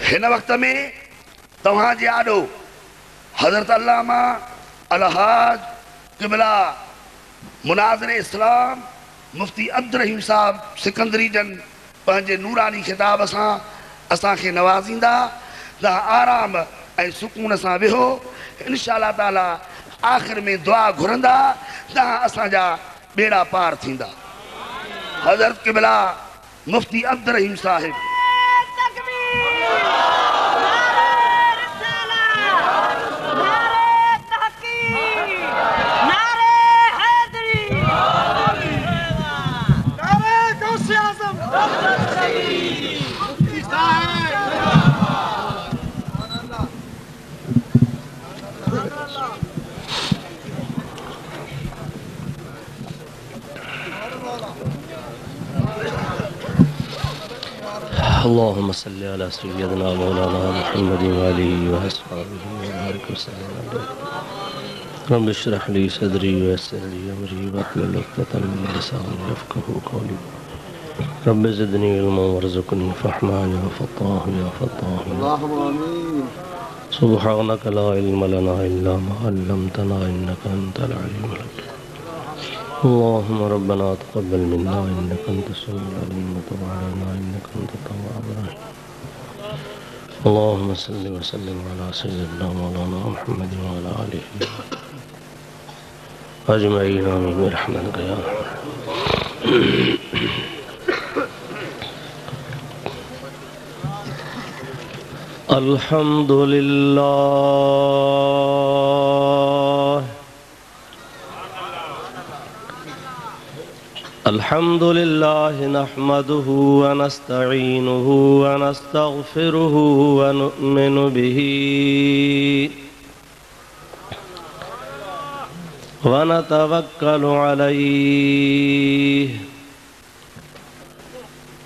हिन वक्त में तव्हांजे आॾो हज़रत अल्लामा अलहाज क़िबला मुनाज़िर इस्लाम मुफ्ती अब्दुल रहीम साहब सिकंदरी जन पंहिंजे नूरानी खिताब सां असांखे नवाज़ींदा। तव्हां आराम ऐं सुकून सां वेहो। इंशा अल्लाह ताला आख़िर में दुआ घुरंदा, तव्हां असांजा बेड़ा पार थींदा। हज़रत क़िबला मुफ्ती अब्दुल रहीम साहिब। اللهم صل على سيدنا مولانا محمد وآله وأصحابه وبارك وسلم عليه رب اشرح لي صدري ويسر لي أمري واحلل عقدة من لساني يفقهوا قولي رب زدني علما وارزقني فهما يا فتاح يا فتاح اللهم آمين سبحانك لا علم لنا إلا ما علمتنا إنك أنت العليم الحكيم اللهم ربنا تقبل منا إنك أنت السميع العليم وتب علينا إنك أنت التواب الرحيم اللهم صل وسلم على سيدنا مولانا محمد وعلى آله أجمعين آمين برحمتك يا الحمد لله الحمد لله نحمده ونستعينه ونستغفره ونؤمن به ونتوكل عليه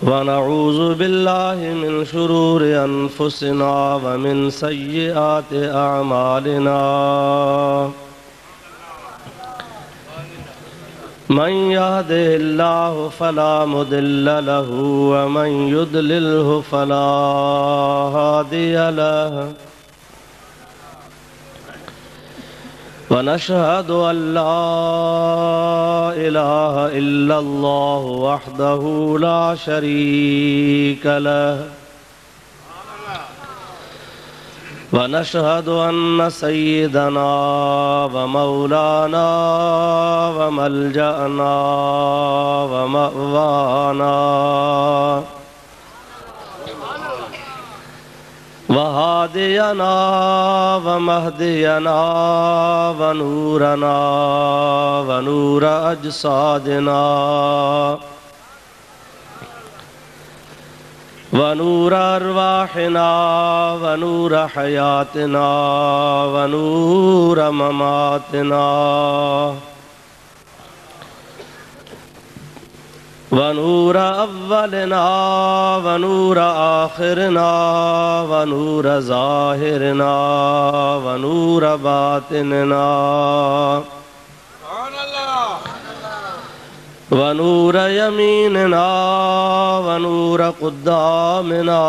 ونعوذ بالله من شرور أنفسنا ومن سيئات أعمالنا من يهده الله فلا مضل له ومن يضلله فلا هادي له ونشهد أن لا إله إلا الله وحده لا شريك له ونشهد أن سيدنا ومولانا وملجأنا ومأوانا وهادينا ومهدينا ونورنا ونور أجسادنا ونور أرواحنا ونور حياتنا ونور مماتنا ونور أولنا ونور آخرنا ونور ظاهرنا ونور باطننا ونور يميننا ونور قدامنا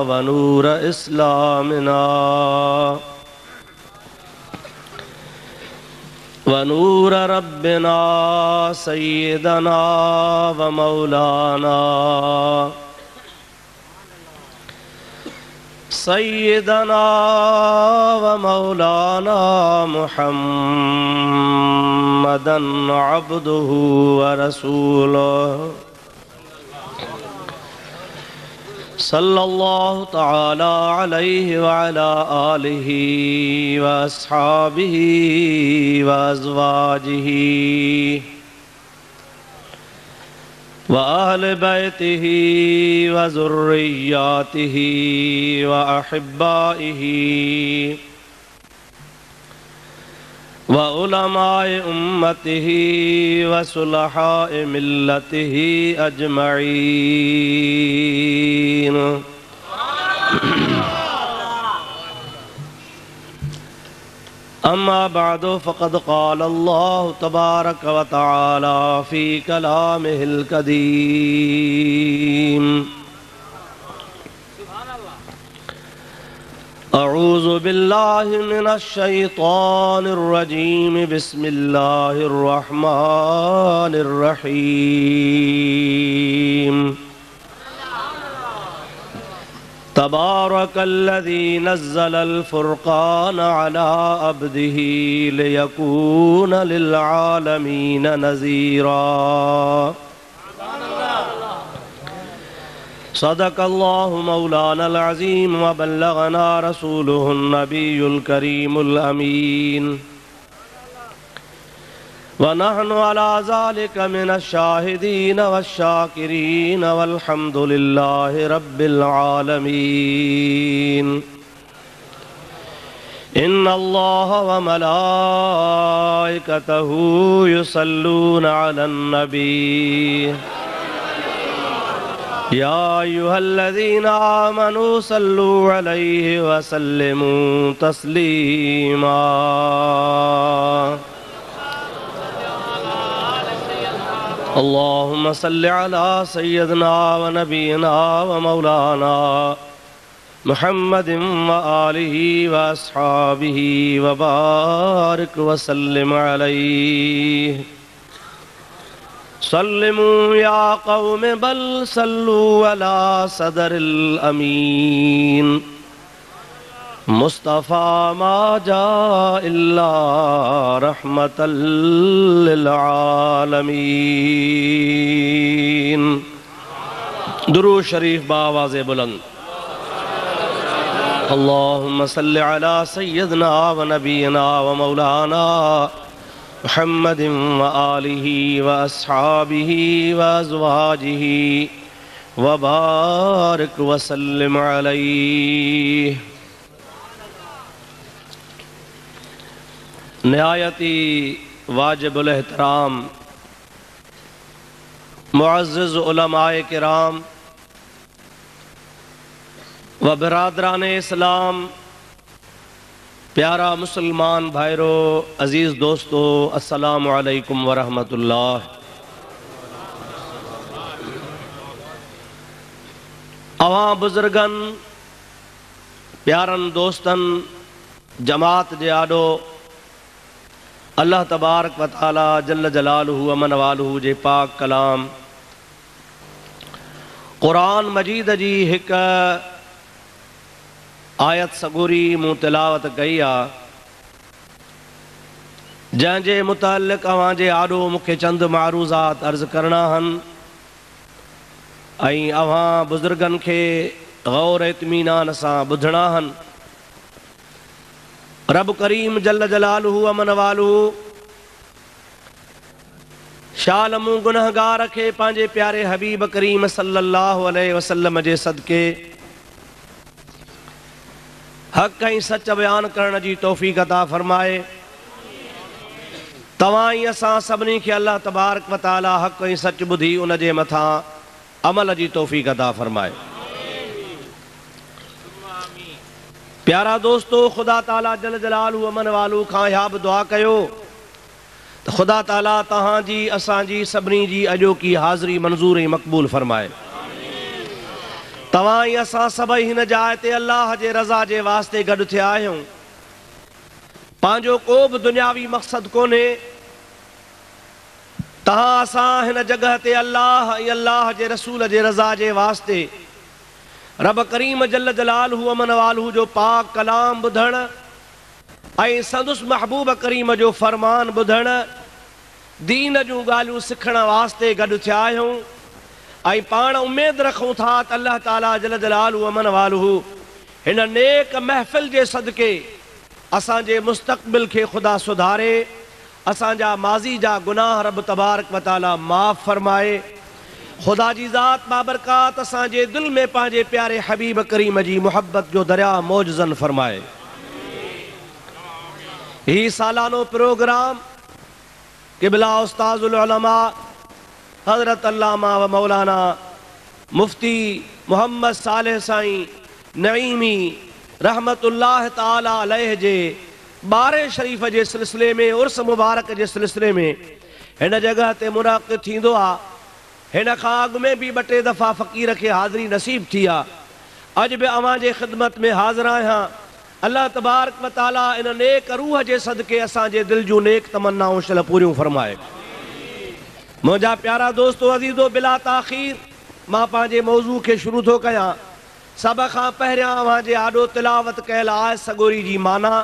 ونور إسلامنا ونور ربنا سيدنا ومولانا سيدنا ومولانا محمدا عبده ورسوله صلى الله تعالى عليه وعلى آله وأصحابه وأزواجه وأهل بيته وذرياته وأحبائه وعلماء أمته وصلحاء ملته أجمعين أما بعد فقد قال الله تبارك وتعالى في كلامه القديم अऊज़ु बिल्लाहि मिनश शैतानिर रजीम बिस्मिल्लाहिर रहमानिर रहीम तबारकल्लज़ी नज़्ज़लल फ़ुरक़ान अला अब्दिही लियकून लिल आलमीन नज़ीरा। सदक़ल्लाहु मौलानल अज़ीम व बल्लगना रसूलुहुन नबियुल करीमुल अमीन व नहनु अला ज़ालिका मिनश शाहिदीन वश्शाकिरीन वल्हम्दुलिल्लाहि रब्बिल आलमीन। इन्नल्लाह व मलाइकतहु युसल्लूना अलन नबी या अय्युहल्लज़ीना आमनू सल्लू अलैहि व सल्लिमू तस्लीमा। अल्लाहुम्मा सल्लि अला सय्यदना व नबीना व मौलाना मुहम्मदिन व आलिहि व अस्हाबिहि व बारिक व सल्लिम अलैहि। सल्लिमू या कौम बल सल्लू अला सदरिल अमीन मुस्तफ़ा मा जा इल्ला रहमतल लिल आलमीन। दुरूद शरीफ बावाज़े बुलंद। अल्लाहुम्मा सल्लि अला सय्यदना व नबीना व मौलाना मुहम्मदिन व आलिहि व अस्हाबिहि व अज़वाजिहि व बारिक व सल्लिम अलैहि। निहायती वाजिबुल एहतराम मुअज़्ज़िज़ उलमाए किराम व बिरादरान इस्लाम, प्यारा मुसलमान भाइरो, अजीज़ दोस्तों, अस्सलामु अलैकुम व रहमतुल्लाह। अवां बुजुर्गन, प्यारन दोस्तन, जमात जे आॾो अल्लाह तबारक व तआला जल्ल जलालुहु व मन वालुहु जे पाक कलाम क़ुरान मजीद जी हिक आयत सगोरी मूं तिलावत कई आहे, जंहिंजे मुतालिक़ अवां जे आॾो मूंखे चंद मारूज़ात अर्ज़ करणा आहिनि ऐं अवां बुज़ुर्गनि खे गौर इत्मीनान सां ॿुधणा आहिनि। रब करीम जल्ल जलालुहु व मन वालुहु शालमू गुनहगार खे पंहिंजे प्यारे हबीब करीम सल्लल्लाहु अलैहि वसल्लम जे सदके हक़ ऐं सच बयान करण जी तौफ़ीक़ अता फ़रमाए। तव्हां ई असां सभिनी खे अल्लाह तबारक व तआला हक़ ऐं सच ॿुधी उन जे मथां अमल जी तौफ़ीक़ अता फ़रमाए। प्यारा दोस्तो, ख़ुदा ताला जल जलालुहु व मन वालुहु खां इहा बि दुआ कयो त ख़ुदा ताला तव्हांजी असांजी सभिनी जी अॼोकी हाज़िरी मंज़ूर ऐं मक़बूल फ़रमाए। तव्हां ई असां सभई हिन जाइ ते अल्लाह जे रज़ा जे वास्ते गॾु थिया आहियूं। पंहिंजो को बि दुनियावी मक़सदु कोन्हे। तव्हां असां हिन जॻह ते अल्लाह ऐं अल्लाह जे रसूल जे रज़ा जे वास्ते रब करीम जल्ल जलालुहु व मन वालुहु जो पाक कलाम ॿुधण ऐं संदुस महबूब करीम जो फ़रमान ॿुधण, दीन जूं ॻाल्हियूं सिखण वास्ते गॾु थिया आहियूं ऐं पाण उमेद रखूं था त अल्लाह ताला जल जलालुहु व मन वालुहु हिन नेक महफ़िल जे सदके असांजे मुस्तक़बिल खे ख़ुदा सुधारे, असांजा माज़ी जा गुनाह रब तबारक व तआला माफ़ फ़रमाए। ख़ुदा जी ज़ात बाबरकात असांजे दिल में पंहिंजे प्यारे हबीब करीम जी मुहब्बत जो दरिया मौजज़न फ़रमाए। ही सालानो प्रोग्राम क़िबला उस्ताज़ुल उलमा हज़रत अल्लामा व मौलाना मुफ्ती मोहम्मद सालेह साईं नईमी रहमतुल्लाह ताला अलैह जे बारे शरीफ़ जे सिलसिले में, उर्स मुबारक जे सिलसिले में हिन जगह ते मुनाक़िद थींदो आहे। हिन खां अॻु में बि ॿ टे दफ़ा फ़क़ीर खे हाज़िरी नसीब थी आहे अज भी अवां जे खिदमत में हाज़िर आहियां। अल्लाह तबारक व तआला इन नेक रूह जे सदके असांजे दिल जूं नेक तमन्नाऊं शल पूरियूं फरमाए। मुंहिंजा प्यारा दोस्तो अज़ीज़ो, बिला ताख़ीर मां पंहिंजे मौज़ू खे शुरू थो कयां। सभ खां पहिरियां अवां जे आॾो तिलावत कयल आहे सगोरी जी माना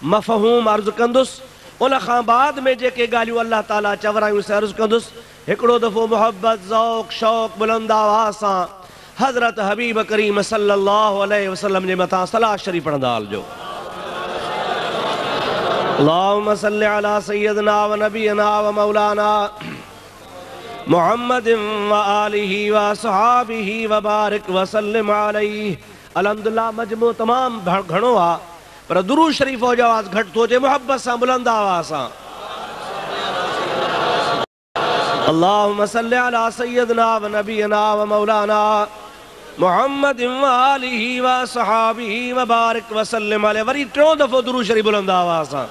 मफ़हूम अर्ज़ु कंदुसि। उन खां बाद में जेके ॻाल्हियूं अल्लाह ताला चवरायूं से अर्ज़ु कंदुसि। हिकिड़ो दफ़ो मोहब्बत ज़ौक़ शौक़ बुलंद आवाज़ सां हज़रत हबीब करीम सल्लल्लाहु अलैहि वसल्लम जे मथां सलात शरीफ़ पढ़ंदा हलिजो। अल्लाहुम्मा सल्लि अला सय्यदना व नबीना व मौलाना मुहम्मदिन व आलिहि व असहाबिहि व बारिक व सल्लिम अलैहि। अल्हम्दुलिल्लाह मजमू तमाम घणो आहे, पर दुरूद शरीफ़ जो आवाज़ घटि थो अचे। मोहब्बत सां बुलंद आवाज़ सां अल्लाहुम्मा सल्लि अला सय्यदना व नबीना व मौलाना मुहम्मदिन व आलिहि व असहाबिहि व बारिक व सल्लिम अलैहि। वरी टियों दफ़ो दुरूद शरीफ़ बुलंद आवाज़ सां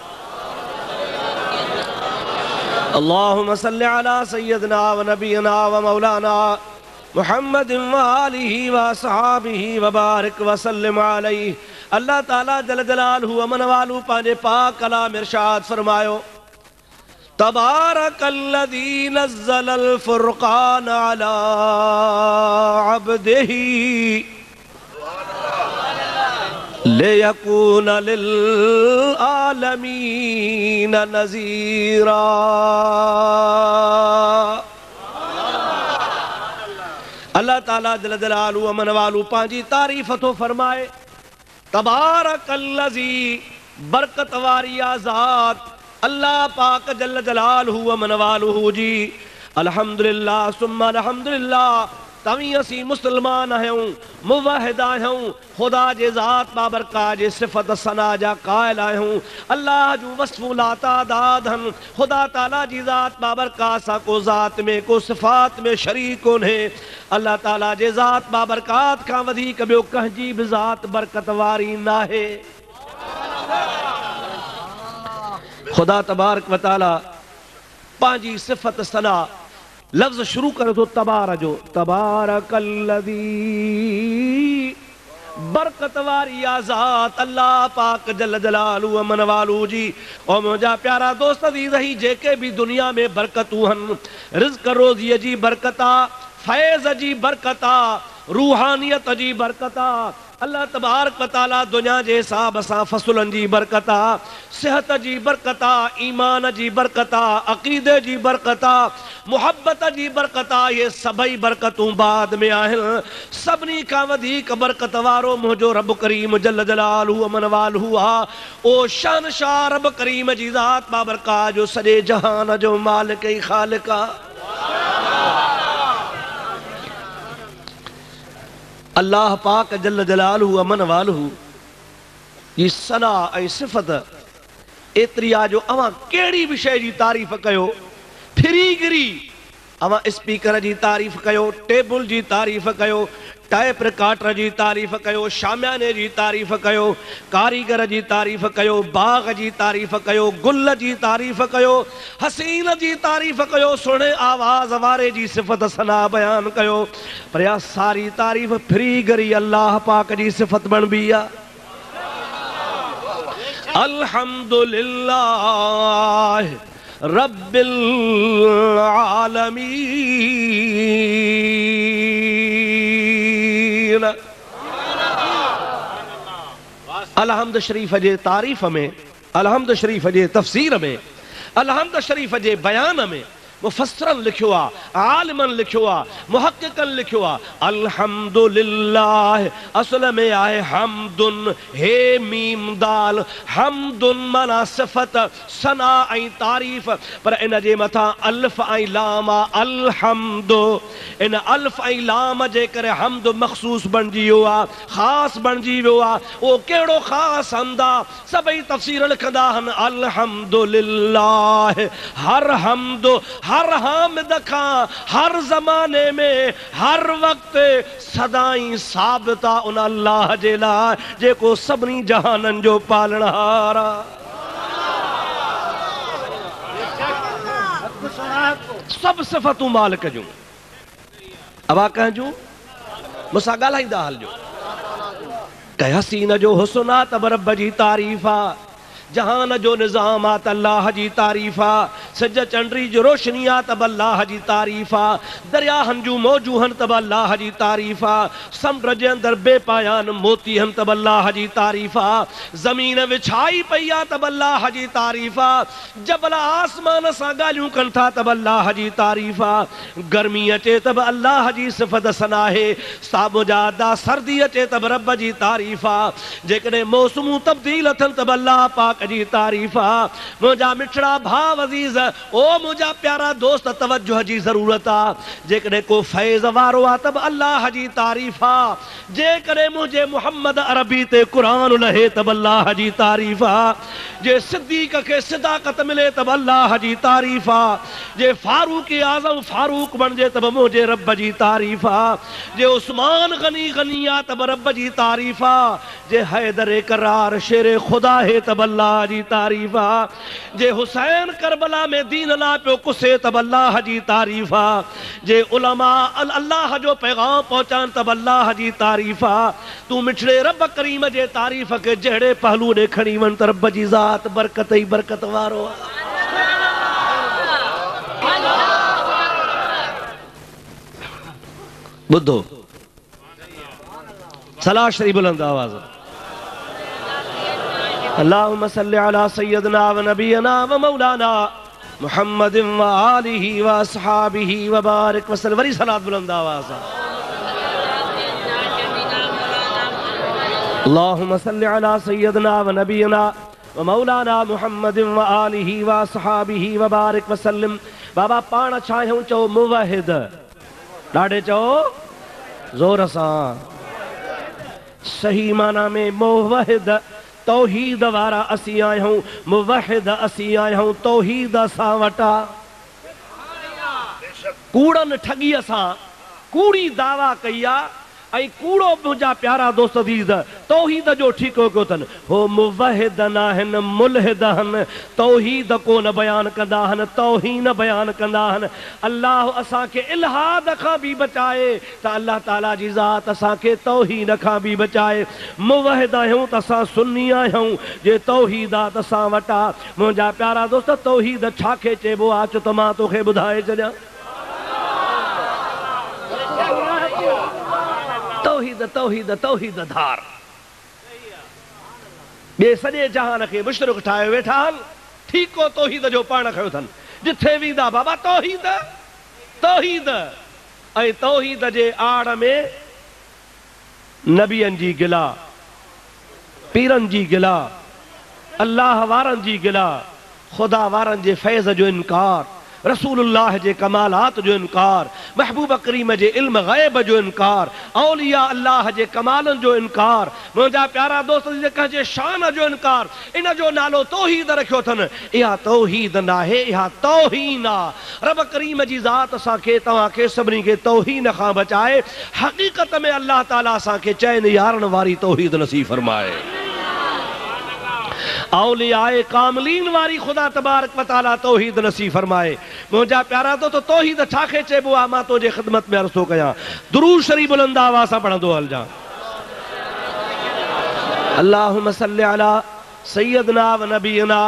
अल्लाहुम्मा सल्लि अला सय्यदना व नबीना व मौलाना मुहम्मदिन व आलिहि व असहाबिहि व बारिक व सल्लिम अलैहि। अल्लाह ताला जल जलालहू अमन वालू पंहिंजे पाक कलाम इरशाद फरमायो, तबारकल्लज़ी नज़्ज़लल फ़ुरक़ान अला अब्दिही लियकून लिल आलमीन नज़ीरा। अल्लाह ताला जल जलालहू अमन वालू पंहिंजी तारीफ़ थो फरमाए। तबारकल्लज़ी बरकत वारी आज़ाद अल्लाह पाक जल जलालहू अमन वालहू जी। अल्हम्दुलिल्लाह सुम्मा अल्हम्दुलिल्लाह। तवी असी मुसलमान आहियूं, मुवाहिद आहियूं, खुदा जे ज़ात बाबरकात जे सिफ़त सना जा क़ाइल आहियूं। अल्लाह जूं वस्फ़ूं लातादाद हन। खुदा ताला जी ज़ात बाबरकात सां को ज़ात में को सिफ़ात में शरीक कोन्हे। अल्लाह ताला जे ज़ात बाबरकात खां वधीक ॿियो कंहिंजी बि ज़ात बरकत वारी नाहे। खुदा तबारक व तआला पंहिंजी सिफ़त सना लफ्ज़ शुरू करे थो तबार जो। तबारकल्लज़ी बरकत वारी आज़ाद अल्लाह पाक जल जलालहू अमन वालू जी। और मुंहिंजा प्यारा दोस्त अज़ीज़ ही जेके भी दुनिया में बरकतूं हन, रिज़्क़ रोज़ीअ जी बरकत आ, फैज़ जी बरकत आ, रूहानियत जी बरकत आ। अल्लाह तबारक व तआला दुनिया जे हिसाब सां फसुलन जी बरकत आ, सेहत जी बरकत आ, ईमान जी बरकत आ, अक़ीदे जी बरकत आ, मुहब्बत जी बरकत आ। ये सभई बरकतूं बाद में आहिनि। सभिनी खां वधीक बरकत वारो मुंहिंजो रब करीम जल जलालहू अमन वालहू आ। ओ शानशाह रब करीम जी ज़ात बाबरकात जो सॼे जहान जो मालिक ऐं ख़ालिक आ। अल्लाह पाक जल जलालहू अमन वालहू जी सना ऐं सिफ़त एतिरी आहे जो अवां कहिड़ी बि शइ जी तारीफ़ कयो, फिरी गिरी अवां स्पीकर जी तारीफ़ कयो, टेबल जी तारीफ़ कयो, टाइप रिकॉर्डर जी तारीफ़ कयो, शामियाने जी तारीफ़ कयो, कारीगर जी तारीफ़ कयो, बाग जी तारीफ़ कयो, गुल जी तारीफ़ कयो, हसीन जी तारीफ़ कयो, सुहिणे आवाज़ वारे जी सिफ़त सना बयान कयो, पर या सारी तारीफ़ फिरी गरी अल्लाह पाक जी सिफ़त बणबी आहे। अल्हम्दुलिल्लाह रब्बिल आलमीन। अलहम्द शरीफ जे तारीफ़ में, अलहम्द शरीफ जे तफ़सीर में, अलहम्द शरीफ जे बयान में मुफ़स्सिरन लिखियो आहे, आलिमन लिखियो आहे, मुहक़्क़िक़न लिखियो आहे। अल्हम्दुलिल्लाह असल में आहे हमदुन, हे मीम दाल, हमदुन माना सिफ़त सना ऐं तारीफ़, पर इन जे मथां अल्फ़ ऐं लाम आहे। अलहम्दु, इन अल्फ़ ऐं लाम जे करे हमद मख़सूस बणिजी वियो आहे, ख़ासि बणिजी वियो आहे। उहो कहिड़ो ख़ासि हमद आहे? सभई तफ़सीर लिखंदा आहिनि। अल्हम्दुलिल्लाह हर हमद, हर हामिद खां हर ज़माने में हर वक्त सदाई साबित आहे उन अल्लाह जे लाइ जेको सभिनी जहाननि जो पालणहार आहे। सभु सिफ़तूं मालिक जूं, अवा कंहिंजूं मूंसां ॻाल्हाईंदा हलिजो। कह हसीन जो हुस्ना तब रब जी तारीफ़ा, जहान जो निज़ाम त अल्लाह जी तारीफ़ा, सज चंडरी जो रोशनी तब अल्लाह जी तारीफ़ा, दरिया हंजू मौजू हन तब अल्लाह जी तारीफ़ा, समुंड जे अंदर बेपायान मोती हन तब अल्लाह जी तारीफ़ा, ज़मीन विछाई पई आ तब अल्लाह जी तारीफ़ा, जबल आसमान सां ॻाल्हियूं कनि था तब अल्लाह जी तारीफ़ा, गर्मी अचे तब अल्लाह जी सिफ़त सना आहे, साबुजादा सर्दी अचे तब रब जी तारीफ़ा, जेकॾहिं मौसमूं तब्दील थियनि तब अल्लाह पाक जी तारीफ़ा। मुझा मिठड़ा भाव अज़ीज़, ओ मुझा प्यारा दोस्त, तवज्जो जी ज़रूरत आ। जेकॾहिं को फैज़ वारो आ तब अल्लाह जी तारीफ़ा, जेकॾहिं मुझे मोहम्मद अरबी ते कुरान लहे तब अल्लाह जी तारीफ़ा, जे सिद्दीक़ के सिदाकत मिले तब अल्लाह जी तारीफ़ा, जे फारूक आज़म फारूक बणजे तब मुझे रब जी तारीफ़ा, जे उस्मान गनी गनी आ तब रब जी तारीफ़ा, जे हैदर करार शेर खुदा है तब अल्लाह जी तारीफ़ा, जे हुसैन करबला में दीन ला पियो कुसे तब अल्लाह जी तारीफ़ा, जे उलमा अल्लाह जो पैगाम पहुंचान तब अल्लाह जी तारीफ़ा। तू मिठड़े रब करीम जे तारीफ़ के जहिड़े पहलू ने खणी वन त रब जी ज़ात बरकत ही बरकत वारो आ। बुद्धो सलाह शरीफ बुलंद आवाज़। अल्लाहुम्मा सल्लि अला सय्यदना व नबियना व मौलाना मुहम्मदिन व आलिहि व अस्हाबिहि व बारिक वसल्लम। वरी सलात बुलंद आवाज़। अल्लाहुम्मा सल्लि अला सय्यदना व नबियना व मौलाना मुहम्मदिन व आलिहि व अस्हाबिहि व बारिक वसल्लम। बाबा पाण छा आहियूं? चओ मुवहिद। ॾाढे चओ ज़ोर सां। सही माना में मुवहिद तौहीद वारा असी आहियूं, मुवहिद असी आहियूं, तौहीद असां वटा। कूड़न ठगीअ सां कूड़ी दावा कई आ, ऐं कूड़ो मुंहिंजा प्यारा दोस्त अज़ीज़ तौहीद जो ठीको कयो अथनि। हो मुवहिद न आहिनि, मुल्हिद आहिनि, तौहीद कोन बयान कंदा आहिनि, तौहीन बयान कंदा आहिनि। अल्लाह असांखे इल्हाद खां बि बचाए त अल्लाह ताला जी ज़ात असांखे तौहीन खां बि बचाए। मुवहिद आहियूं त असां सुन्नी आहियूं, जे तौहीद आहे त असां वटा। मुंहिंजा प्यारा दोस्त तौहीद छाखे चइबो आहे? अचो त मां तोखे ॿुधाए छॾियां। तौहीद तौहीद तौहीद धार। ॿिए सॼे जहान खे मुशरिक ठाहे वेठा आहिनि, ठीको तौहीद जो पाण खयो अथनि। जिथे वेंदा बाबा तौहीद तौहीद, ऐं तौहीद जे आड़ में नबियनि जी गिला, पीरनि जी गिला, अल्लाह वारनि जी गिला, ख़ुदा वारनि जे फैज़ जो इनकार, रसूलुल्लाह जे कमालात जो इनकार, महबूब करीम जे इल्म ग़ैब जो इनकार, औलिया अल्लाह जे कमालनि जो इनकार, मुंहिंजा प्यारा दोस्त जे शान जो इनकार। इन जो नालो तौहीद रखियो अथनि। इहा तौहीद न आहे, इहा तौहीन आहे। रब करीम जी ज़ात असांखे तव्हांखे सभिनी खे तौहीन खां बचाए। हक़ीक़त में अल्लाह ताला असांखे चैन यारण वारी तौहीद नसीब फरमाए। औलियाए कामिलीन वारी ख़ुदा तबारक व तआला तौहीद नसीब फरमाए। मुंहिंजा प्यारा तो तौहीद छाखे चइबो आहे? मां तुंहिंजे ख़िदमत में अर्ज़ थो कयां। दुरूद शरीफ़ बुलंद आवाज़ सां पढ़ंदो हलजां। अल्लाहुम्मा सल्लि अला सय्यदना व नबियना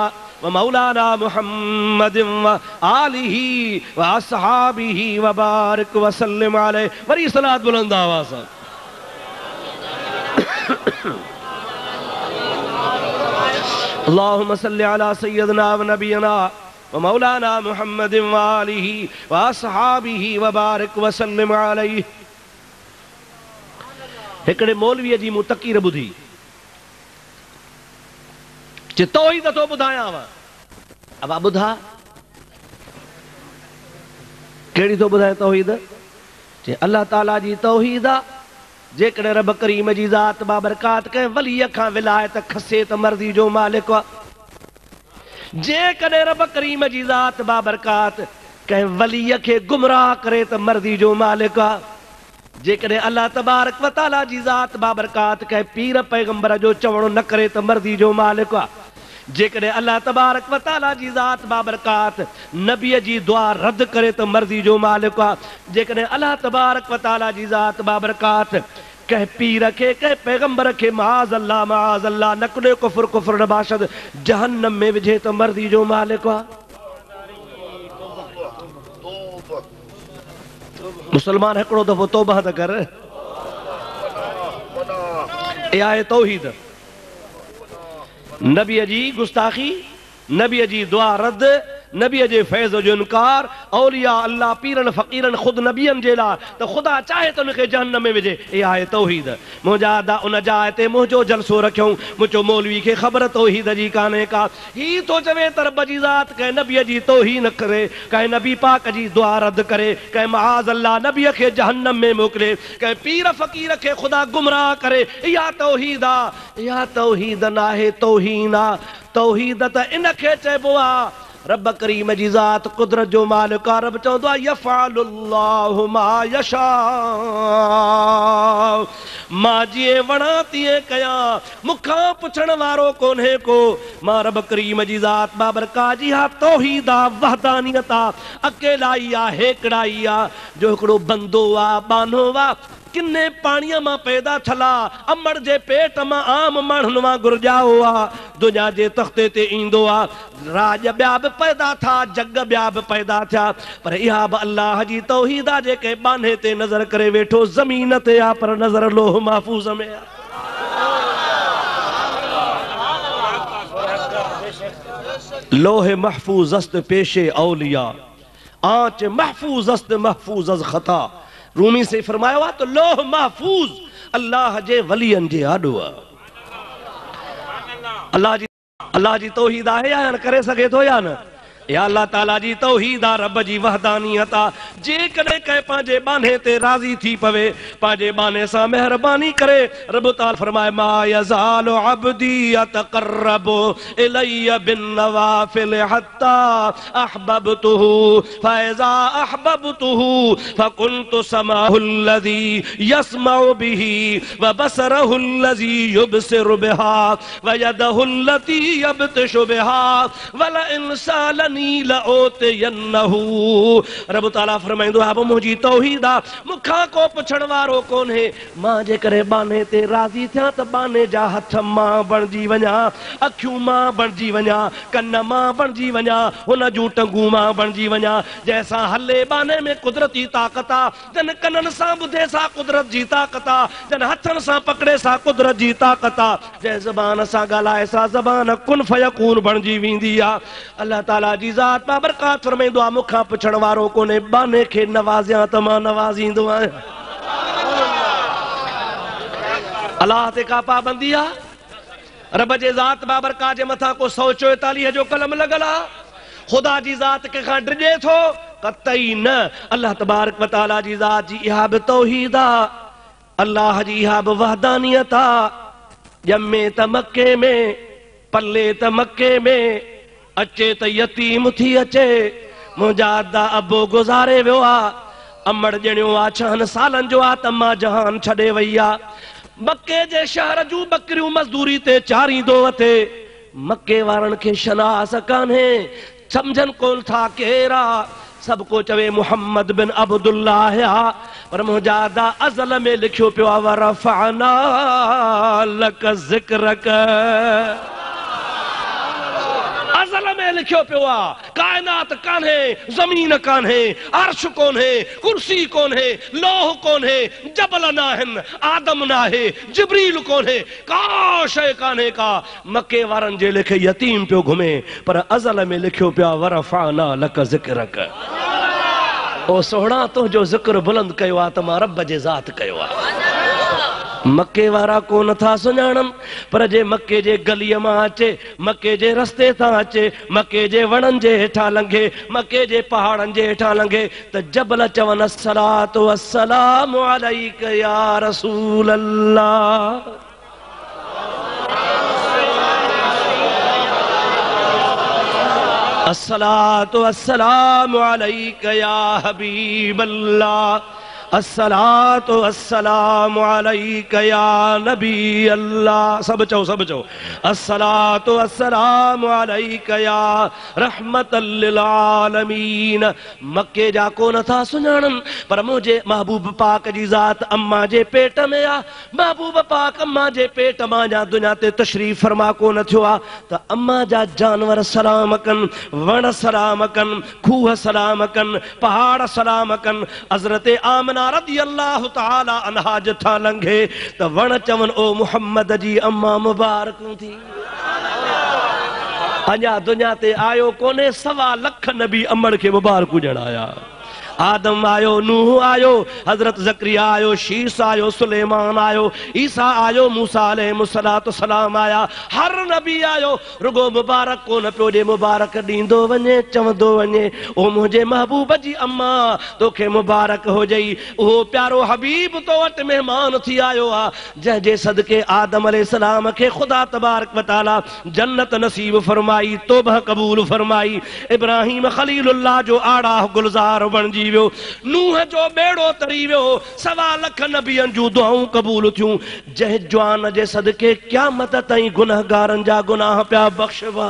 व मौलाना मुहम्मदिन व आलिहि व अस्हाबिहि व बारिक व सल्लिम अलैहि। वरी सलात बुलंद आवाज़ सां। अल्लाहुम्मा सल्लि अला सय्यदना व नबियना व मौलाना मुहम्मदिन व आलिहि व अस्हाबिहि व बारिक व सल्लिम अलैहि। हिकिड़े मौलवीअ जी मूं तक़रीर ॿुधी, जे तौहीद थो ॿुधायांव। अब ॿुधा कहिड़ी थो ॿुधाए तौहीद? जे अल्लाह ताला जी तौहीद आहे। जेकॾहिं रब करीम जी ज़ात बाबरकात कंहिं वलीअ खां विलायत खसे त मर्ज़ी जो मालिक आहे। जेकॾहिं रब करीम जी ज़ात बाबरकात कंहिं वलीअ खे गुमराह करे त मर्ज़ी जो मालिक आहे। जेकॾहिं अल्लाह तबारक व तआला जी ज़ात बाबरकात कंहिं पीर पैगंबर जो चवणो न करे त मर्ज़ी जो मालिक आहे। जेकॾहिं अल्लाह तबारक व तआला जी ज़ात बाबरकात नबीअ जी दुआ रद्द करे त मर्ज़ी जो मालिक आहे। जेकॾहिं अल्लाह तबारक व तआला जी ज़ात बाबरकात कह पीर खे कह पैगंबर खे माज़ अल्लाह नकुले कुफर कुफर नबाशद जहन्नम में विझे तो मर्दी जो मालिक आ। मुसलमान हिकिड़ो दफ़ो तौबा त कर। इहा आहे तौहीद। नबीअ जी गुस्ताखी, नबीअ जी दुआ रद्द, नबीअ जे फैज़ जो इनकार, औलिया अल्लाह पीरन फ़कीरन ख़ुद नबियन जे लाइ त ख़ुदा चाहे त उनखे जहन्नम में विझे। इहा आहे तौहीद। मुंहिंजा अदा उन जाइ ते मुंहिंजो जलसो रखियऊं, मुंहिंजो मौलवी खे ख़बर तौहीद जी कान्हे का। ही तो चवे त रब जी ज़ात कंहिं नबीअ जी तौहीन करे, कंहिं नबी पाक जी दुआ रद्द करे, कंहिं मआज़ अल्लाह नबीअ खे जहन्नम में मोकिले, कंहिं पीर फ़कीर खे ख़ुदा गुमराह करे। इहा तौहीद आहे, इहा तौहीद नाहे तौहीन आहे। तौहीद त इनखे चइबो आहे रब करीम जी ज़ात कुदरत जो मालिक आहे। रब चवंदो आहे यफ़अलुल्लाहु मा यशा, मां जीअं वणा तीअं कयां, मूंखां पुछण वारो कोन्हे को। मां रब करीम जी ज़ात बाबरका जी हा तौहीद आहे, वहदानियत आहे, अकेलाई आहे, हेकड़ाई आहे। जो हिकिड़ो बंदो आहे, बानो आहे, किन्ने पाणीअ मां पैदा थला, अमड़ जे पेट मां आम माण्हुनि मां गुरजाओ आहे, दुनिया जे तख़्ते ते ईंदो आहे, राज ॿिया बि पैदा थिया, जग ॿिया बि पैदा थिया, पर इहा बि अल्लाह जी तौहीद आहे जेके बाने ते नज़र करे वेठो ज़मीन ते आहे पर नज़र लोह महफूज़ में आहे। लोहे महफूज़ अस्त पेशे औलिया, आंच महफूज़ अस्त महफूज़ अज़ ख़ता। रूमी से फरमायो आहे तो लोह महफूज़ अल्लाह जे वलियन जे आॾो आहे। अल्लाह जी तौहीद आहे या न करे सघे थो या न? या अल्लाह ताला जी तौहीद आहे, रब जी वहदानियत आहे। जेकॾहिं कंहिं पंहिंजे बाने ते राज़ी थी पवे, पंहिंजे बाने सां महिरबानी करे, रब ताला फरमाए मा यज़ालु अब्दी यतक़र्रबु इलैया बिन्नवाफ़िल हत्ता अहबबतुहु फ़इज़ा अहबबतुहु फ़कुन्तु समाहु अल्लज़ी यस्मउ बिही व बसरहु अल्लज़ी युबसिरु बिहा व यदहु अल्लती यब्तिशु बिहा वल इंसान रब ताला फरमाईंदो आहे मुंहिंजी तौहीद आहे, मूंखां को पुछण वारो कोन्हे। मां जेकॾहिं बाने ते राज़ी थियां त बाने जा हथ मां बणिजी वञा, अखियूं मां बणिजी वञा, कन मां बणिजी वञा, हुन जूं टंगूं मां बणिजी वञा। जंहिंसां हले बाने में कुदरती ताक़त आहे, जन कननि सां ॿुधे सां कुदरत जी ताक़त आहे, जन हथनि सां पकड़े सां कुदरत जी ताक़त आहे, जंहिं ज़बान सां ॻाल्हाए सां ज़बान कुन फयकून बणिजी वेंदी आहे। अल्लाह ताला जी ज़ात बाबरकात फरमाईंदो आहे मूंखां पुछण वारो कोन्हे, बाने खे नवाज़ियां त मां नवाज़ींदो आहियां। अलाह ते का पाबंदी आहे? रब जे ज़ात बाबरकात जे मथां को 144 जो कलम लॻल आहे। ख़ुदा जी ज़ात कंहिंखां डिॼे थो? कतई न। अल्लाह तबारक व तआला जी ज़ात जी इहा बि तौहीद आहे, अल्लाह जी इहा बि वहदानियत आहे। ॼमे त मके में, पले त मके में, अचे त यतीम थी अचे। मुंहिंजा अदा अबो गुज़ारे वियो आहे, अमड़ ॼणियो आहे 6 सालनि जो आहे त मां जहान छॾे वई आहे। मके जे शहर जूं बकरियूं मज़दूरी ते चारींदो वठे। मके वारनि खे शनास कान्हे, सम्झनि कोन था केरु आहे। सभु को चवे मुहम्मद बिन अब्दुल्लाह आहे, पर मुंहिंजा अदा अज़ल में लिखियो पियो आहे वरफ़अना लक ज़िक्रक। अज़ल में लिखियो पियो आहे। कायनात कान्हे, ज़मीन कान्हे, अर्श कोन्हे, कुर्सी कोन्हे, लोह कोन्हे, जबल न आहिनि, आदम न आहे, जिब्रील कोन्हे, का शइ कान्हे का। मके वारनि जे लेखे यतीम पियो घुमे, पर अज़ल में लिखियो पियो आहे वरफ़अना लक ज़िक्रक। ओ सोहणा तुंहिंजो ज़िक्र बुलंद कयो आहे त मां रब जे ज़ात कयो आहे। मके वारा को नथा सुञाणनि, पर जे मके जे गलीअ मां अचे, मके जे रस्ते तां अचे, मके जे वणनि जे हेठां लंघे, मके जे पहाड़नि जे हेठां लंघे त जबल चवनि अस्सलातु वस्सलामु अलैक या रसूल अल्लाह। अस्सलातु वस्सलामु अलैक या हबीब अल्लाह। अस्सलातु वस्सलामु अलैका या नबी अल्लाह। सब चओ अस्सलातु वस्सलामु अलैका या रहमतल लिल आलमीन। मक्के जा को नथा सुञाणन पर मुझे महबूब पाक जी ज़ात अम्मा जे पेट में आ। महबूब पाक अम्मा जे पेट मां जा दुनिया ते तशरीफ फरमा को न थियो आ त अम्मा जा जानवर सलाम कन, वण सलाम कन, खूह सलाम कन, पहाड़ सलाम कन। हज़रत आमना रज़ी अल्लाह तआला अन्हा जथा लंघे त वण चवन ओ मुहम्मद जी अम्मा मुबारक थी। अञा दुनिया ते आयो कोने 1.25 लख नबी अमड़ के मुबारक ॼणाया। आदम आयो, नूह आयो, हजरत ज़करिया आयो, शीस आयो, सुलेमान आयो, ईसा आयो, मूसा अलैहिस्सलातु सलाम आया। हर नबी आयो रुगो मुबारक को न पियो ॾे, मुबारक ॾींदो वञे, चवंदो वञे ओ मुंहिंजे महबूब जी अम्मा तोखे मुबारक हुजई। उहो प्यारो हबीब तो वटि महिमान थी आयो आ जंहिंजे सदके आदम अलैहिस्सलाम खे ख़ुदा तबारक व तआला जन्नत नसीब फरमाई, तौबह क़बूल फरमाई। इब्राहिम खलीलुल्लाह जो आड़ा गुलजार बणजी वियो, नूह जो बेड़ो तरी वियो, 1.25 लख नबियन जूं दुआऊं क़बूल थियूं। जंहिं जवान जे सदके क़यामत ताईं गुनहगारन जा गुनाह पिया बख्शवा।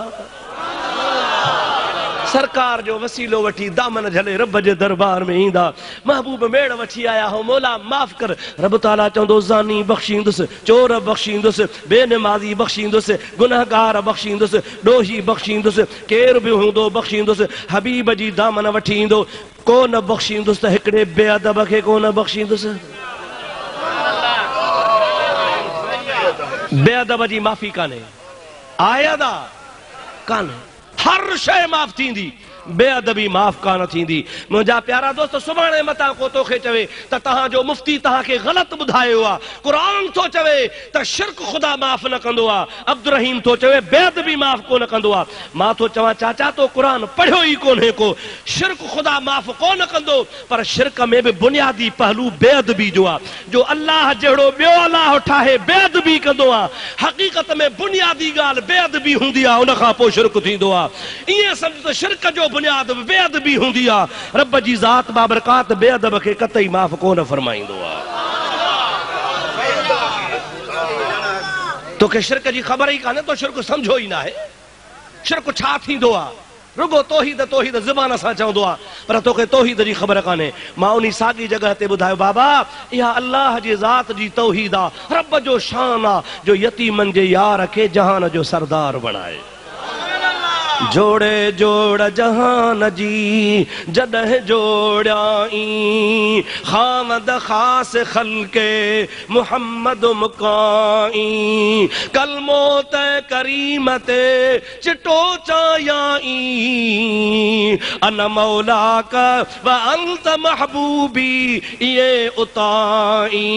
सरकार जो वसीलो वठी दामन झले रब जे दरबार में ईंदा। महबूब मेड़ वठी आया हो, मौला माफ़ कर। रब ताला चवंदो ज़ानी बख्शींदुसि, चोर बख्शींदुसि, बेनमाज़ी बख्शींदुसि, गुनहगार बख्शींदुसि, ॾोही बख्शींदुसि, केर बि हूंदो बख्शींदुसि। हबीब जी दामन वठी ईंदो, को न बख्शींदुसि त हिकिड़े बेअदब खे को न बख्शींदुसि। बेअदब जी माफ़ी कान्हे, आयदा कान्हे, हर शइ माफ़ थींदी, बेअदबी माफ़ कान थींदी। मुंहिंजा प्यारा दोस्त, सुभाणे मतां को तोखे चवे त तव्हांजो मुफ्ती तव्हांखे ग़लति ॿुधायो आहे। क़ुरान थो चवे त शिरक ख़ुदा माफ़ न कंदो आहे, अब्दुर रहीम थो चवे बेअदबी माफ़ कोन कंदो आहे। मां थो चवां चाचा तो क़ुरान पढ़ियो ई कोन्हे को। शिरक ख़ुदा माफ़ कोन कंदो, पर शिरक में बि बुनियादी पहलू बेअदबी जो आहे। जो अल्लाह जहिड़ो ॿियो अल्लाह ठाहे बेअदबी कंदो आहे, हक़ीक़त में बुनियादी ॻाल्हि बेअदबी हूंदी आहे, उन खां पोइ शिरक थींदो आहे। ईअं सम्झ त शिरक जो बुनियाद बेअदबी हूंदी आहे। रब जी ज़ात बाबरकात बेअदब खे कतई माफ़ कोन फरमाईंदो आहे। तोखे शिरक जी ख़बर ई कान्हे, तो शिरक सम्झो ई न आहे। शिरक छा थींदो आहे? रुगो तौहीद तौहीद ज़बान सां चवंदो आहे, पर तोखे तौहीद जी ख़बर कान्हे। मां उन साॻी जॻह ते ॿुधायो बाबा, इहा अल्लाह जी ज़ात जी तौहीद आहे, रब जो शान आहे जो यतीमन जे यार खे जहान जो सरदार बणाए। जोड़े जोड़ जहान जी जॾहिं जोड़ियाई, खामद ख़ास खल्के मुहम्मद मुकाई, कलमो ते करीम ते चिटो चायाई, अन मौला का व अंत महबूबी ये उताई,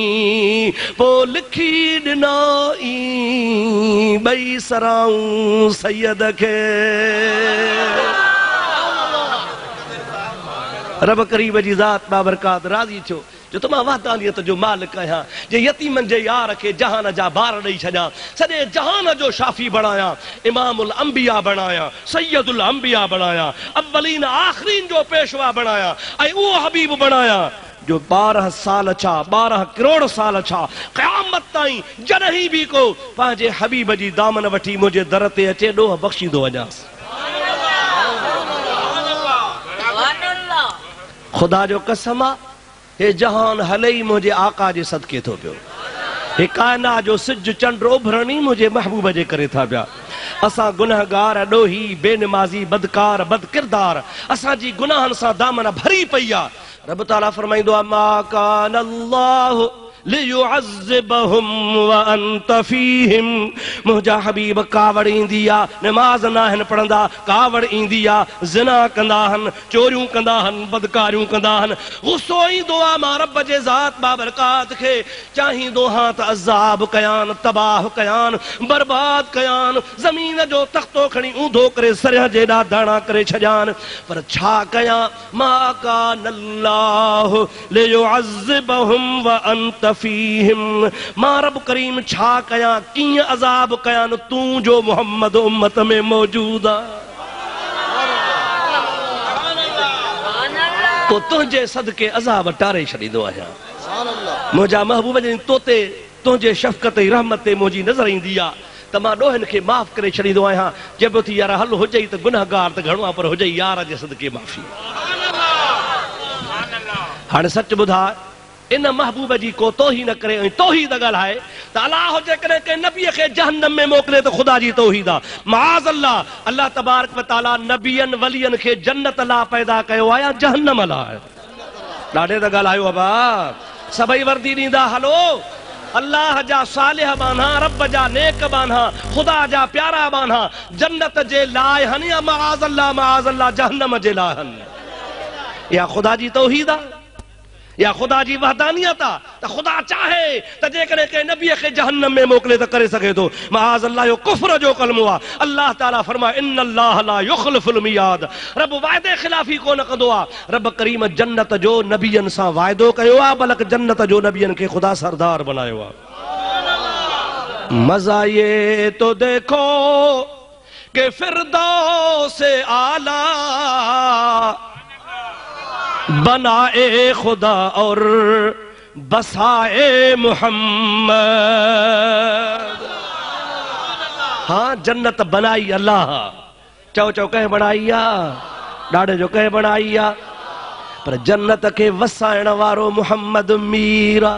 पो लिखी ॾिनाई ॿई सराऊं सैयद खे। रब करीम जी ज़ात बाबरकात राज़ी थियो जो त मां वहदानियत जो मालिक आहियां, जे यतीमन जे यार खे जहान जा बार ॾेई छॾियां, सॼे जहान जो शाफ़ी बणायां, इमामुल अंबिया बणायां, सैयदुल अंबिया बणायां, अव्वलीन आख़िरीन जो पेशवा बणायां, ऐं उहो हबीब बणायां जो 12 साल छा 12 करोड़ साल छा क़यामत ताईं जॾहिं बि को पंहिंजे हबीब जी दामन वठी मुंहिंजे दर ते अचे ॾोह बख़्शींदो वञांसि। ख़ुदा जो कसम आहे, हे जहान हले ई मुंहिंजे आका जे सदके थो पियो। हे कायनात जो सिज चंड उभरणी मुंहिंजे महबूब जे करे था पिया। असां गुनहगार, ॾोही, बेनमाज़ी, बदकार, बदकिरदार, असांजी गुनाहनि सां दामन भरी पई आहे। रब ताला फरमाईंदो आहे, मा कान अल्लाहु लियुअज़्ज़िबहुम व अंत फीहिम। मुंहिंजा हबीब कावड़ ईंदी आहे, नमाज़ न आहिनि पढ़ंदा, कावड़ ईंदी आहे, ज़िना कंदा आहिनि, चोरियूं कंदा आहिनि, बदकारियूं कंदा आहिनि। गुस्सो ईंदो आहे मां रब जे ज़ात बाबरकात खे चाहींदो हां त अज़ाब कयान, तबाह कयान, बर्बाद कयान, ज़मीन जो तख़्तो खणी ऊंधो करे सरिया जेॾा दाणा करे छॾियान, पर छा कयां? मा कान अल्लाहु लियुअज़्ज़िबहुम व अंत फीहिम। मां रब करीम छा कयां, कीअं अज़ाब कयां तूं जो मोहम्मद उम्मत में मौजूद आहे। तो तुझे सदके अज़ाब टारे छॾींदो आहियां। मुंहिंजा महबूब जन तोते तुझे शफ़क़त ऐं रहमत ते मुंहिंजी नज़र ईंदी आहे त मां ॾोहनि खे माफ़ करे छॾींदो आहियां। चइबो थी यार हल हुजई त गुनहगार त घणो आहे पर हुजई यार जे सदके माफ़ी। हाणे सच ॿुधा इन महबूब जी को तौहीन करे ऐं तौहीद ॻाल्हाए त अलाह जेकॾहिं कंहिं नबीअ खे जहन्नम में मोकिले त ख़ुदा जी तौहीद आहे। माज़ अल्लाह, अल्लाह तबारक व तआला नबियनि वलियनि खे जन्नत लाइ पैदा कयो आहे या जहन्नम लाइ? ॾाढे त ॻाल्हायो अबा, सभई वर्दी ॾींदा हलो। अल्लाह जा सालिह बाना, रब जा नेक बाना, ख़ुदा जा प्यारा बाना जन्नत जे लाइ हनि या माज़ अल्लाह जहन्नम जे लाइ हनि? या ख़ुदा जी तौहीद आहे या ख़ुदा जी वहदानियत आहे त ख़ुदा चाहे त जेकॾहिं कंहिं नबीअ खे जहन्नम में मोकिले त करे सघे थो। माज़ अल्लाह जो कुफ्र जो कलमो आहे। अल्लाह ताला फरमाए इन्नल्लाह ला युख़्लिफ़ुल मियाद, रब वाइदे ख़िलाफ़ी कोन कंदो आहे। रब करीम जन्नत जो नबियनि सां वाइदो कयो आहे, बल्कि जन्नत जो नबियनि खे ख़ुदा सरदार बनायो आहे। मज़ा ये तो देखो कि फिरदौस आला बनाए खुदा और बसाए मोहम्मद। हाँ, जन्नत बनाई अल्लाह, चौ चौ कह बनाई आ, ॾाढे जो कह बनाई आ, पर जन्नत के वसाइण वारो मोहम्मद मीरा।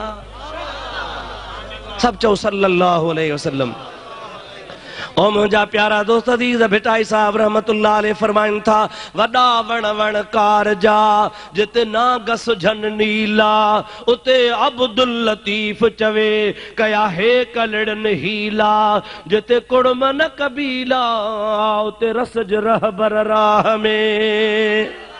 सब चौ सल्लल्लाहु अलैहि वसल्लम। ओ मुंहिंजा प्यारा दोस्त अज़ीज़ भिटाई साहब रहमतुल्लाह अलैह फरमाइनि था वॾा वण वण कारजा जिते नागस झन नीला उते अब्दुल लतीफ़ चवे कया हे कलड़न हीला जिते कुड़म न कबीला उते रसज रहबर राह में।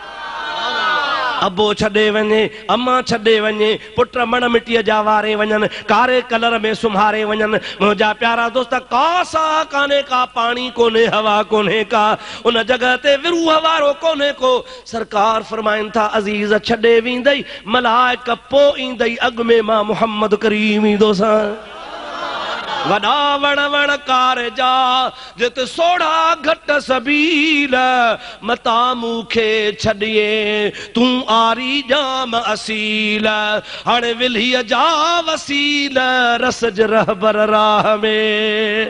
अबो छॾे वञे, अम्मा छॾे वञे, पुट मण मिटीअ जा वारे वञनि, कारे कलर में सुम्हारे वञनि। मुंहिंजा प्यारा दोस्त का साह कान्हे का, पाणी कोन्हे, हवा कोन्हे का, उन जगह ते विरूह वारो कोन्हे को। सरकार फरमाइनि था अज़ीज़ छॾे वेंदई मलाइक पोइ ईंदई अॻु में मां मोहम्मद करीम ईंदोसां। वॾा वण वण कारजा जिते सोढ़ा घट सबील मता मूंखे छॾिए तूं आरी जाम असील हाणे विल्हीअ जा वसील रसज रहबर राह में।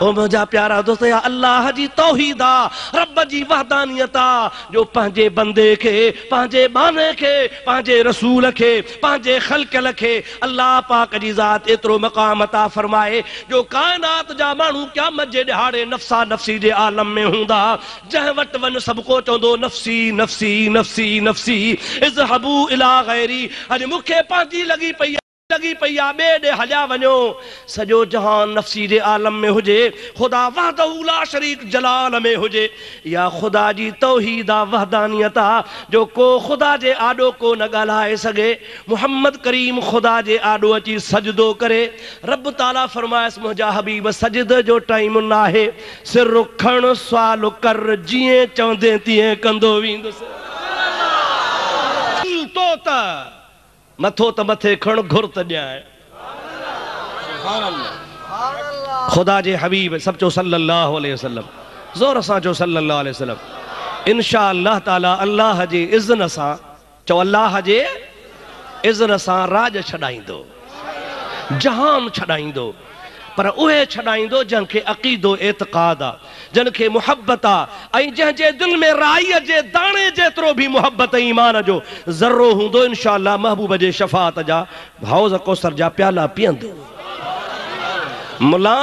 ओ मुंहिंजा प्यारा दोस्त या अल्लाह जी तौहीद आ, रब जी वहदानियत आ जो पंहिंजे बंदे खे, पंहिंजे बाने खे, पंहिंजे रसूल खे, पंहिंजे ख़ल्क़ल खे अल्लाह पाक जी ज़ात एतिरो मक़ाम अता फरमाए जो काइनात जा माण्हू क़यामत जे ॾिहाड़े नफ़्सा नफ़्सी जे आलम में हूंदा। जंहिं वटि वञ सभु को चवंदो नफ़्सी नफ़्सी नफ़्सी नफ़्सी इज़हबू इला गैरी। अॼु मूंखे पंहिंजी लॻी पई आ, ॿिए ॾे हलिया वञो। सॼो जहान नफ़्सी जे आलम में हुजे, ख़ुदा वहदहू ला शरीक जलाल में हुजे, या ख़ुदा जी तौहीद आ, वहदानियत आ जो को ख़ुदा जे आॾो को न ॻाल्हाए सघे। मुहम्मद करीम ख़ुदा जे आॾो अची सजदो करे। रब ताला फरमायसि मुंहिंजा हबीब सजद जो टाइम न आहे, सिर खण सुवाल कर जीअं चवंदे तीअं कंदो वेंदुसि। तो त मथो त मथे खण घुर त ॼाए। ख़ुदा जे हबीब सब चो सल्लल्लाहु अलैहि वसल्लम, ज़ोर सां चो सल्लल्लाहु अलैहि वसल्लम। इंशा अल्लाह ताला अल्लाह जे इज़्न सां, चो अल्लाह जे इज़्न सां राज छॾाईंदो, जहान छॾाईंदो, पर उहे छॾाईंदो जंहिंखे अक़ीदो एतिक़ाद आहे, जंहिंखे मुहब्बत आहे, ऐं जंहिंजे दिलि में राईअ जे दाणे जेतिरो बि मुहब्बत ईमान जो ज़र्रो हूंदो इंशा अल्लाह महबूब जे शफ़ाअत जा हौज़ कौसर जा प्याला पीअंदो। मुला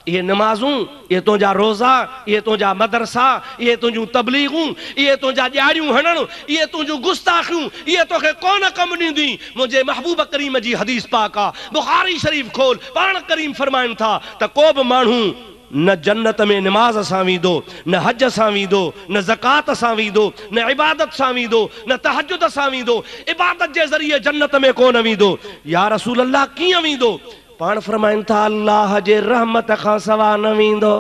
ये नमाज़ूं, ये तुंहिंजा रोज़ा, ये तुंहिंजा मदरसा, ये तुंहिंजूं तबलीगूं, ये तुंहिंजा ॼाड़ियूं हणण, ये तुंहिंजूं गुस्ताखियूं, ये तोखे कोन कमु ॾींदी। मुंहिंजे महबूब करीम जी हदीस पाक आहे, बुखारी शरीफ़ खोल, पाण करीम फरमाइनि था त को बि माण्हू न जन्नत में नमाज सां वेंदो, न हज सां वेंदो, न ज़कात सां वेंदो, न इबादत सां वेंदो, न तहज्जुद सां वेंदो, इबादत जे ज़रिए जन्नत में कोन वेंदो। या रसूल अल्लाह कीअं वेंदो? पाण फरमाइनि था अल्लाह जे रहमत खां सवा न वेंदो।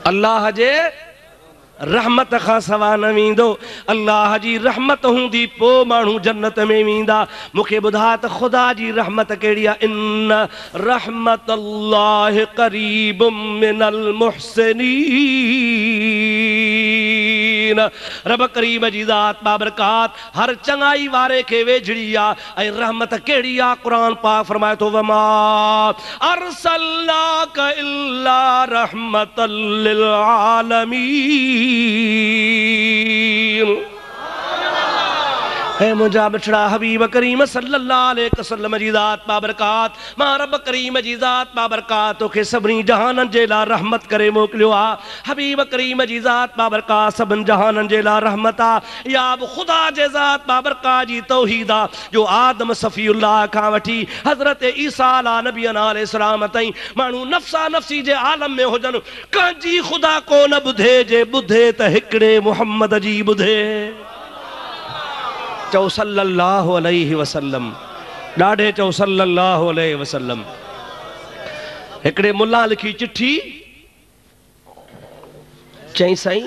अल्लाह जे रहमत खां सवा न वेंदो। अल्लाह जी रहमत हूंदी पोइ माण्हू जन्नत में वेंदा। मूंखे ॿुधा त ख़ुदा जी रहमत कहिड़ी आहे? इन्न रहमतल्लाहि क़रीबुम मिनल मुहसिनीन। आमीन। रब करीम जी ज़ात बाबरकात हर चंगाई वारे के वेझड़ी आ ऐं रहमत केड़ी आ। कुरान पाक फरमाए तो वमा अरसलनाका इल्ला रहमतल लिल आलमीन। है मुझा बछड़ा हबीब करीम सल्लल्लाहु अलैहि वसल्लम जी ज़ात बाबरकात मां रब करीम जी ज़ात बाबरकात तोखे सभिनी जहाननि जे लाइ रहमत करे मोकिलियो आ। हबीब करीम जी ज़ात बाबरकात सभिनी जहाननि जे लाइ रहमत आ। या बि ख़ुदा जे ज़ात बाबरकात जी तौहीद आ जो आदम सफ़ीउल्लाह खां वठी हज़रत ईसा अला नबीना अलैहिस्सलाम ताईं माण्हू नफ़्सा नफ़्सी जे आलम में हुजनि कंहिंजी ख़ुदा को न ॿुधे जे ॿुधे त हिकिड़े मुहम्मद जी ॿुधे। चओ सल्लल्लाहु अलैहि वसल्लम। ॾाढे चओ सल्लल्लाहु अलैहि वसल्लम। हिकिड़े मुल्ला लिखी चिठी चई साईं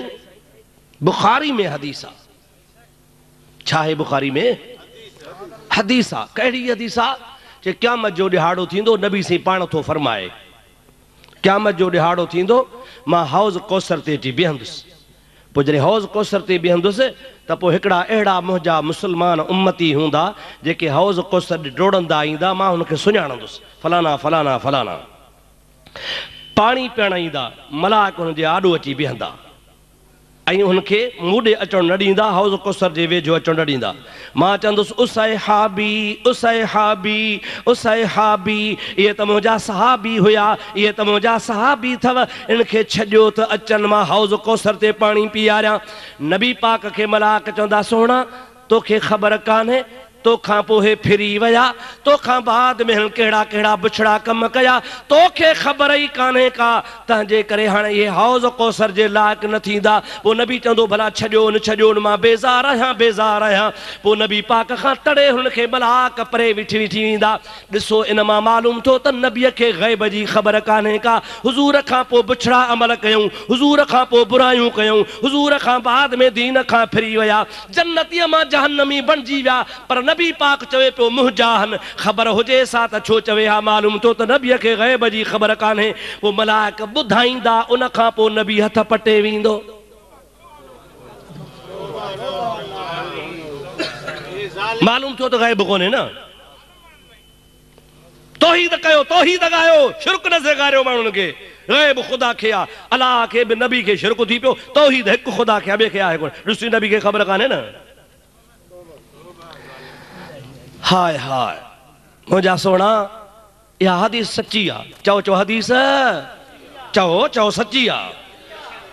बुखारी में हदीस आ। छा है बुखारी में हदीस आ? कहिड़ी हदीस आ? जे क़यामत जो ॾिहाड़ो थींदो नबी से पाण थो फरमाए क़यामत जो ॾिहाड़ो थींदो मां हौज़ कौसर ते अची बीहंदुसि। पोइ जॾहिं हौज़ कौसर ते बीहंदुसि त पोइ हिकिड़ा अहिड़ा मुंहिंजा मुस्लमान उम्मती हूंदा जेके हौज़ कौसर डोड़ंदा ईंदा मां हुनखे सुञाणंदुसि फलाना फलाना फलाना। पाणी पीअण ईंदा मलाक हुनजे आॾो अची बीहंदा ऐं हुनखे मूं ॾे अचणु न ॾींदा हौज़ कौसर जे वेझो अचणु न ॾींदा। मां चवंदुसि उसैहाबी उसैहाबी उसैहाबी। इहे त मुंहिंजा सहाबी हुया इहे त मुंहिंजा सहाबी अथव इनखे छॾियो त अचनि मां हौज़ कौसर ते पाणी पीआरियां। नबी पाक खे मलाक चवंदा सोणा तोखे ख़बर कान्हे तोखां पोइ फिरी विया तोखां बाद में कहिड़ा कहिड़ा बुछड़ा कम कया तोखे ख़बर ई कान्हे का तंहिंजे करे हाणे इहे हौज़ कौसर जे लाइक़ न थींदा। पोइ नबी चवंदो भला छॾियो न मां बेज़ार आहियां। पोइ नबी पाक खां तड़े हुनखे मलाक परे विठी वेंदा। ॾिसो इन मां मालूम थियो त नबीअ खे ग़ैब जी ख़बर कान्हे का। हुज़ूर खां पोइ बुछड़ा अमल कयूं हुज़ूर खां पोइ बुरायूं कयूं हुज़ूर खां बाद में दीन खां फिरी विया जन्नतीअ मां जहन्नमी बणिजी विया। पर नबी पाक चवे पियो मुंहिंजाहन ख़बर हुजे सा त छो चवे हा मालूम थियो त नबीअ खे ग़ैब जी ख़बर कान्हे। पोइ मलाइक ॿुधाईंदा उन खां पोइ नबी हथ पटे वेंदो। मालूम थियो त ग़ैब कोन्हे न। तौहीद कयो तौहीद ॻायो शिरक न सेखारियो माण्हुनि खे। ग़ैब ख़ुदा खे आहे अलाह खे बि नबी खे शिरक थी पियो। तौहीद हिकु ख़ुदा खे ॿिए खे आहे कोन। ॾिसी नबी खे ख़बर कान्हे न। हाय हाय मुंहिंजा सोणा इहा हदीस सची आहे। चओ हदीस चओ सची आहे।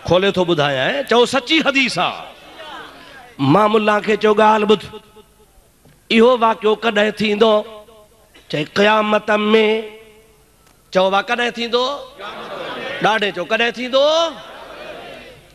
खोले थो ॿुधायां चओ सची हदीस आहे। मां मुल्ला खे चयो ॻाल्हि ॿुध इहो वाक़ियो कॾहिं थींदो चए क़यामत में। चओ वा कॾहिं थींदो? ॾाढे चओ कॾहिं थींदो?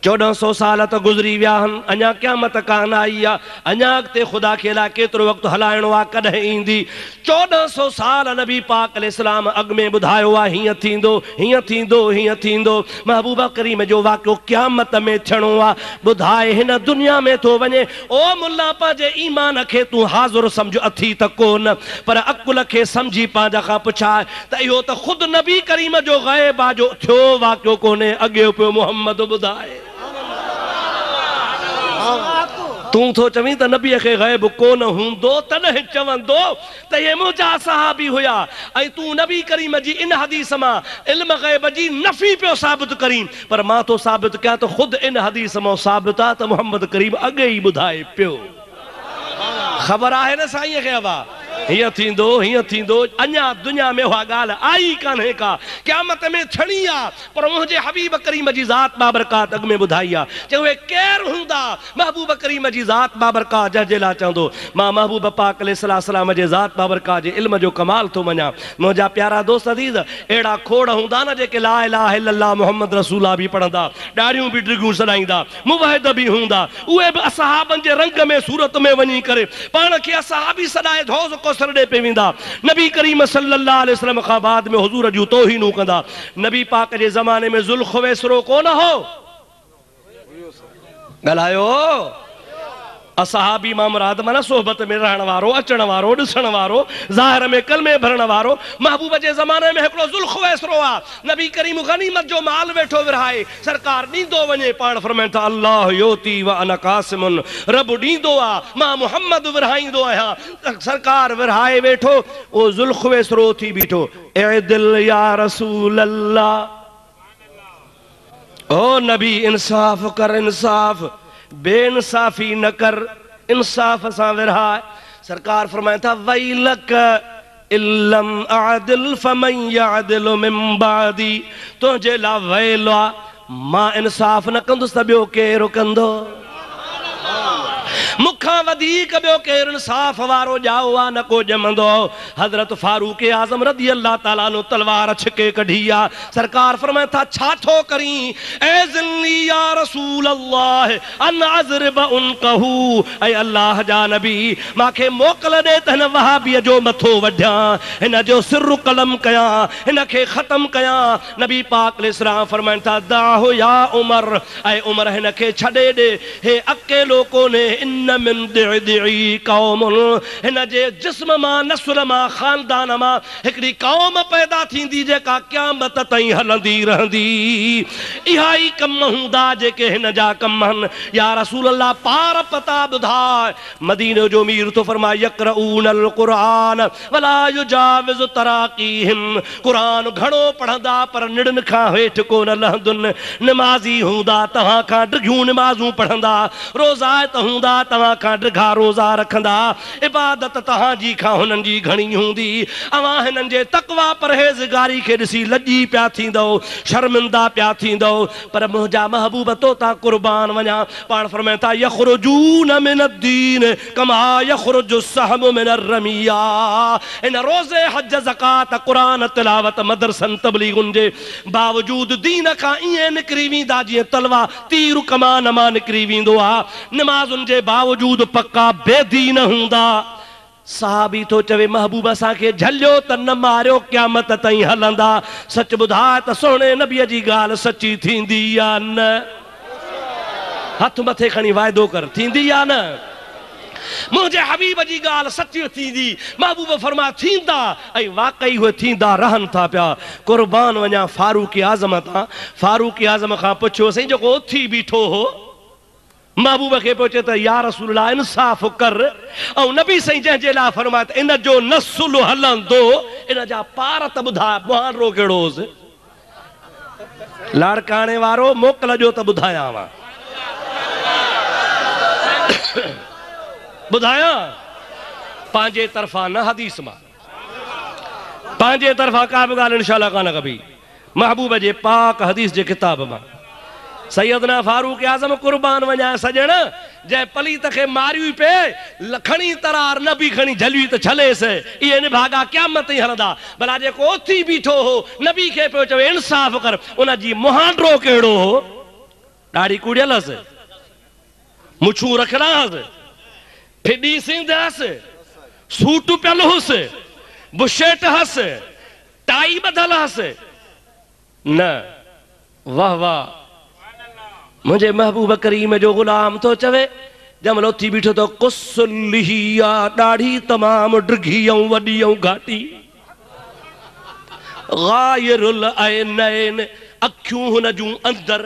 1400 साल त गुज़री विया आहिनि अञा क़यामत कान आई आहे। अञा अॻिते ख़ुदा खे अलाए केतिरो वक़्तु हलाइणो आहे कॾहिं ईंदी। 1400 साल नबी पाक अलैहिस्सलाम अॻु में ॿुधायो आहे हीअं थींदो हीअं थींदो हीअं थींदो। महबूबा करीम जो वाक़ियो क़यामत में थियणो आहे ॿुधाए हिन दुनिया में थो वञे। ओ मुल्ला पंहिंजे ईमान खे तूं हाज़ुर सम्झ अथी त कोन पर अकुल खे सम्झी पंहिंजा खां पुछाए त इहो त ख़ुदि नबी करीम जो ग़ैब आहे जो थियो वाक़ियो कोन्हे अॻे पियो मुहम्मद ॿुधाए। तूं थो चवीं त नबीअ खे ग़ैब कोन हूंदो तॾहिं चवंदो त इहे मुंहिंजा सहाबी हुया ऐं तूं नबी करीम जी इन हदीस मां इल्म ग़ैब जी नफ़ी पियो साबित करीं। पर मां तो साबित कयां त ख़ुदि इन हदीस मां साबित आहे त मुहम्मद करीम अॻे ई ॿुधाए पियो। ख़बर आहे न साईं खे हवा हीअं थींदो अञा दुनिया में उहा ॻाल्हि आई कान्हे का क़यामत में थियणी आहे। पर मुंहिंजे हबीब करीम जी ज़ात बाबरकात अॻु में ॿुधाई आहे। चयो उहे केरु हूंदा? महबूब करीम जी ज़ात बाबरकात जंहिंजे लाइ चवंदो मां महबूब पाक अलैहिस्सलाम जे ज़ात बाबरकात जे इल्म जो कमाल थो मञा। मुंहिंजा प्यारा दोस्त अज़ीज़ अहिड़ा खोड़ हूंदा न जेके ला इलाहा इल्लल्लाह मुहम्मद रसूला बि पढ़ंदा ॾाढ़ियूं बि डिगूं सॾाईंदा मुवहिद बि हूंदा उहे बि असहाबनि जे रंग में सूरत में वञी करे पाण खे असहाबी सॾाए हौज़ कौसर ॾे पे वेंदा। नबी करीम सल्लल्लाहु अलैहि वसल्लम खां बाद में हुज़ूर जूं तौहीनूं कंदा। नबी पाक जे ज़माने में ज़ुल्ख़ुवैसरो कोन हो ॻाल्हायो असहाबी मां मुराद माना सोहबत में रहण वारो, अचण वारो, ॾिसण वारो, ज़ाहिर में कलमे भरण वारो। महबूब जे ज़माने में हिकिड़ो ज़ुल्ख़ुवैसरो आ, नबी करीम गनीमत जो माल वेठो विरहाए, सरकार ॾींदो वञे, पाण फरमाइनि था अल्लाह योती व अना क़ासिमुन, रब ॾींदो आ, मां मुहम्मद विरहाईंदो आहियां। सरकार विरहाए वेठो, ओ ज़ुल्ख़ुवैसरो थी बीठो, ए दिल या रसूल अल्लाह, ओ नबी इंसाफ़ कर, इंसाफ़, बेइंसाफ़ी न कर, इंसाफ़ सां विरहाए। सरकार फरमाए था वैलक इल्लम आदिल फमन यादिल मिन बादी, तुंहिंजे लाइ वैल आ, मां इंसाफ़ न कंदुसि त ॿियो केरु कंदो? मुखां वधीक ॿियो केरु इंसाफ़ वारो ॼाओ आ न को ॼमंदो। हज़रत फारूक आज़म रज़ी अल्लाह ताला नो तलवार छिके कढी आ। सरकार फरमाए था छा थो करीं? ए ज़िल्ली या रसूल अल्लाह अन अज़रिब उनकहू, ऐ अल्लाह जा नबी मांखे मोकल ॾे त हिन वहाबीअ जो मथो वढियां, हिन जो सिर कलम कयां, हिन खे ख़त्म कयां। नबी पाक अलैहिस्सलाम फरमाइनि था दाहो या उमर, ऐ उमर हिन खे छॾे ॾे, हे अकेलो कोन्हे, इन मिन दिअ कौमुन, हिन जे जिस्म मां, नस्ल मां, ख़ानदान मां हिकिड़ी कौम पैदा थींदी जेका क़यामत ताईं हलंदी रहंदी। इहा ई कम हूंदा जेके हिन जा कम आहिनि। या रसूल अल्लाह पार पता ॿुधाए। मदीने जो मीर तो फरमाए यक़रऊनल क़ुरान वला युजाविज़ु तराक़ीहिम, क़ुरान घणो पढ़ंदा पर निड़न खां हेठि कोन लहंदुनि। निमाज़ी हूंदा तव्हां खां ॾिघियूं निमाज़ूं पढ़ंदा, रोज़ात हूंदा तव्हां खां ॾिघा रोज़ा रखंदा, इबादत तव्हांजी खां हुननि जी घणी हूंदी। अवां हिननि जे तक़वा परहेज़गारी खे ॾिसी लॼी पिया थींदो, शर्मिंदा पिया थींदो, पर मुंहिंजा महबूब तो तां क़ुर्बान वञा। पाण फरमाइनि था यख़रुजून मिन अद्दीन कमा यख़रुजु सहमु मिन अर्रमिया। इन रोज़े, हज, ज़कात, क़ुरान तिलावत, मदरसन, तबलीगुनि जे बावजूद दीन खां ईअं निकिरी वेंदा जीअं तलवा तीर कमान मां निकिरी वेंदो आहे। निमाज़ुनि जे बावजूद पक्का बेदीन हूंदा। साहबी तो चवे महबूब असांखे झलियो त न मारियो, क़यामत ताईं हलंदा। सच ॿुधाए त सोने नबीअ जी ॻाल्हि सची थींदी या न? हथ मथे खणी वाइदो कर, थींदी या न? मुझे हबीब जी गाल सच्ची थींदी। महबूब फरमा थींदा, ऐं वाकई उहे थींदा रहन था पिया। कुर्बान वञा फारूक आज़म तां। फारूक आज़म खां पुछियो सही जेको उथी बीठो हो, महबूब खे पुछे त या रसूल अल्लाह इंसाफ़ कर। ऐं नबी साईं जंहिंजे लाइ फरमाए त इन जो नसुल हलंदो, इन जा पार त ॿुधाए मुहारो कहिड़ो हुउसि? लाड़काणे वारो मोकल जो त ॿुधायांव, ॿुधायां पंहिंजे तरफ़ां न हदीस मां, पंहिंजे तरफ़ां का बि ॻाल्हि इंशाअल्लाह कान कबी। महबूब जे पाक हदीस जे किताब मां सैयदना फारूक आज़म कुर्बान वञा सजण, जंहिं पलीत खे मारियूं पे खणी तरार न बि खणी झलियूं त छलेसि, इहे निभागा क़यामत ताईं हलंदा। भला जेको उथी बीठो हो नबी खे पियो चवे इंसाफ़ कर, उन जी मुहांडो कहिड़ो हो? ॾाढी कुड़ियल हुअसि, मुछूं रखियल हुअसि, फिडी सिंध हुअसि, सूट पियल हुअसि, बुशेट हुअसि, टाई ॿधल हुअसि न? वाह वाह, मुझे महबूब करीम जो गुलाम तो चवे जमल उथी बीठो तो कुसलिया, दाढ़ी तमाम ड्रिघी ऐं वॾी ऐं घाटी, गायरुल ऐनैन, अखियूं हुन जूं अंदर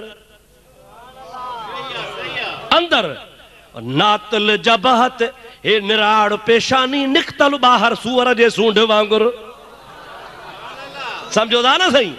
अंदर, नातल जबहत, हे निराड़ पेशानी, निकतल ॿाहिर सूअर जे सूंढ वांगुरु। समझो था न सही?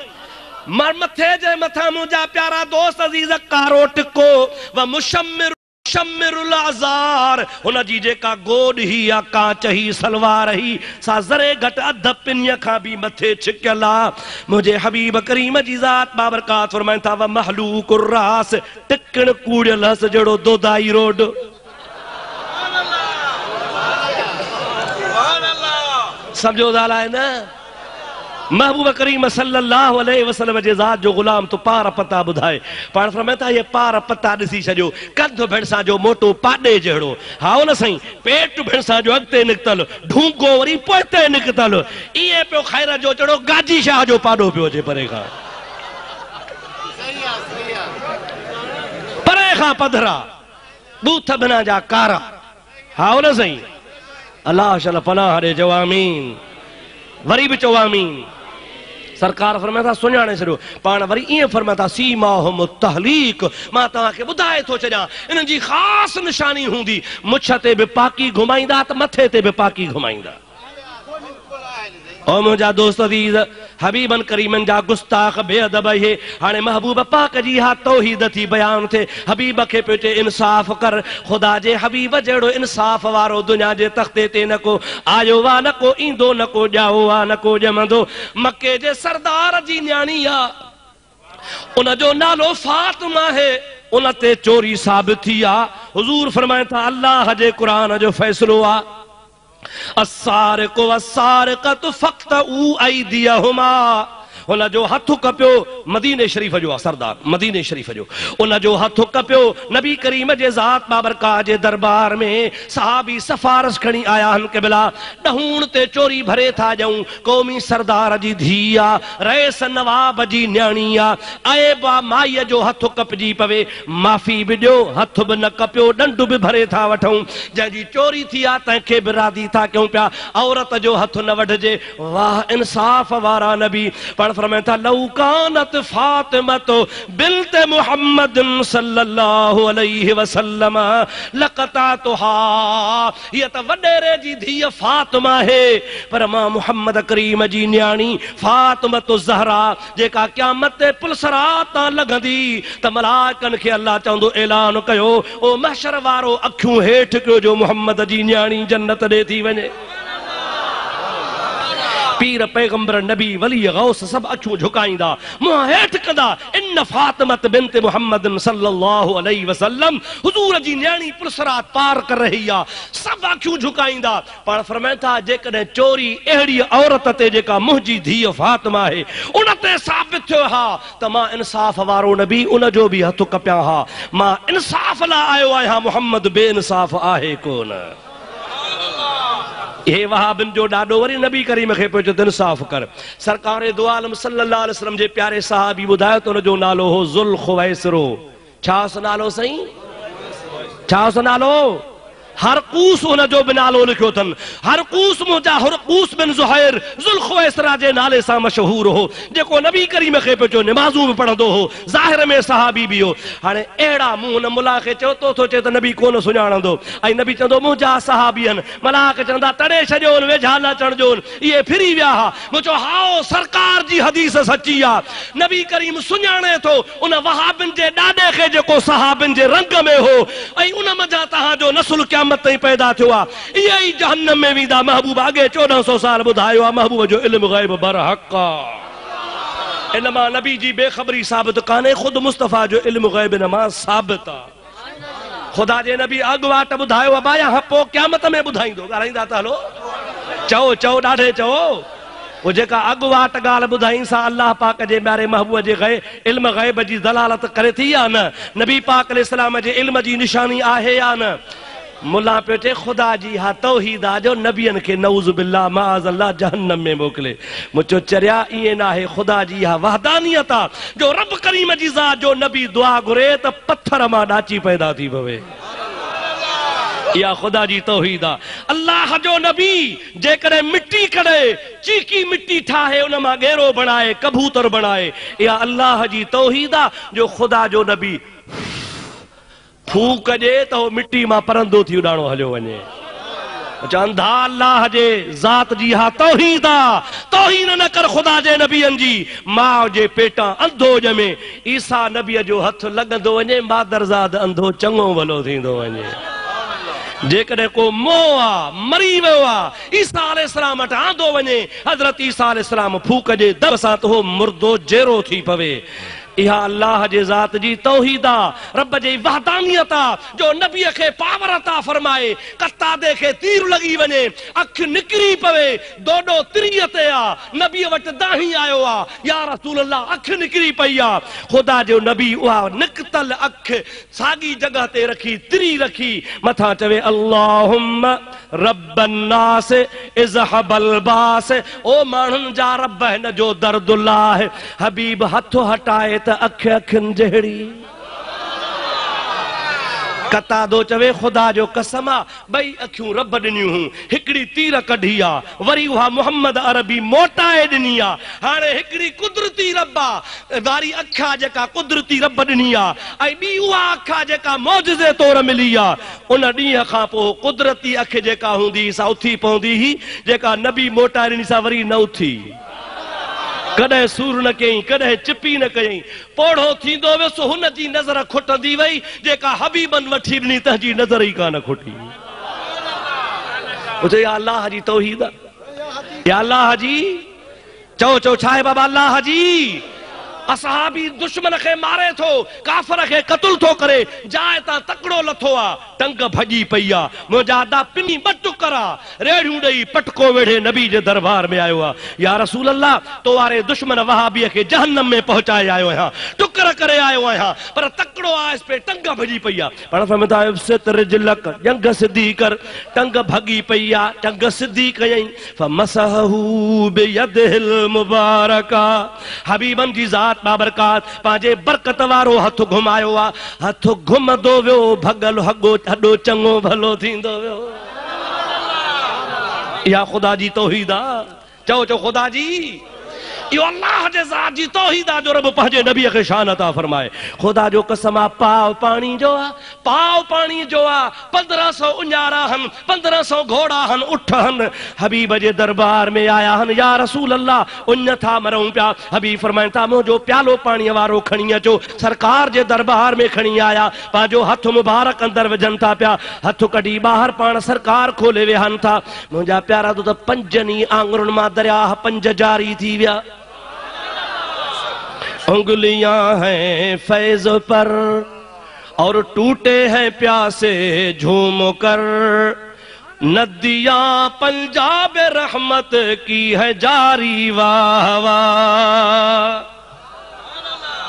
मथे जे मथा मुंहिंजा प्यारा दोस्त अज़ीज़ कारो टिको व मुशम्मिरुल अज़ार, हुन जी जेका गोॾ ही या कांच ही सलवार ही सा ज़रे घटि अध पिन्य खां बि मथे छिकियल आ। मुंहिंजे हबीब करीम जी ज़ात बाबरकात फरमाइनि था व महलूकुर रास, टिकण कूड़ियल हस जहिड़ो दोदाई रोड। समझो था लाइ न? महबूब करीम सल्लल्लाहु अलैहि वसल्लम जे ज़ात जो गुलाम तो पार पता ॿुधाए। पाण फरमाए था ये पार पता ॾिसी छॾियो, कंध भिड़सा जो मोटो पाॾे जहिड़ो, हा न साईं, पेट भिड़सा जो अॻिते निकितल, ढूंगो वरी पोइते निकितल, ईअं पियो खैर जो चढ़ो गाजी शाह जो पाॾो पियो अचे परे खां, परे खां पधरा, बूथ बिना जा कारा, हाँ न सही अल्लाह शल पनाह ॾे चओ आमीन वरी भी चओ आमीन सरकार फरमाए था सुञाणे छॾियो पाण वरी ईअं फरमाए था सीमाहुम तहलीक मां तव्हांखे ॿुधाए थो छॾियां इन्हनि जी ख़ासि निशानी हूंदी मुछ ते बि पाकी घुमाईंदा त मथे ते बि पाकी घुमाईंदा ओ मुंहिंजा दोस्त अज़ीज़ हबीबन करीमन जा गुस्ताख बेअदब हे हाणे महबूब पाक जी हा तौहीद थी बयान थे हबीब खे पियो चए इंसाफ़ कर खुदा जे हबीब जहिड़ो इंसाफ़ वारो दुनिया जे तख़्ते ते न को आयो वा न को ईंदो न को ॼाओ वा न को ॼमंदो मके जे सरदार जी न्याणी आ उन जो नालो फातिमा है उन ते चोरी साबित थी आ हुजूर फरमाए था अल्लाह जे क़ुरान जो फ़ैसिलो आ अस्सारिक़ु वस्सारिक़तु फ़क़्तऊ अयदियहुमा उन जो हथ कपियो मदीने शरीफ जो आ सरदार मदीने शरीफ जो उन जो हथ कपियो नबी करीम जे ज़ात बाबरकाह जे दरबार में सहाबी सफारश खणी आया हन क़िबला ॾहूण ते चोरी भरे था ॼऊं क़ौमी सरदार जी धी आ रईस नवाब जी न्याणी आ ऐबा माईअ जो हथ कपजी पवे माफ़ी बि ॾियो हथ बि न कपियो ॾंड बि भरे था वठूं जंहिंजी चोरी थी आ तंहिंखे बि रादी था कयूं पिया औरत जो हथ न वढिजे वाह इंसाफ़ वारा नबी पर फरमाए था लौ कानत फातिमतो बिन्त मुहम्मद सल्लल्लाहु अलैहि वसल्लम लक़तातुहा ये त वडेरे जी धीअ फातिमा है पर मां मुहम्मद करीम जी न्याणी फातिमतो ज़हरा जेका क़यामत ते पुलसरात तां लॻंदी त मलाइकनि खे अल्लाह चवंदो ऐलान कयो ओ महशर वारो अखियूं हेठि कयो जो मुहम्मद जी न्याणी जन्नत ॾे थी वञे पीर पैगंबर नबी वली गौस सब अखियूं झुकाईंदा मुंहं हेठि कंदा इन फातिमत बिन्त मुहम्मद सल्लल्लाहु अलैहि वसल्लम हुजूर जी न्याणी पुलसरात पार कर रही आ सब अखियूं झुकाईंदा पर फरमाए था जेकॾहिं चोरी अहिड़ी औरत ते जेका मुंहिंजी धीअ फातिमा आहे उन ते साबित थियो हा त मां इंसाफ़ वारो नबी उन जो बि हथ कपिया हा मां इंसाफ़ लाइ आयो आहियां मुहम्मद बेइंसाफ़ आहे कोन ये वहाबिन जो डाडो वरी नबी करीम खे पियो चए इंसाफ़ कर सरकार दो आलम सल्लल्लाहु अलैहि वसल्लम जे प्यारे सहाबी ॿुधायो त उन जो नालो हो ज़ुल ख़ुवैसिरो छा उस नालो सही छा उस नालो हरकूस उन जो बि नालो लिखियो अथनि हरकूस मुंहिंजा हरकूस बिन ज़ुहैर ज़ुल ख़ुवैसिरा जे नाले सां मशहूर हो जेको नबी करीम खे पियो चयो निमाज़ूं बि पढ़ंदो हो ज़ाहिर में सहाबी बि हो हाणे अहिड़ा मुंहुं न मुला खे चयो तो चए त नबी कोन सुञाणंदो ऐं नबी चवंदो मुंहिंजा सहाबी आहिनि मलाक चवंदा तड़े छॾियो वेझा न अचणजो इहे फिरी विया हा मूं चयो हाओ सरकार जी हदीस सची आहे नबी करीम सुञाणे थो उन वहाबिन जे ॾाॾे खे जेको सहाबिन जे रंग में हो ऐं उन मज़ा तव्हांजो नसुल क्या पैदा थियो आहे इहे ई जहन्नम में वेंदा महबूब अॻे 1400 साल ॿुधायो आहे महबूब जो इल्म ग़ैब बरहक़ आहे इन मां नबी जी बेख़बरी साबित कान्हे ख़ुदि मुस्तफ़ा जो इल्म ग़ैब इन मां साबित आहे खुदा जे नबी अॻु वाट ॿुधायो आहे बाया पोइ क़यामत में ॿुधाईंदो ॻाल्हाईंदा त हलो चओ चओ ॾाढे चओ वो जेका अॻु वाट ॻाल्हि ॿुधाई सा अल्लाह पाक जे प्यारे महबूब जे इल्म ग़ैब जी दलालत करे थी या न नबी पाक अलैहिस्सलाम जे इल्म जी निशानी आहे या न मुला पियो चए खुदा जी हा तौहीद आहे जो नबियनि खे नऊज़ बिल्लाह माज़ अल्लाह जहन्नम में मोकिले मुंहिंजो चरिया ईअं न आहे खुदा जी हा वहदानियत आहे जो रब करीम जी ज़ात जो नबी दुआ घुरे त पत्थर मां ॾाची पैदा थी पवे या खुदा जी तौहीद आहे अल्लाह जो नबी जेकॾहिं मिट्टी कढे चीकी मिट्टी ठाहे उन मां गेरो बणाए कबूतर बणाए या अल्लाह जी तौहीद आहे जो खुदा जो नबी फूक जे तो मिट्टी मां परंदो थी उडाणो हलियो वञे चवंदा अल्लाह जे ज़ात जी हा तौहीद आहे तौहीन न कर खुदा जे नबियनि जी माउ जे पेटां अंधो ॼमे ईसा नबीअ जो हथ लॻंदो वञे मादरज़ाद अंधो चङो भलो थींदो वञे जेकॾहिं को मोह आहे मरी वियो आहे ईसा अलैहिस्सलाम वटि आंदो वञे हज़रत ईसा अलैहिस्सलाम फूक जे दब सां त उहो मुर्दो जहिड़ो थी पवे इहा अल्लाह जे ज़ात जी तौहीद आहे रब जी वहदानियत आहे जो नबीअ खे पावर अता फरमाए कतादे खे तीर लॻी वञे अख निकिरी पवे दोडो तिरीअ ते आहे नबीअ वटि दाही आयो आहे या रसूल अल्लाह अख निकिरी पई आहे खुदा जो नबी उहा निकतल अख साॻी जॻह ते रखी तिरी रखी मथां चवे अल्लाहुम्म रब्बन नास इज़हबल बास ओ माण्हुनि जा रब हिन जो दर्दुल्लाह हबीब हथ हटाए त अख अखियुनि जहिड़ी कतादो चवे खुदा जो कसम आ बई अखियूं रब ॾिनियूं हुयूं हिकिड़ी तीर कढी आ वरी उहा मोहम्मद अरबी मोटाए ॾिनी आ हाणे हिकिड़ी कुदरती रब आ वारी अखा जेका कुदरती रब ॾिनी आ ऐं ॿी उहा अखा जेका मौजज़े तौर मिली आ उन ॾींहं खां पोइ कुदरती अखि जेका हूंदी सा उथी पवंदी हुई जेका नबी मोटाए ॾिनी सा वरी न उथी कॾहिं सूर न कयईं कॾहिं चिपी न कयईं पोढ़ो थींदो वियुसि हुन जी नज़र खुटंदी वई जेका हबीबन वठी ॾिनी तंहिंजी नज़र ई कान खुटी चए या अल्लाह जी तौहीद या अल्लाह जी चओ चओ छा आहे बाबा अल्लाह जी असहाबी दुश्मन खे मारे थो काफ़र खे क़त्ल थो करे जाए तां तकड़ो लथो आ टंग भॼी पई आ मुंहिंजा अदा पिनी ॿ टुकर आ रेड़ियूं ॾेई पटको वेढ़े नबी जे दरबार में आयो आ या रसूल अल्लाह तो वारे दुश्मन वहाबीअ खे जहन्नम में पहुचाए आयो आहियां टुकर करे आयो आहियां पर तकड़ो आयसि पे टंग भॼी पई आ पाण फरमाईंदा आहियो सितर जिलक जंग सिधी कर टंग भॻी पई आ टंग सिधी कयईं फमसहू बियदिल मुबारका हबीबन जी ज़ात बाबरकात पांजे बरकत वारो हथ घुमायो आ हथ घुमदो वियो भगल हॾो चङो भलो थींदो वियो या खुदा जी तौहीद आ चओ चओ खुदा जी यो अल्लाह जे ज़ात जी तौहीद आ जो रब पंहिंजे नबीअ खे शान अता फरमाए खुदा जो कसम आ पाव पाणी जो आ पाव पाणी जो आ 1500 उञारा हन 1500 घोड़ा हन उठ हन हबीब जे दरबार में आया हन या रसूल अल्लाह उञ था मरूं पिया हबीब फरमाइनि था मुंहिंजो प्यालो पाणीअ वारो खणी अचो सरकार जे दरबार में खणी आया पंहिंजो हथ मुबारक अंदर विझनि था पिया हथ कढी ॿाहिरि पाण सरकार खोले विहनि था मुंहिंजा प्यारा त पंजनि आङुरुनि मां दरिया 5 जारी थी विया उंगलियां हैं फैज पर और टूटे हैं प्यासे झूम कर नदियां पंजाब रहमत की है जारी वाह वाह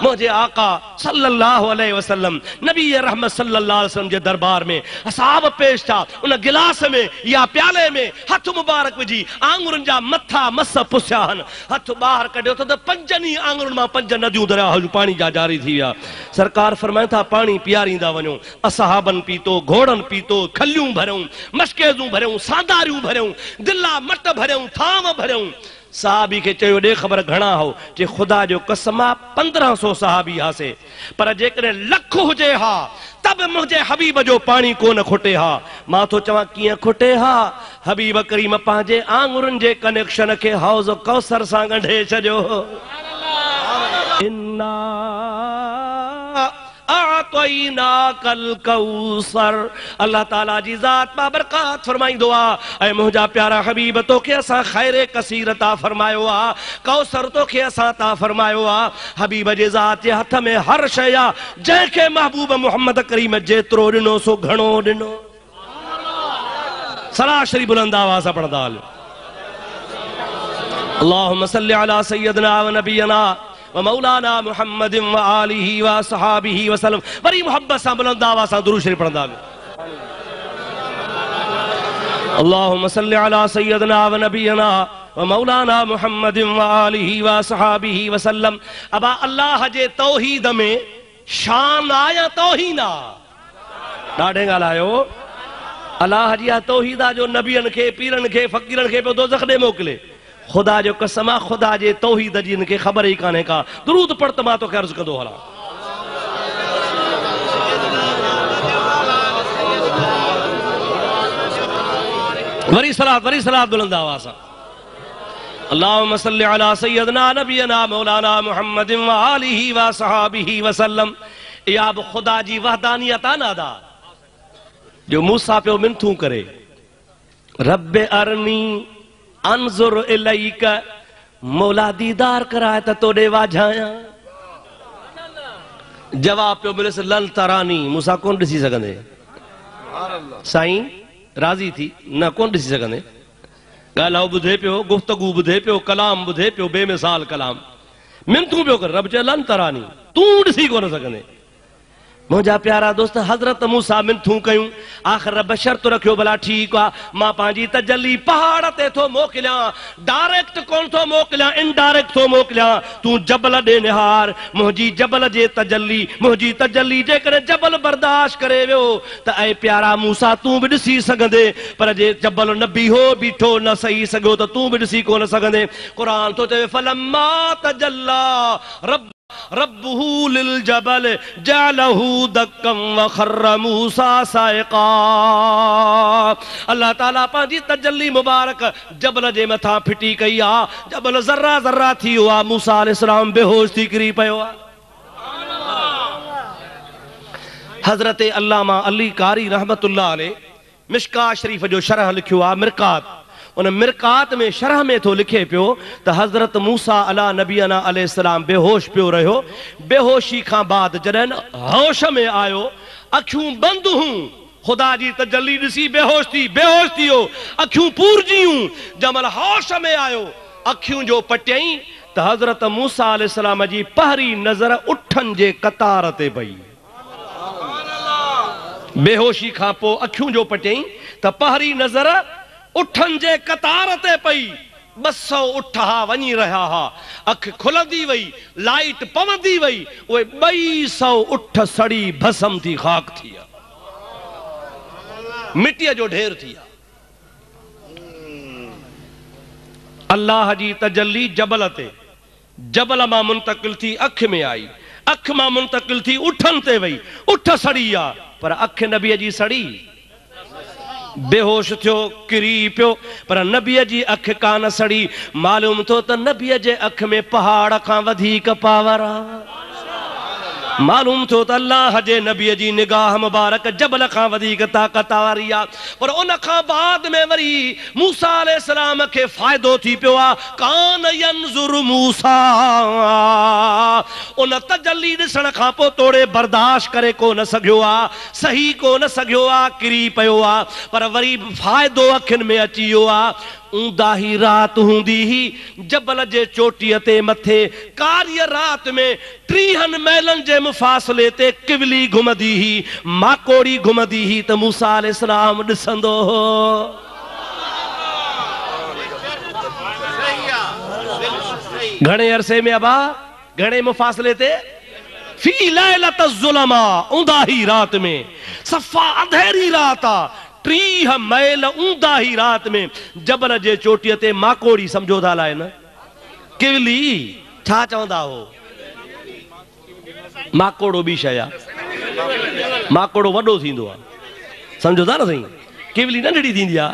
मुझे आका सल्लल्लाहु अलैहि वसल्लम नबी रहमत सल्लल्लाहु अलैहि वसल्लम जे दरबार में असहाब पेश था उन गिलास में या प्याले में हथ मुबारक विझी आंगुरनि जा मथा मस पुसिया हन हथ ॿाहिरि कढियो त 5 आंगुरनि मां 5 नदियूं दरिया पाणी जा जारी थी विया सरकार फरमाइनि था पाणी पीआरींदा वञो असहाबन पीतो घोड़नि पीतो खलियूं भरियूं मशकेज़ूं भरियूं सांदारियूं भरियूं दिला मट भरियूं थाम भरियूं साहबी के चयो ॾे ख़बर घणा हो जे खुदा जो कसम 1500 सहाबी हासे पर जेकॾहिं लख हुजे हा तब मुझे हबीब जो पानी कोन खुटे हा मां तो चवां कीअं खुटे हा हबीब करीम पंहिंजे आंगुरनि जे कनेक्शन खे हौज़ कौसर सां ॻंढे छॾियो इन्ना आतोइना कल कौसर अल्लाह ताला जी ज़ात बाबरकात फरमाइंदो आ ऐ मुंहिंजा प्यारा हबीब तोखे असां खैर कसीर ता फरमायो आ कौसर तोखे असां ता फरमायो आ हबीब जे ज़ात जे हथ में हर शइ आ जंहिंखे महबूब मोहम्मद करीम जेतिरो ॾिनो सो घणो ॾिनो सलाह शरीफ बुलंद आवाज़ सां पढ़ंदा हलो अल्लाहुम्मा सल्लि अला सय्यदना व नबियना व मौलाना मुहम्मद व आलिहि व सहाबिहि वसल्लम बड़ी मोहब्बत सां बुलंद आवाज़ सां दुरूद शरीफ पढ़ंदा हलो अल्लाहुम्मा सल्लि अला सय्यदना व नबियना व मौलाना मुहम्मद व आलिहि व सहाबिहि वसल्लम अबा अल्लाह जे तौहीद में शान आया तौहीन आ ॾाढे ॻाल्हायो अल्लाह जी तौहीद आ जो नबियन खे पीरन खे फ़कीरन खे दोज़ख ॾे मोकिले खुदा जो कसम आ खुदा जे तौहीद जी इनके खबर ही काने का दुरूद पढ़ त मां तोखे अर्ज़ कंदो हला वरी सलात बुलंद आवाज़ सां अल्लाहुम्मा सल्लि अला सय्यदना नबियना मौलाना मुहम्मद व आलिहि व सहाबिहि वसल्लम या अब खुदा जी वहदानियत अनादा जो मूसा पे मिनथू करे रब्बे अरनी अनजुर इलैक मौला दीदार कराए त तोड़े वाझाया जवाब पे मिले लन तरानी मूसा कौन ॾिसी सघंदे साईं राज़ी थी न कौन ॾिसी सघंदे ॻाल्हाओ ॿुधे पियो गुफ्तगू ॿुधे पियो कलाम ॿुधे पियो बेमिसाल कलाम मिनथू पियो कर रब चए लन तरानी तूं ॾिसी कोन सघंदे मुझा प्यारा दोस्त हजरत मूसा मिनथू कयूं आखिर रब शर्त रखियो भला ठीक आ मां पांजी तजल्ली पहाड़ ते थो मोकलिया डायरेक्ट कोन थो मोकलिया इनडायरेक्ट थो मोकलिया तू जबल दे निहार मुझी जबल जे तजल्ली जे करे जबल बर्दाश्त करे वियो त ऐ प्यारा मूसा तू भी ॾिसी सघंदे पर जे जबल न बीहो बीठो न सही सघियो त तू भी ॾिसी कोन सघंदे क़ुरान तो चवे फलम्मा तजल्ला रब्बुहु लिल जबल जअलहु दक्कम व खर्र मूसा साइक़ा। अल्लाह ताला पांजी तजल्ली मुबारक जबल जे मथा फिटी कई आ जबल ज़र्रा ज़र्रा थी हुआ मूसा अलैहिस्सलाम बेहोश थी किरी पयो आ। हजरत अल्लामा अली कारी रहमतुल्लाह अलैह मिशका शरीफ जो शरह लिखियो आ मिरकात उन मिरकात में शरह में तो लिखे पियो त हजरत मूसा अला नबीना अलैहिस्सलाम बेहोश पियो रहियो बेहोशी खां बाद जडन होश में आयो अखियूं बंद हूं खुदा जी तजल्ली ॾिसी बेहोश थियो अखियूं पूरजियूं जमल होश में आयो अखियूं जो पटियई त हजरत मूसा अलैहिस्सलाम जी पहरी नजर उठन जे कतार ते पई बेहोशी खां पोइ अखियूं जो पटियई त पहरी नजर उठन जे कतार ते पई 200 उठ हा वञी रहा हा अख खुलंदी वई लाइट पवंदी वई उहे 200 उठ सड़ी भस्म थी खाक थी मिट्टीअ जो ढेर थी अल्लाह जी तजल्ली जबल ते जबल मां मुंतकिल थी अख में आई अख मां मुंतकिल थी उठन ते वई उठ सड़ी आ पर अख नबीअ जी सड़ी बेहोश थियो किरी पियो पर नबीअ जी अख कान सड़ी मालूम थो त नबीअ जे अख में पहाड़ खां वधीक पावर आ मालूम थो त अल्लाह जे नबीअ जी निगाह मुबारक जबल खां वधीक ताक़त वारी आ पर उन खां बाद में वरी मूसा अलैहिस्सलाम खे फ़ाइदो थी पियो आ कान यंजुर मूसा उन तजल्ली ॾिसण खां पोइ तोड़े बर्दाश्त करे कोन सघियो आ सही कोन सघियो आ किरी पियो आ पर वरी फ़ाइदो अखियुनि में अची वियो आ ऊंदा ही रात हूंदी ही जबल जे चोटीअ ते मथे कार्य रात में 3 मैलन जे मुफ़ासिले ते किवली घुमदी ही माकोड़ी घुमदी ही त मूसा अलैहिस्सलाम ॾिसंदो हो घणे अरसे में अबा घणे मुफ़ासिले ते फी लैलत ज़ुलमा ऊंदा ही रात में सफ़ा अंधेरी रात आ 3 मैल ऊंदा ही रात में जबल जे चोटीअ ते माकोड़ी समझो था लाए न किवली छा चवंदा हो माकोड़ो बि शय आहे माकोड़ो वॾो थींदो आहे समझो था न साईं किवली नंढड़ी थींदी आहे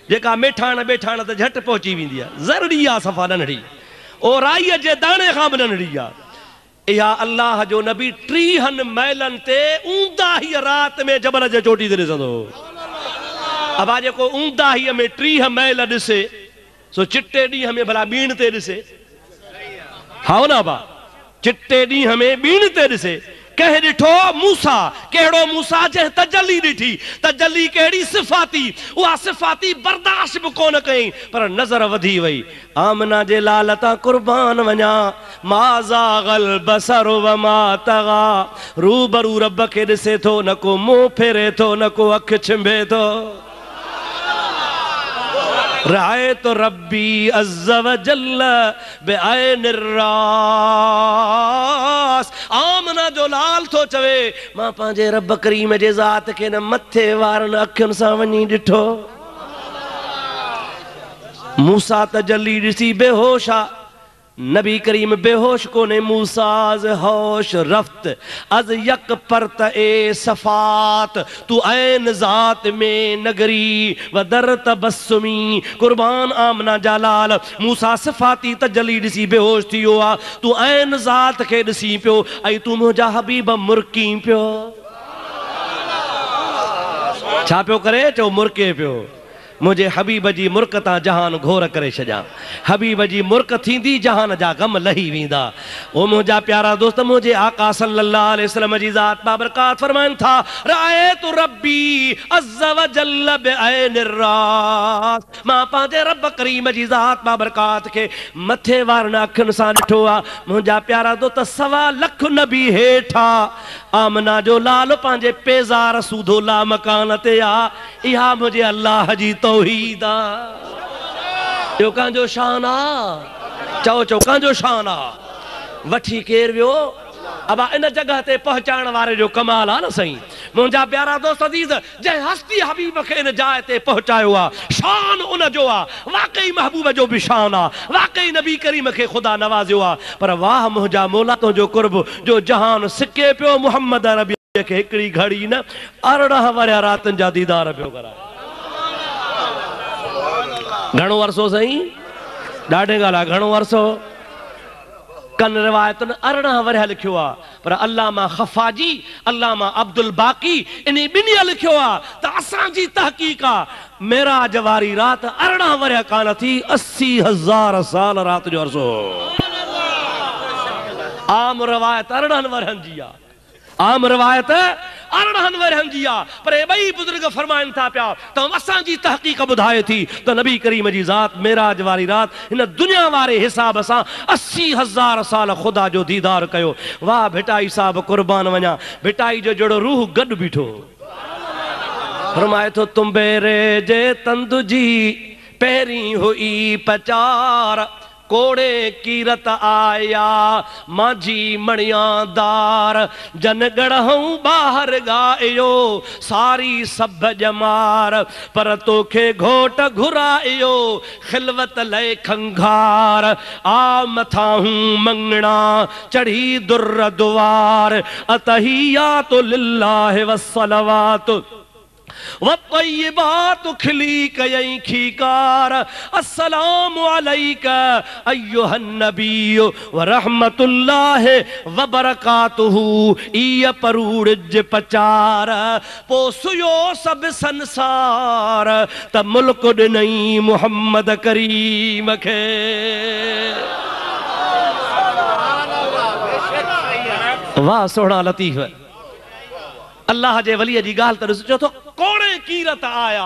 जेका मेठाण बेठाण त झटि पहुची वेंदी आहे ज़रड़ी आहे सफ़ा नंढड़ी ओ राईअ जे दाणे खां बि नंढड़ी आहे इहा अल्लाह जो नबी 3 मैलन ते ऊंदा ही रात में जबल जे चोटी ते ॾिसंदो अब आज को ऊंदा ही में 3 मैल ॾिसे सो चिट्टे ॾींहं में भला बीण ते ॾिसे हा ना बा चिट्टे ॾींहं में बीण ते ॾिसे कह ॾिठो मूसा कहिड़ो मूसा जंहिं तजल्ली ॾिठी तजल्ली कहिड़ी सिफ़ाती उहा सिफ़ाती बर्दाश्त बि कोन कई पर नज़र वधी वई आमना जे लाल तां कुर्बान वञा मा ज़ागल बसर व मा तगा रूबरू रब खे ॾिसे थो न को मुंहुं फेरे थो न को अख छिंभे थो राय तो रब्बी अज़्ज़ व जल्ल बिआइनिर रास आमना जो लाल थो चवे मां पंहिंजे रब करीम जे ज़ात खे न मथे वारनि अखियुनि सां वञी ॾिठो मूसा तजल्ली ॾिसी बेहोश आ नबी करीम बेहोश कोने मूसाज होश रफ्त अज यक परत ए सफात तू ऐन जात में नगरी वदर तबस्सुमी कुर्बान आमना जालाल मूसा सफाती तजल्ली ॾिसी बेहोश थी वियो आ तू ऐन जात खे ॾिसी पियो ऐं तू मुंहिंजा हबीब मुरकी पियो छा पियो करे चओ मुरके पियो मुझे हबीब जी मुर्क तां जहान घोर करे छॾियां हबीब जी मुर्क थींदी जहान जा गम लही वेंदा ओ मुंहिंजा प्यारा दोस्त मुझे आका सल्लल्लाहु अलैहि वसल्लम जी ज़ात बाबरकात फरमाइनि था रायतु रब्बी अज़्ज़ व जल्ल बिआइनिर रास मां पंहिंजे रब करीम जी ज़ात बाबरकात खे मथे वारनि अखियुनि सां ॾिठो आहे मुंहिंजा प्यारा दोस्त 1.25 लख नबी हेठा आमना जो लाल पांजे पेज़ार सूधो ला मकान ते आ। इहा मुझे अल्लाह जी तौहीद आ। जो कांजो शान आ, चओ चओ कांजो शान आ। वठी केर वियो अब इन जगह ते पहुंचाण वारे जो कमाल आ न सही। मुंहिंजा प्यारा दोस्त अजीज, जंहिं हस्ती हबीब खे इन जाइ ते पहुंचायो आ, शान उन जो आ। वाकई महबूब जो भी शान आ। वाकई नबी करीम खे खुदा नवाज़ियो आ। पर वाह मुंहिंजा मौला तुंहिंजो कुर्ब जो जहान सिके पियो मुहम्मद नबी खे हिकिड़ी घड़ी न 18 वरिया रातनि जा दीदार पियो कराए। घणो अरसो सही, ॾाढे ॻाल्हि आहे, घणो अरसो। कन रिवायतन 18 वरिया लिखियो आ। पर अल्लामा खफाजी, अल्लामा अब्दुल बाकी इन ॿिन्ही लिखियो आ त असांजी तहक़ीक़ आ मेराज वारी रात 18 वरिया कान थी, 80,000 साल रात जो अरसो। आम रिवायत 18 वरियनि जी आ। आम रिवायत 18 वरियनि जी आ। पर ॿई बुज़ुर्ग फरमाइनि था पिया त असांजी तहक़ीक़ ॿुधाए थी त नबी करीम जी ज़ात मेराज वारी रात हिन दुनिया वारे हिसाब सां 80,000 साल ख़ुदा जो दीदार कयो। वाह भिटाई साहब कुर्बान वञा। भिटाई जो जहिड़ो रूह गॾु बीठो। फरमाए थो तुम्बेरे जे तंद जी पहिरीं हुई पचार, कोड़े कीरत आया माझी मणियादार, जन गढ़ूं बाहर गायो सारी सभ जमार, पर तोखे घोट घुरायो खिलवत ले खंघार, आ मथाहूं मंगना चढ़ी दुर्र दुआर, अतहियातु लिल्लाहि वस्सलवातु वत्तय्यिबात खिली कयई खीकार, अस्सलामु अलैका अय्युहन नबी व रहमतुल्लाहि व बरकातुहू, इय परूड़ज पचार, पोसुयो सब संसार त मुल्क ॾिनई मुहम्मद करीम खे। वाह सोहणा लतीफ़। अल्लाह जे वलीअ जी ॻाल्हि त ॾिसो, चओ थो कोड़े कीरत आया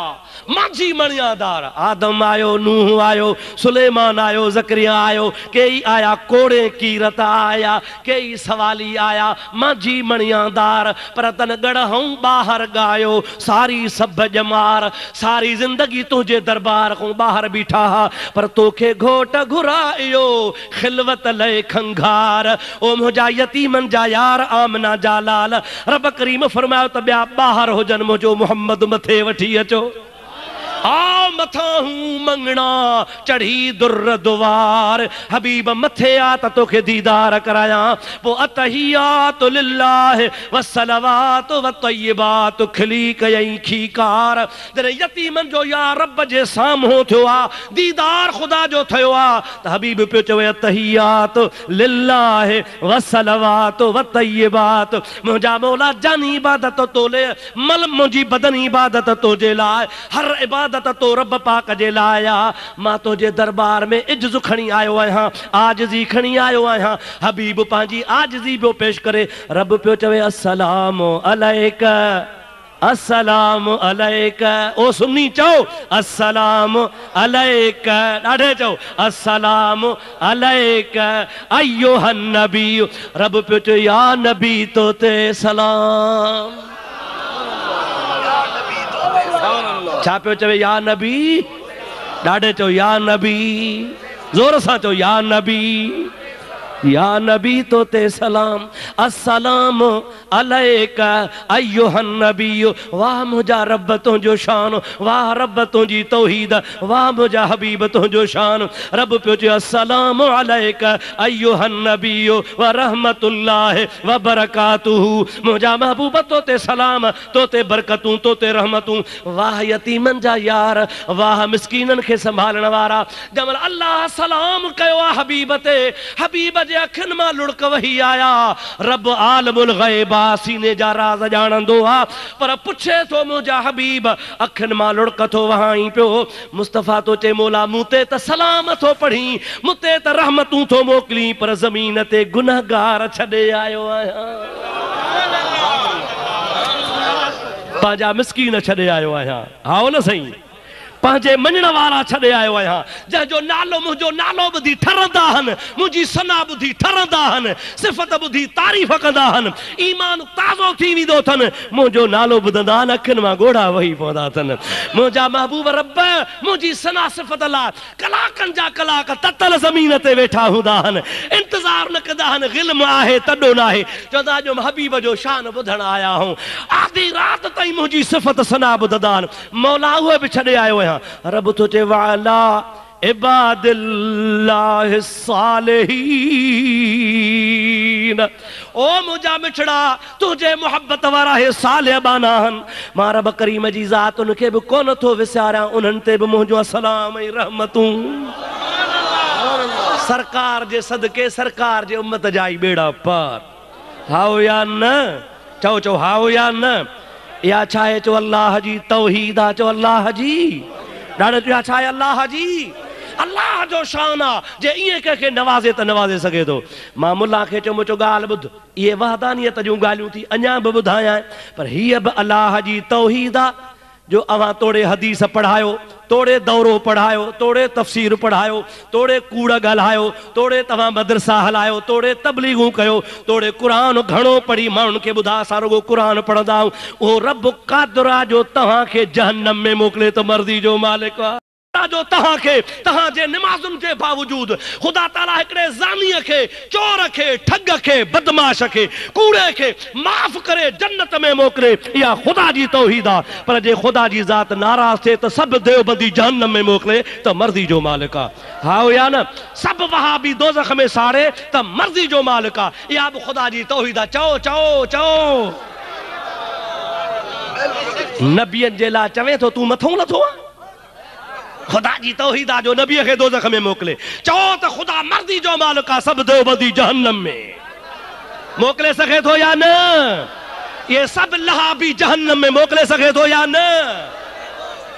माझी मणियादार। आदम आयो, नूह आयो, सुलेमान आयो, ज़करिया आयो, कई आया कोड़े कीरत आया, कई सवाली आया माझी मणियादार, पर तन गढ़ूं ॿाहिरि गायो सारी सभ जमार, सारी ज़िंदगी तुंहिंजे दरबार खां ॿाहिरि बीठा हा, पर तोखे घोट घुरायो खिलवत ले खंघार। ओ मुंहिंजा यतीमनि जा यार आमना जा लाल, रब करीम फरमायो त ॿिया ॿाहिरि हुजनि, मुंहिंजो मुहम्मद मथे वठी अचो। आ मथाहूं मंगना चढ़ी दुर्र दुआर, हबीब मथे आ त तोखे दीदार करायां। पो अतहियातु लिल्लाहि वस्सलवातु वत्तय्यिबातु खिली कयई खीकार। जॾहिं यतीमन जो या रब जे साम्हूं थियो आ, दीदार ख़ुदा जो थियो आ, त हबीब पियो चवे अतहियातु लिल्लाहि वस्सलवातु वत्तय्यिबातु, मुंहिंजा मौला जानी इबादत तोले मल मुंहिंजी बदनी इबादत तोजे लाइ, हर इबादत तो रब पाक जे लाया। मां तुझे दरबार में इज्ज़ खणी आयो आहियां, आजिज़ी खणी आयो आहियां। हबीब पंहिंजी आजिज़ी पियो पेश करे। रब पियो चवे अस्सलामु अलैका, अस्सलामु अलैका। ओ सुन्नी चओ अस्सलामु अलैका, ॾाढे चओ अस्सलामु अलैका अय्युहन नबी। रब पियो चवे या नबी तो ते सलाम। छा पियो चवे या नबी, ॾाढे चओ या नबी, ज़ोर सां चओ या नबी, या नबी तो ते सलाम। अस्सलामु अलैका अय्युहन नबी। वाह मुंहिंजा रब तुंहिंजो शान, वाह रब तुंहिंजी तौहीद, वाह मुंहिंजा हबीब तुंहिंजो शान। रब पियो चए अस्सलामु अलैका अय्युहन नबी व रहमतुल्लाहि व बरकातुहू। मुंहिंजा महबूब तो ते सलाम, तो ते बरकतूं, तो ते रहमतूं। वाह यतीमन जा यार, वाह मिस्कीनन खे संभालण वारा। जमल अल्लाह सलाम कयो आहे हबीब ते, हबीब अखियुनि मां लुड़क वही आया। रब आलमुल ग़ैब सीने जा राज़ ॼाणंदो आ, पर पुछे थो मुंहिंजा हबीब अखियुनि मां लुड़क थो वहाई पियो। मुस्तफ़ा तो चए मौला मूं ते त सलाम थो पढ़ी, मूं ते त रहमतूं थो मोकिली, पर ज़मीन ते गुनहगार छॾे आयो आहियां, पंहिंजा मिस्कीन छॾे आयो आहियां। हा न सही, पंहिंजे मञण वारा छॾे आयो आहियां जंहिंजो नालो मुंहिंजो नालो ॿुधी ठरंदा आहिनि, मुंहिंजी सना ॿुधी ठरंदा आहिनि, सिफ़त ॿुधी तारीफ़ कंदा आहिनि, ईमान ताज़ो थी वेंदो अथनि, मुंहिंजो नालो ॿुधंदा आहिनि, अखियुनि मां ॻोढ़ा वही पवंदा अथनि। मुंहिंजा महबूब रब मुंहिंजी सना सिफ़त लाइ कलाकनि जा कलाक ततल ज़मीन ते वेठा हूंदा आहिनि, इंतज़ार न कंदा आहिनि, ग़िल्म आहे तॾो न आहे, चवंदा जो हबीब जो शान ॿुधण आया आहियूं, आधी राति ताईं मुंहिंजी सिफ़त सना ॿुधंदा आहिनि। मौला उहे बि छॾे आयो आहियां। रब तो चे वाला इबादिल्लाह सालिहीन, ओ मुंहिंजा मिठड़ा तुंहिंजे मुहब्बत वारा हे सालिह बाना आहिनि, मां रब करीम जी ज़ात उनखे बि कोन थो विसारियां, उन्हनि ते बि मुंहिंजो असलाम ऐं रहमतूं। सरकार जे सदके सरकार जे उम्मत जा ई बेड़ा पार। हाओ या न, चओ चओ हाओ या न, या छा आहे? चो अल्लाह जी तौहीद आहे, चो अल्लाह जी ॾाढो या छा आहे? अल्लाह जी, अल्लाह जो शान आहे जे ईअं कंहिंखे नवाज़े त नवाज़े सघे थो। मां मुल्ला खे चयो मुंहिंजो ॻाल्हि ॿुध, इहे वहदानियत जूं ॻाल्हियूं थी अञा बि ॿुधायां, पर हीअ बि अल्लाह जी तौहीद आहे जो अवां तोड़े हदीस पढ़ायो, तोड़े दौरो पढ़ायो, तोड़े तफ़सीर पढ़ायो, तोड़े कूड़ ॻाल्हायो, तोड़े तव्हां मदरसा हलायो, तोड़े तबलीगूं कयो, तोड़े क़ुरान घणो पढ़ी माण्हुनि खे ॿुधा असां रुॻो क़ुरान पढ़ंदा आहियूं, उहो रब क़ादिर आहे जो तव्हांखे जहन्नम में मोकिले त मर्ज़ी जो मालिक आहे जो तव्हांखे तव्हांजे निमाज़ुनि जे बावजूद ख़ुदा ताला हिकिड़े ज़ानीअ खे, चोर खे, ठग खे, बदमाश खे, कूड़े खे माफ़ करे जन्नत में मोकिले, इहा ख़ुदा जी तौहीद आहे। पर जे ख़ुदा जी ज़ात नाराज़ थिए त सभु देवबंदी जहन्नम में मोकिले त मर्ज़ी जो मालिक आहे। हाओ या न, सभु वहाबी दोज़ख में साड़े त मर्ज़ी जो मालिक आहे, इहा बि ख़ुदा जी तौहीद आहे। चओ चओ चओ, नबियनि जे लाइ चवे थो तूं मथो लथो आहे, ख़ुदा जी तौहीद आहे जो नबीअ खे दोज़ख में मोकिले। चओ त ख़ुदा मर्ज़ी जो मालिक आहे, सभु देवबंदी जहन्नम में मोकिले सघे थो या न? ये सभु लहाबी जहन्नम में मोकिले सघे थो या न?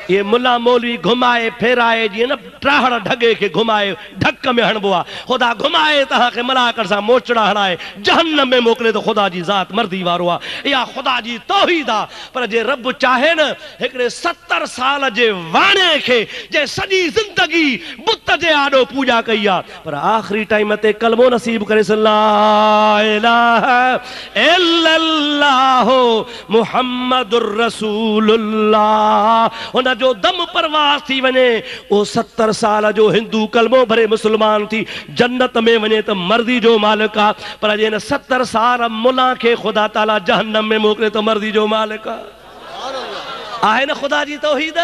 ये मुल्ला मौलवी घुमाए फेराए जीअं न ट्राहड़ ढगे खे घुमाए ढक में हणबो आहे, ख़ुदा घुमाए तव्हांखे मलाकड़ सां मोचड़ा हणाए जहन्नम में मोकिले त ख़ुदा जी ज़ात मर्ज़ी वारो आहे, इहा ख़ुदा जी तौहीद आहे। पर जे रब चाहे न हिकिड़े 70 साल जे वाणे खे जे सॼी ज़िंदगी बुत जे आॾो पूॼा कई आहे, पर आख़िरी टाइम ते कलमो नसीब करे ला इलाहा इल्लल्लाह मुहम्मदुर रसूलुल्लाह, हुन जो दम परवास थी वञे, वो 70 साल जो हिंदू कलमो भरे मुसलमान थी जन्नत में वञे त मर्ज़ी जो मालिक आहे। पर जे 70 साल मुला खे ख़ुदा ताला जहन्नम में मोकिले त मर्ज़ी जो मालिक आहे न? ख़ुदा जी तौहीद,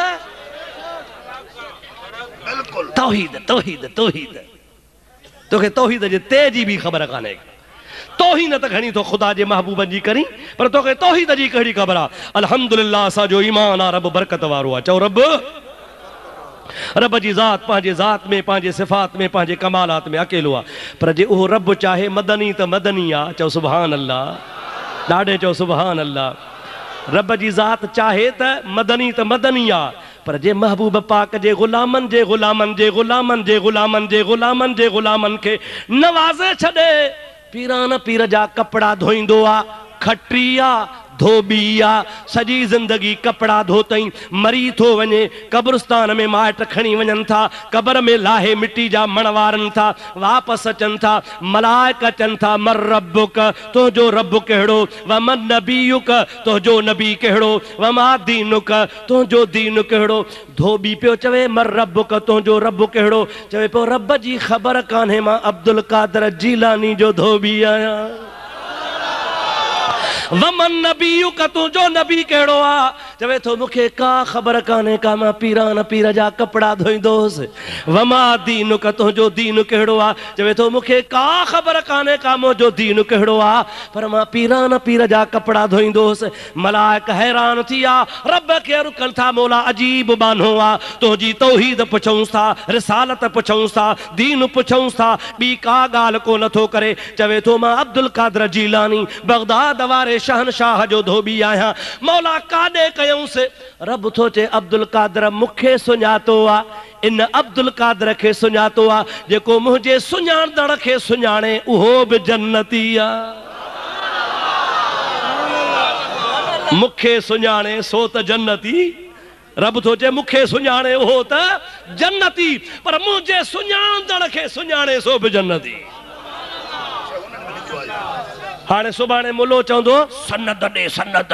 बिल्कुलु तौहीद तौहीद तौहीद। तोखे तौहीद जे ते जी बि ख़बर कान्हे, तौहीद त घणी तो ख़ुदा जे महबूबनि जी करी, पर तोखे तौहीद जी कहिड़ी ख़बर आहे? अल्हम्दुलिल्लाह असांजो ईमान आहे, रब बरकत वारो आहे। चओ रब, रब जी ज़ात पंहिंजे ज़ात में, पंहिंजे सिफ़ात में, पंहिंजे कमालात में अकेलो आहे, पर जे उहो रब चाहे मदनी त मदनी आहे। चओ सुभान अल्लाह, ॾाढे चओ सुभान अल्लाह। रब जी ज़ात चाहे त मदनी त मदनी आहे, पर जे महबूब पाक जे ग़ुलामनि जे ग़ुलामनि जे ग़ुलामनि जे ग़ुलामनि जे ग़ुलामनि जे ग़ुलामनि खे नवाज़े छॾे, पीरान पीर जा कपड़ा धोईंदो आहे, खटी आहे, धोबी आहे, सॼी ज़िंदगी कपड़ा धोतई, मरी थो वञे, कब्रिस्तान में माइट खणी वञनि था, क़बर में लाहे मिट्टी जा मण वारनि था, वापसि अचनि था, मलाइक अचनि था, मर रब्बुक, तुंहिंजो रब कहिड़ो, वमन नबीयुक, तुंहिंजो नबी कहिड़ो, वमा दीनुक, तुंहिंजो दीन कहिड़ो। धोबी पियो चवे मर रब्बुक, तुंहिंजो रब कहिड़ो, चवे पियो रब जी ख़बर कान्हे, मां अब्दुल कादर जीलानी जो धोबी आहियां। वमन नबीयुक, तुंहिंजो नबी कहिड़ो आहे, चवे थो मूंखे का ख़बर कान्हे का मां पीरान पीर जा कपड़ा धोईंदोसि। वमा दीनुक, तुंहिंजो दीन कहिड़ो आहे, चवे थो मूंखे का ख़बर कान्हे का मुंहिंजो दीन कहिड़ो आहे, पर मां पीरान पीर जा कपड़ा धोईंदोसि। मलाइक हैरान थी विया, रब खे रुकनि था, मौला अजीब बानो आहे, तुंहिंजी तौहीद पुछऊंसि था, रिसालत पुछऊंसि था, दीन पुछऊंसि था, ॿी का ॻाल्हि को नथो करे। चवे थो मां अब्दुल कादर जीलानी बगदाद वारे शहनशाह जो धोबी आहियां। मौला काॾे कयूंसि? रब थो चए अब्दुल कादर मूंखे सुञातो आहे, इन अब्दुल कादर खे सुञातो आहे, जेको मुंहिंजे सुञाणदड़ खे सुञाणे उहो बि जन्नती आहे। मूंखे सुञाणे सो त जन्नती, रब तो चे मुखे सुञाणे हो त जन्नती, पर मुझे सुञाणंदड़ खे सुञाणे सो भी जन्नती। हाणे सुभाणे मुल्लो चवंदो सनद ॾे सनद,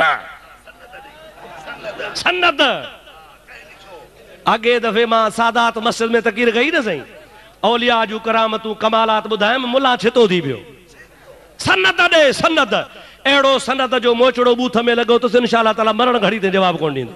सनद। अॻे दफ़े मां सादात मस्जिद में तक़रीर कई न साईं, औलिया जूं करामतूं कमालात ॿुधायमि, मुल्ला छितो थी पियो। सनद ॾे सनद, अहिड़ो सनद जो मोचड़ो बूथ में लॻो त इंशाअल्लाह ताला मरण घड़ी ते जवाब कोन ॾींदो।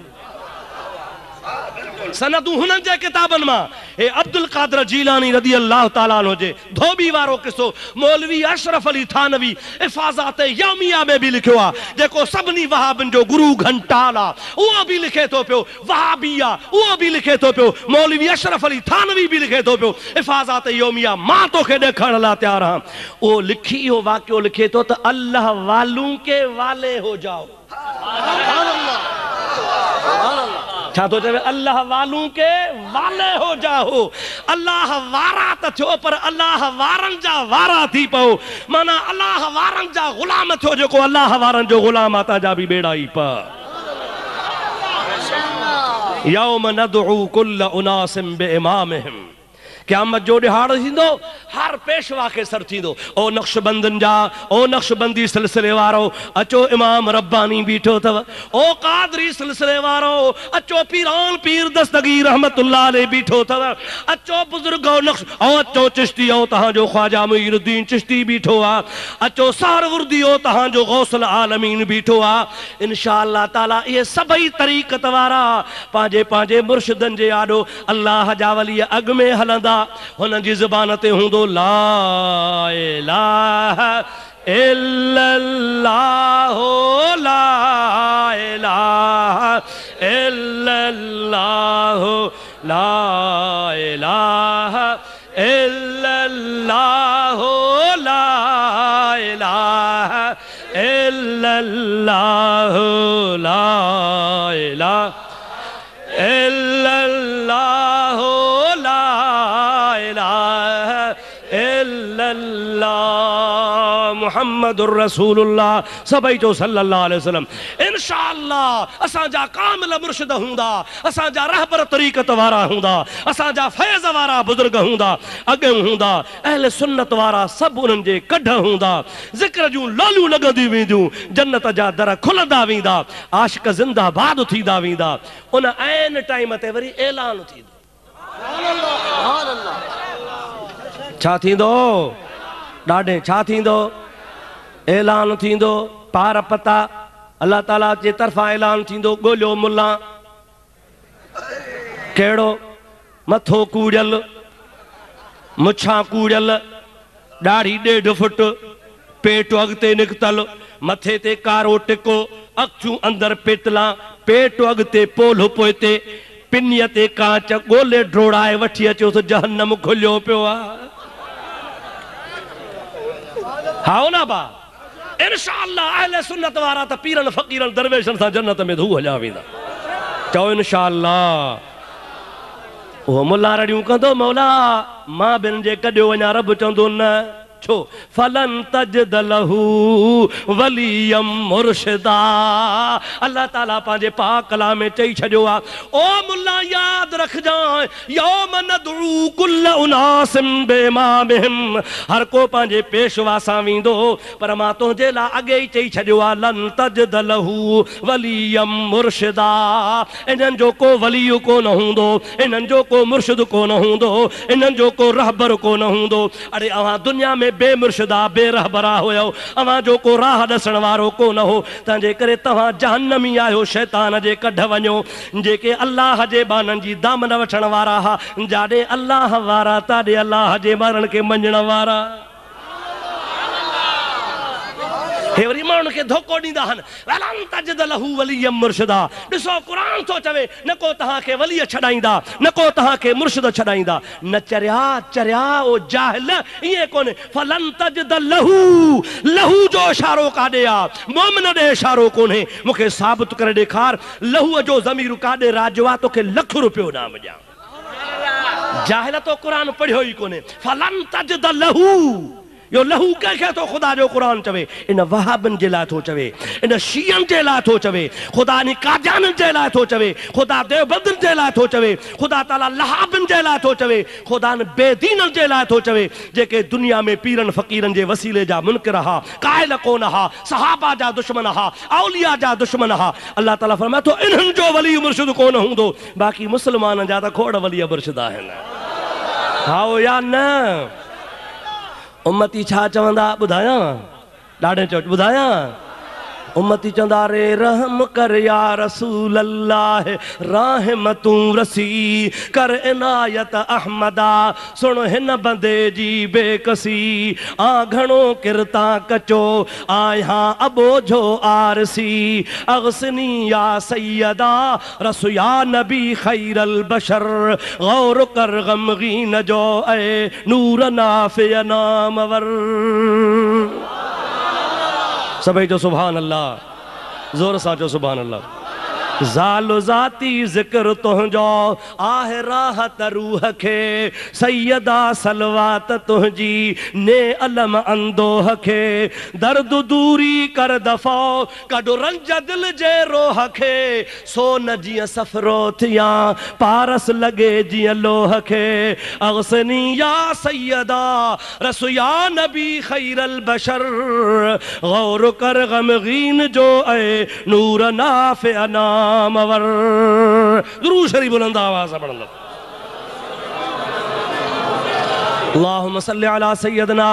सनदूं हुननि जे किताबनि मां, हे अब्दुल कादर जीलानी रदी अल्लाह ताला अन्हु जे धोबी वारो किस्सो मौलवी अशरफ अली थानवी हिफाज़त यौमिया में भी लिखियो आहे, जेको सभिनी वहाबिन जो गुरु घंटाल आहे, उहो भी लिखे थो पियो, वहाबिया उहो भी लिखे थो पियो, मौलवी अशरफ अली थानवी भी लिखे थो पियो हिफाज़त यौमिया। मां तोखे ॾेखारण लाइ तैयार आहियां। उहो लिखी इहो वाक़ियो लिखे थो त अल्लाह वालूं के वाले हो जाओ। छा तो चवे? अल्लाह वालूं के वाले हो जाओ। अल्लाह वारा त थियो, पर अल्लाह वारन जा वारा थी पओ। माना अल्लाह वारन जा गुलाम थियो, जेको अल्लाह वारन जो गुलाम आता जा भी बेड़ा ही पा। यौम नदउ कुल्ल उनासिम बिइमामिहिम, क़यामत जो ॾिहाड़ थींदो, हर पेशवा खे सर थींदो। ओ नक्शबंदन जा, ओ नक्शबंदी सिलसिले वारो अचो, इमाम रब्बानी बीठो अथव। ओ कादरी सिलसिले वारो अचो, पीरान पीर दस्तगीर रहमतुल्लाह अलैह बीठो अथव। अचो बुजुर्गो नक्श, ओ अचो चिश्ती, ओ तहांजो ख्वाजा मुईनुद्दीन चिश्ती बीठो आ। अचो सहरवर्दी, ओ तहांजो गौसल आलमीन बीठो आ। इंशाअल्लाह ताला ये सभई तरीक़त वारा पांजे पांजे मुर्शिदन जे आॾो अल्लाह जा वली अॻ में हलंदा। हुन जी ज़ुबान ते हूंदो ला इलाहा इल्लल्लाह, ला इलाहा इल्लल्लाह, ला इलाहा इल्लल्लाह, ला इलाहा इल्लल्लाह, ला इलाहा इल्लल्लाह, मुहम्मदुर रसूलुल्लाह सभई जो सल्लल्लाहु अलैहि वसल्लम। इंशाअल्लाह असांजा कामिल मुर्शिद हूंदा, असांजा रहबर तरीक़त वारा हूंदा, असांजा फैज़ वारा बुजुर्ग हूंदा, अॻियां हूंदा अहले सुन्नत वारा, सभु उन्हनि जे कढ हूंदा। ज़िक्र जूं लालियूं लॻंदी वेंदियूं, जन्नत जा दर खुलंदा वेंदा, आशिक ज़िंदाबाद थींदा वेंदा। उन ऐन टाइम ते वरी ऐलान थींदो। छा थींदो? ॾाढे छा थींदो? ऐलान थींदो। पार पता अल्लाह ताला जे तरफ़ां ऐलान थींदो, ॻोल्हियो मुल्ला कहिड़ो? मथो कूड़ियल, मुछां कूड़ियल, ॾाढ़ी 1.5 फुट, पेट अॻिते निकितल, मथे ते कारो टिको, अखियूं अंदर पेतला, पेट अॻिते पोल पोइते, पिनीअ ते कांच, ॻोल्हे ड्रोड़ाए वठी अचो त जहन्नम खुलियो पियो आहे। हाओ ना बा, इंशाअल्लाह अहले सुन्नत वारा त पीरन फ़कीरन दरवेशन सां जन्नत में धू हलिया वेंदा। चओ इंशाअल्लाह। वो मुल्ला रड़ियूं कंदो, मौला मां बिन जे कॾियो वञा, रब चवंदो न। छो? फलन तजद लहू वलियम मुर्शिदा। अल्लाह ताला पंहिंजे पाक कलाम में चई छॾियो आहे, ओ मुल्ला यादि रखजांइ, यौम नदउ कुल्ल उनासिम बिइमामिहिम, हर को पंहिंजे पेशवा सां वेंदो, पर मां तुंहिंजे लाइ अॻे ई चई छॾियो आहे, लन तजद लहू वलियम मुर्शिदा। इन्हनि जो को वली कोन हूंदो, इन्हनि जो को मुर्शिद कोन हूंदो, इन्हनि जो को रहबर कोन हूंदो। अरे अवां दुनिया में बेमुर्शिदा बेरहबरा हुयो, अवां जो को राह ॾसण वारो कोन हो, तंहिंजे करे तव्हां जहन्नमी आहियो, शैतान जे कढ वञो। जेके अल्लाह जे बाननि जी दामन वठण वारा हा, जाॾे अल्लाह वारा ताॾे अल्लाह जे मरण खे मञण वारा। हे वरी माण्हुनि खे धोखो ॾींदा आहिनि, वलन तजद लहू वलियम मुर्शिदा। ॾिसो क़ुरान थो चवे, न को तव्हांखे वलीअ छॾाईंदा, न को तव्हांखे मुर्शिद छॾाईंदा। न चरिया चरिया ओ जाहिल, ईअं कोन्हे। फलन तजद लहू, लहू जो इशारो काॾे आहे? मोमिन ॾे इशारो कोन्हे। मूंखे साबित करे ॾेखार, लहूअ जो ज़मीर काॾे राजो आहे, तोखे लख रुपयो नाम ॾियां। जाहिल तो क़ुरान पढ़ियो ई कोन्हे। फलन तजद लहू, यो लहू कंहिंखे तो खुदा जो क़ुरान चवे, इन वहाबन जे लाइ थो चवे, इन शीयन जे लाइ थो चवे, खुदा इन कादियानन जे लाइ थो चवे, खुदा देवबंदन जे लाइ थो चवे, खुदा ताला लहाबन जे लाइ थो चवे, खुदा बेदीनन जे लाइ थो चवे, जेके दुनिया में पीरन फ़कीरन जे वसीले जा मुनकिर हा, कायल कोन हा, सहाबा जा दुश्मन हा, औलिया जा दुश्मन हा। अल्लाह ताला फरमाए थो इन्हनि जो वली मुर्शिद कोन हूंदो, बाक़ी मुस्लमाननि जा त खोड़ वली मुर्शिद आहिनि। हाओ या न? उम्मती छा चवंदा ॿुधायां? ॾाढे चओ ॿुधायां? उम्मती चवंदा रे रहम कर या रसूल अल्लाह, रहमतूं रसी कर इनायत अहमदा, सुन हिन बंदे जी बेकसी, आ घणो किरता कचो आया अबोझो आरसी, अगसनी या सैयदा रसू या नबी खैरल बशर, गौर कर गमगीन जो ए नूर नाफिय नामवर। सभी जो सुभान अल्लाह, जोर सा जो सुभान अल्लाह। ज़ालो ज़ाती ज़िक्र तुंहिंजो आहे राहत रूह खे, सैयदा सलवात तुंहिंजी ने अलम अंदोह खे, दर्द दूरी कर दफ़ो कढ रंज दिल जे रोह खे, सोन जीअं सफ़रो थिया पारस लॻे जीअं लोह खे, अगसनी या सैयदा रसू या नबी खैरल बशर, गौर कर गमगीन जो ए नूर नाफ़े अनामवर। दुरूद शरीफ बुलंद आवाज़ से पढ़ना। अल्लाहुम्मा सल्लि अला सय्यदना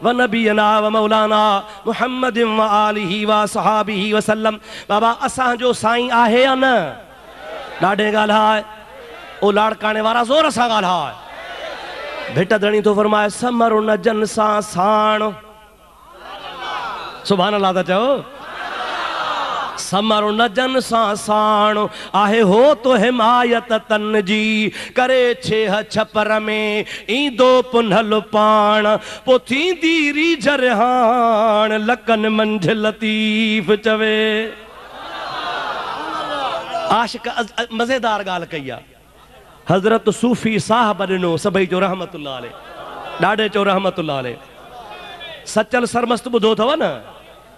व नबीना व मौलाना मुहम्मद व आलिहि व सहाबिहि व सल्लम। बाबा असां जो साईं आहे या न? ॾाढे ॻाल्हाए ओ लाड़काने वारा ज़ोर सां ॻाल्हाए। भिट धणी तो फरमाए समर न जन सां साण, सुभान अल्लाह था चओ। समर न जन सां साण आहे हो तो हिमायत तन जी, करे छेह छपर में ईंदो पुनल पाण, पो थींदी रीझर हाण लकन मंझ लतीफ़ चवे। आशिक मज़ेदार ॻाल्हि कई आहे। हज़रत सूफ़ी साहब ॾिनो सभई जो रहमतुल्लाह अलैह, ॾाढे चो रहमतुल्लाह अलैह। सचल सरमस्त ॿुधो अथव न,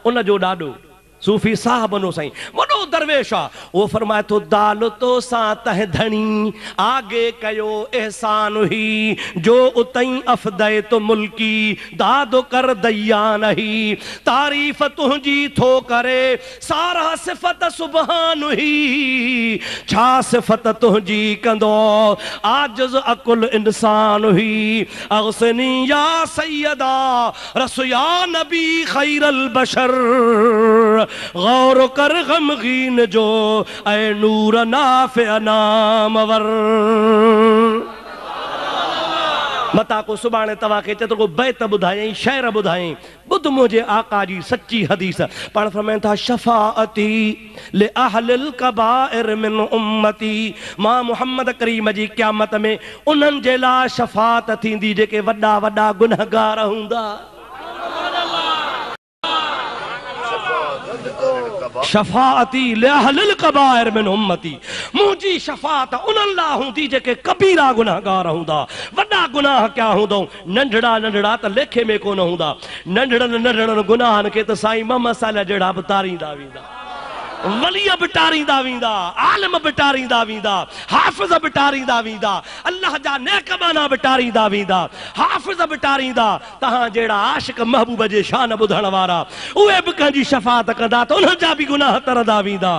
उन जो ॾाढो सूफ़ी साहब बनो साईं, वॾो दरवेश आहे। वो फरमाए थो दाल तो सां तह धणी आगे कयो एहसान ही, जो उतई अफ़दे तो मुल्की दादो कर दैया नहीं, तारीफ़ तुंहिंजी थो करे सारा सिफ़त सुबहान ही, छा सिफ़त तुंहिंजी कंदो आजिज़ अकुल इंसान ही, अगसनी या सैयदा रसू या नबी खैरल बशर, गौर कर गमगीन जो ऐ नूर नाफ़े नामवर। मता को सुभाणे तव्हां खे चेतो को बैत ॿुधायईं, शेर ॿुधायईं, ॿुध मुंहिंजे आका जी सच्ची हदीस। पाण फरमाइनि था शफ़ाअती ले अहलिल कबाइर मिन उम्मती, मां मुहम्मद करीम जी क़यामत में उन्हनि जे लाइ शफ़ाअत थींदी जेके वॾा वॾा गुनहगार हूंदा। शफाअती लिअहलिल कबाइर मिन उम्मती, मुंहिंजी शफाअत उन्हनि लाइ हूंदी जेके कबीरा गुनाहगार हूंदा। वॾा गुनाह क्या हूंदो? नंढड़ा नंढड़ा त लेखे में कोन हूंदा। नंढड़नि नंढड़नि गुनाहनि खे त साईं मोहम्मद साल जहिड़ा बि तारींदा वेंदा, वलीअ बि टारींदा वेंदा, आलिम बि टारींदा वेंदा, हाफ़िज़ बि टारींदा वेंदा, अल्लाह जा नेक माना बि टारींदा वेंदा, हाफ़िज़ बि टारींदा। तव्हां जहिड़ा आशिक महबूब जे शान ॿुधण वारा उहे बि कंहिंजी शफ़ाअत कंदा त उन्हनि जा बि गुनाह तरंदा वेंदा।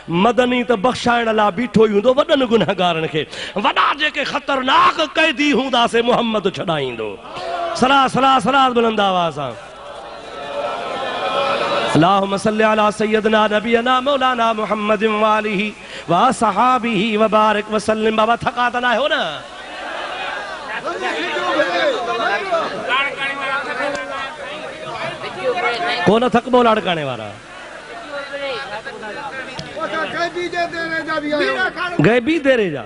मदनी त बख़्शाइण लाइ बीठो ई हूंदो वॾनि गुनहगारनि खे, वॾा जेके ख़तरनाक कैदी हूंदा से मुहम्मद छॾाईंदो। सलाह सलाह सलाह बुलंद आवाज़ सां। अल्लाहुम्मा सल्लि अला सय्यदना नबीना मौलाना मुहम्मद व आलिहि व सहाबिहि व बारिक व सल्लिम। बाबा थका त ना हो न? कौन थकबो लाड़काने वारा? गैबी देरे जा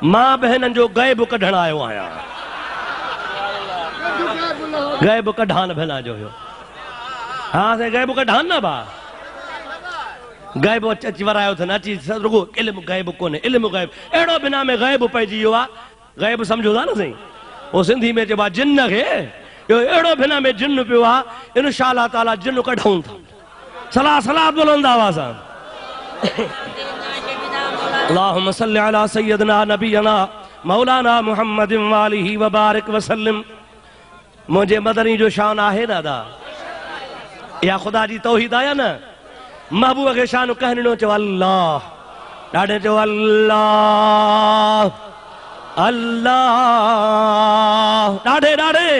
मां बहननि जो गैब कढण आयो आहियां। गैब कढान भेला जो हो। हाँ से गैब कढान ना बा, गैब अची वरायो थे ना अची रुगो इल्म गैब कोने, इल्म गैब एड़ो बिना में गैब पइजी वियो आहे। गैब समझो था न सही? वो सिंधी में चइबो आहे जिन्न खे यो एड़ो बिना में जिन पियो आ इंशाअल्लाह ताला जिन कढूं था सलाह सलाह बुलंद आवाज़ अल्लाहुम्मा सल्लि अला सय्यदना नबियना मौलाना मुहम्मद वालिही व बारिक वसल्लम। मुझे मदनी जो शान आहे दादा या खुदा जी तौहीद आया ना महबूब के शान कहनो चो अल्लाह ॾाढे चो अल्लाह अल्लाह ॾाढे ॾाढे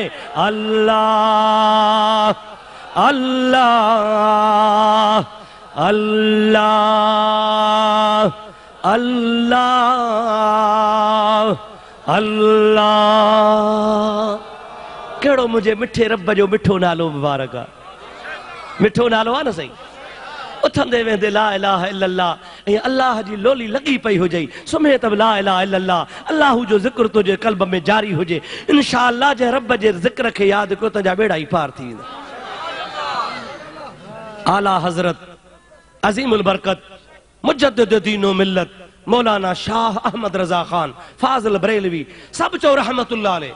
अल्लाह अल्लाह अल्लाह अल्लाह अल्लाह। कहिड़ो मुझे मिठे रब जो मिठो नालो मुबारक आहे मिठो नालो आहे न सही उथंदे वेंदे ला इलाहा इल्लल्लाह ऐं अल्लाह जी लोली लगी पई हुजे सुम्हे तब ला इलाहा इल्लल्लाह अल्लाह जो ज़िक्र तुझे क़ल्ब में जारी हुजे इंशाअल्लाह जे रब जे ज़िक्र खे यादि कयो तुंहिंजा बेड़ा ई पार थी वेंदा। आला हज़रत अज़ीमुल बरकत मुजद्दिद दीन व मिल्लत मौलाना शाह अहमद रजा खान फाजिल बरेलवी सब चो रहमतुल्लाह अलैह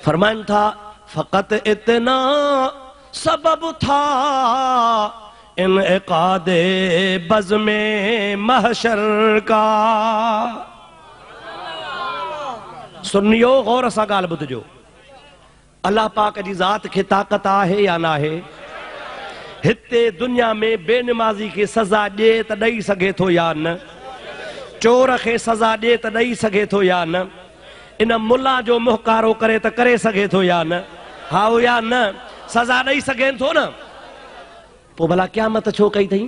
फरमाइन था फ़क़त इतना सबब था इनइक़ादे बज़्मे महशर का। सुनियो गौर सां ॻाल्हि ॿुधजो अल्लाह पाक जी ज़ात खे ताक़त आहे या न आहे हिते दुनिया में बेनमाज़ी खे सज़ा ॾे त ॾेई सघे थो या न चोर खे सज़ा ॾे त ॾेई सघे थो या न इन मुल्ला जो मुहकारो करे त करे सघे थो या न हा या न सज़ा ॾेई सघनि थो न पोइ भला क़यामत छो कई अथई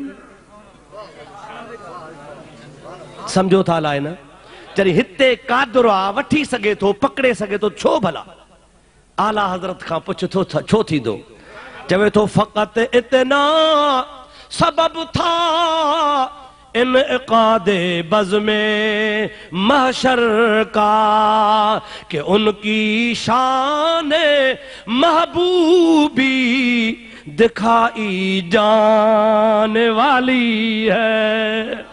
सम्झो था अलाए न जॾहिं हिते कादर आहे वठी सघे थो पकड़े सघे थो छो भला आला हज़रत खां पुछ थो छो थींदो चवे थो फ़क़त इतना सबब था इनइक़ादे बज़्मे महशर का कि उनकी शान महबूबी दिखाई जाने वाली है।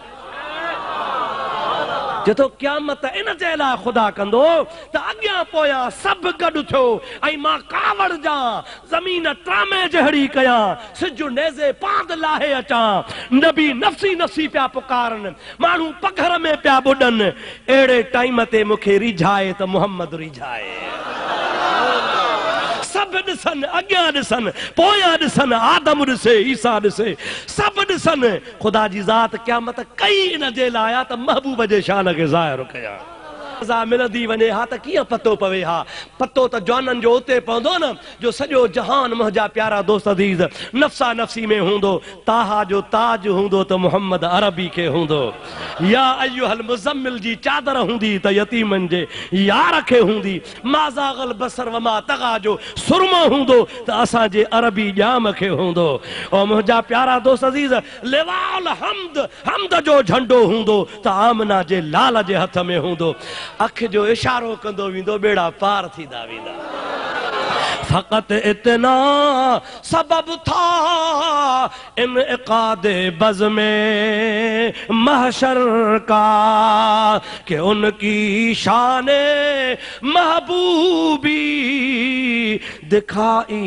जो क़यामत इन जे लाइ ख़ुदा कंदो त अॻियां पोयां सभु गॾु थियो ऐं मां कावड़ जा ज़मीन ट्रामे जहिड़ी कयां सिजु नेज़े पाद लाहे अचां नबी नफ़्सी नफ़्सी पिया पुकारनि माण्हू पघर में पिया ॿुॾनि अहिड़े टाइम ते मूंखे रिझाए त मुहम्मद रिझाए सभु ॾिसनि अॻियां ॾिसनि पोयां ॾिसनि आदम ॾिसे ईसा ॾिसे सभु ॾिसनि ख़ुदा जी ज़ात क़यामत कई इन जे लाइ आहे त महबूब जे शान खे ज़ाहिर कयां सज़ा मिलंदी वञे हा त कीअं पतो पवे हा पतो त जवाननि जो उते पवंदो न जो सॼो जहान मुंहिंजा प्यारा दोस्त अज़ीज़ नफ़्सा नफ़्सी में हूंदो ताहा जो ताज हूंदो त मुहम्मद अरबी खे हूंदो या अय्युहल मुज़म्मिल जी चादर हूंदी त यतीमनि जे यार खे हूंदी माज़ागल बसर वमा तगा जो सुरमो हूंदो त असांजे अरबी ॼाम खे हूंदो ऐं मुंहिंजा प्यारा दोस्त अज़ीज़ लिवाल हमद हमद जो झंडो हूंदो त आमना जे लाल जे हथ में हूंदो अख जो इशारो कंदो वेंदो बेड़ा पार थींदा वेंदा। फ़क़त इतना सबब था इनइक़ादे बज़्मे महशर का कि उनकी शान महबूबी दिखाई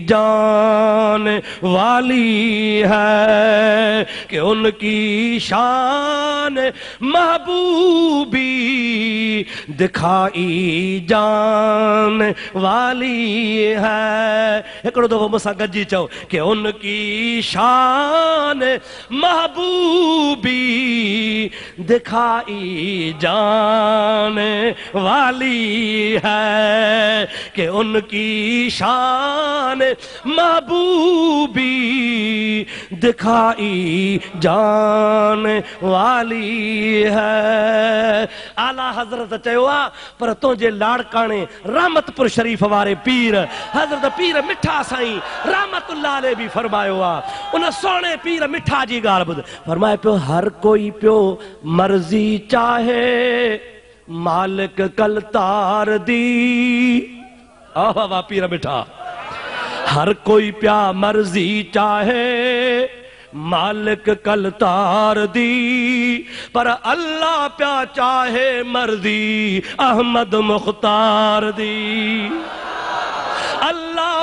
जाने वाली है कि उनकी शान महबूबी दिखाई जाने वाली है। हिकिड़ो दफ़ो मूंसां गॾिजी चओ कि उनकी शान महबूबी दिखाई जाने वाली है कि उनकी शान महबूबी दिखाई जाने वाली है। आला हज़रत चयो आहे पर तुंहिंजे लाड़काणे रहमतपुर शरीफ़ वारे पीर हज़रत पीर मिठा साईं रहमतुल्लाह अलैह भी फरमायो आहे उन सोने पीर मिठा जी ॻाल्हि ॿुध फरमाए पियो हर कोई पियो मर्ज़ी चाहे मालिक कलतार दी आह वाह पीर मिठा हर कोई प्या मर्ज़ी चाहे मालिक कलतार दी पर अल्लाह प्या चाहे मर्जी अहमद मुख्तार दी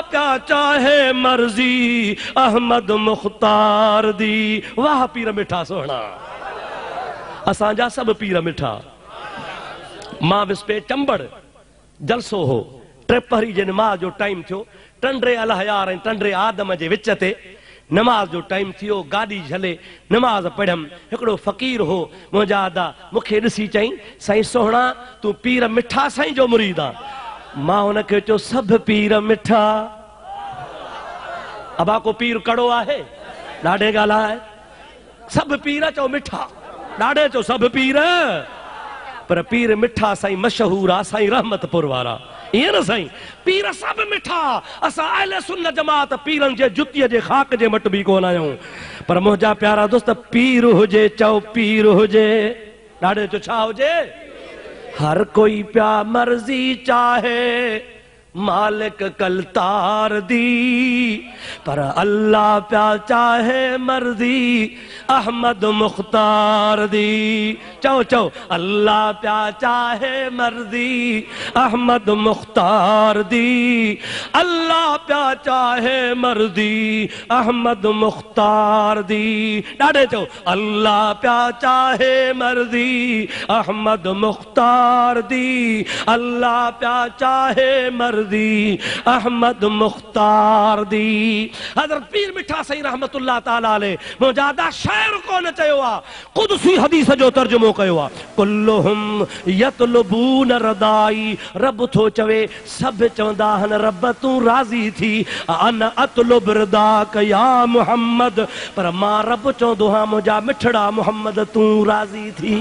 प्या चाहे मर्जी अहमद मुख्तार दी। वाह पीर मिठा सोहना, असांजा सब पीर मिठा। मां विस्पे चंबड़ जलसो हो, ट्रेपहरी जे नमाज जो टाइम थियो, टंडरे अलहयार ऐं टंडरे आदम जे विच ते नमाज जो टाइम थियो, गाड़ी झले नमाज पढ़ियमि। हिकिड़ो फ़कीर हो मुंहिंजा अदा, मूंखे ॾिसी चई साईं सोहणा तूं पीर मिठा साईं जो मुरीद आ। मां हुनखे चयो सभु पीर मिठा। अबा को पीर कड़ो आहे? ॾाढे ॻाल्हाए, सभु पीर चओ मिठा, ॾाढे चओ सभु पीर, पर पीर मिठा साईं मशहूर आ साईं रहमतपुर वारा। इहे न साईं, पीर सभु मिठा। असां अहले सुन्नत जमात पीरनि जे जुतीअ जे खाक जे मट बि कोन आहियूं। पर मुंहिंजा प्यारा दोस्त, पीर हुजे चओ पीर हुजे, ॾाढे चओ छा हुजे? हर कोई प्या मर्जी चाहे मालिक कलतार दी, पर अल्लाह प्या चाहे मर्जी अहमद मुख्तार दी। चओ चओ अल्लाह प्या चाहे मर्जी अहमद मुख्तार दी, अल्लाह प्या चाहे मर्जी अहमद मुख्तार दी। ॾाढे चओ अल्लाह प्या चाहे मर्जी अहमद मुख्तार दी, अल्लाह प्या चाहे मर्जी अहमद मुख्तार दी। हज़रत पीर मिठा साईं रहमतुल्लाह ताला अलैह मुजादा शायर कोन चयो आ, कुदसी हदीस जो तर्जुमो कयो आ। कुल्लुहुम यतलबून रदाई, रब थो चवे सब चवंदा आहिनि रब तूं राज़ी थी, अन अतलुब रदाक या मुहम्मद, पर मां रब चवंदो आहियां मुंहिंजा मिठड़ा मुहम्मद तूं राज़ी थी।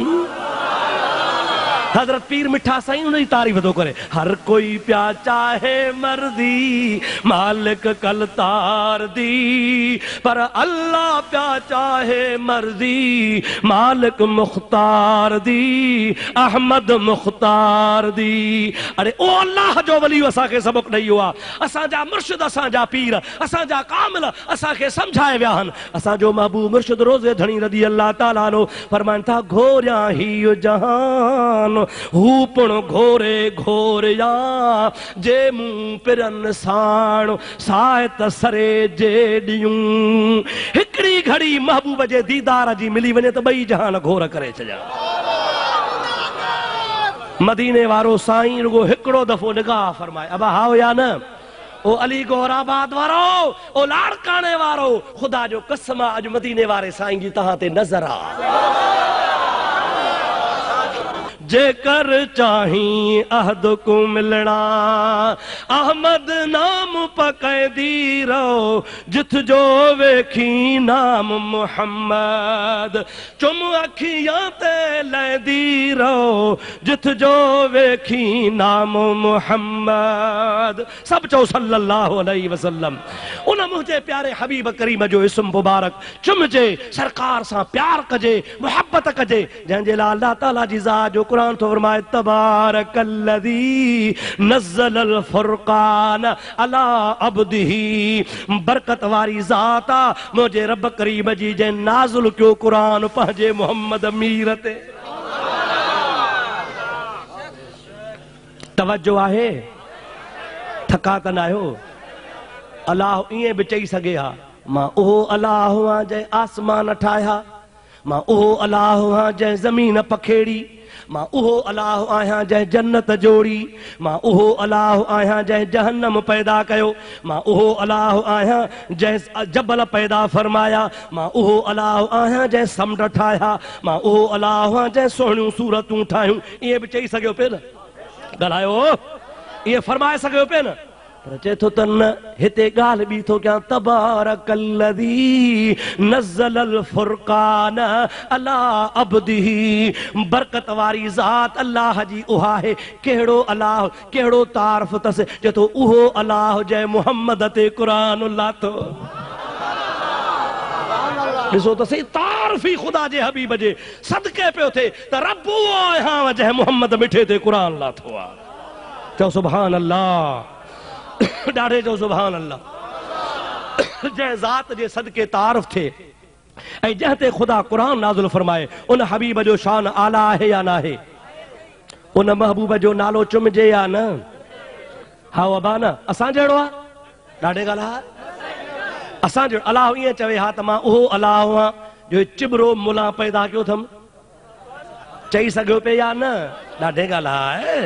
हजरत पीर मिठा साईं उन जी तारीफ़ थो करे। हर कोई प्या चाहे मर्जी मालिक कलतार दी, पर अल्लाह प्या चाहे मर्जी मालिक मुख्तार दी, अहमद मुख्तार दी। अरे ओ अल्लाह जो वली असांखे सबक ॾेई वियो आहे। असांजा मुर्शिद, असांजा पीर, असांजा कामिल असांखे सम्झाए विया आहिनि। असांजो महबूब मुर्शिद रोज़े धणी रज़ी अल्लाह ताला नो फरमाइनि था, घोरिया ही जहान हू पण घोरे घोरिया, जे मूं पिरन साण सायत सरे जे ॾियूं। हिकिड़ी घड़ी महबूब जे दीदार जी मिली वञे त ॿई जहान घोर करे छॾिया। मदीने वारो साईं रुगो हिकिड़ो दफ़ो निगाह फरमाए, अबा हाओ या न? ओ अली गोराबाद वारो, ओ लाड़काने वारो, खुदा जो कसम अॼु मदीने वारे साईं जी तहां ते नज़र आ। जेकर चाही अहद को मिलना, अहमद नाम पकैदी रहो, जिथ जो वेखी नाम मुहम्मद, चुम अखियां ते लैदी रहो, जिथ जो वेखी नाम मुहम्मद। सब चो सल्लल्लाहु अलैहि वसल्लम। उन मुझे प्यारे हबीब करीम जो इस्म मुबारक चुमजे, सरकार सां प्यार कजे, मोहब्बत कजे, जंहिंजे लाइ अल्लाह ताला जी ज़ात जो कुरान तो फरमाए, तबारकल्लज़ी नज़्ज़लल फुरक़ान अला अब्दिही। बरकत वारी ज़ात आ मुझे रब करीम जी जे नाज़िल कयो कुरान पंहिंजे मोहम्मद मीर ते। तवज्जो आहे, थका त न आहियो? अलाह ईअं बि चई सघे हा, मां उहो अलाह आहियां जंहिं आसमान ठाहिया, मां उहो अलाह आहियां जंहिं ज़मीन पखेड़ी, मां उहो अलाह आहियां जंहिं जन्नत जोड़ी, मां उहो अलाह आहियां जंहिं जहन्नम पैदा कयो, मां उहो अलाह आहियां जंहिं जबल पैदा फरमाया, मां उहो अलाह आहियां जंहिं समुंड ठाहिया, मां उहो अलाह आहियां जंहिं सुहिणियूं सूरतूं ठाहियूं। ईअं बि चई सघियो पियो न? ॻाल्हायो, ईअं फरमाए सघियो पियो न? पर चए थो त न, हिते ॻाल्हि बि थो कयां, तबारकल्लज़ी नज़्ज़लल फुरक़ान अला अब्दिही। बरकत वारी ज़ात अल्लाह जी उहा आहे। कहिड़ो अलाह, कहिड़ो तारफ़ अथसि? चए थो उहो अलाह जंहिं मुहम्मद ते क़ुरान लाथो। ॾिसो त सही, तारफ़ ई ख़ुदा जे हबीब जे सदके पियो थिए त रब उहो आहियां जंहिं मुहम्मद मिठे ते क़ुरान लाथो आहे। चओ सुभान अल्लाह, ॾाढे जो सुभान अल्लाह। जंहिं ज़ात जे सदके तारफ़ थिए ऐं जंहिं ते ख़ुदा क़ुरान नाज़िल फरमाए, उन हबीब जो शान आला आहे या न आहे? उन महबूब जो नालो चुमजे या न? हा अबा न, असां जहिड़ो आहे? ॾाढे ॻाल्हि असांजो अलाह ईअं चवे हा त मां उहो अलाह आहियां जो चिबरो मुला पैदा कयो अथमि चई सघियो पे या न ॾाढे ॻाल्हि आहे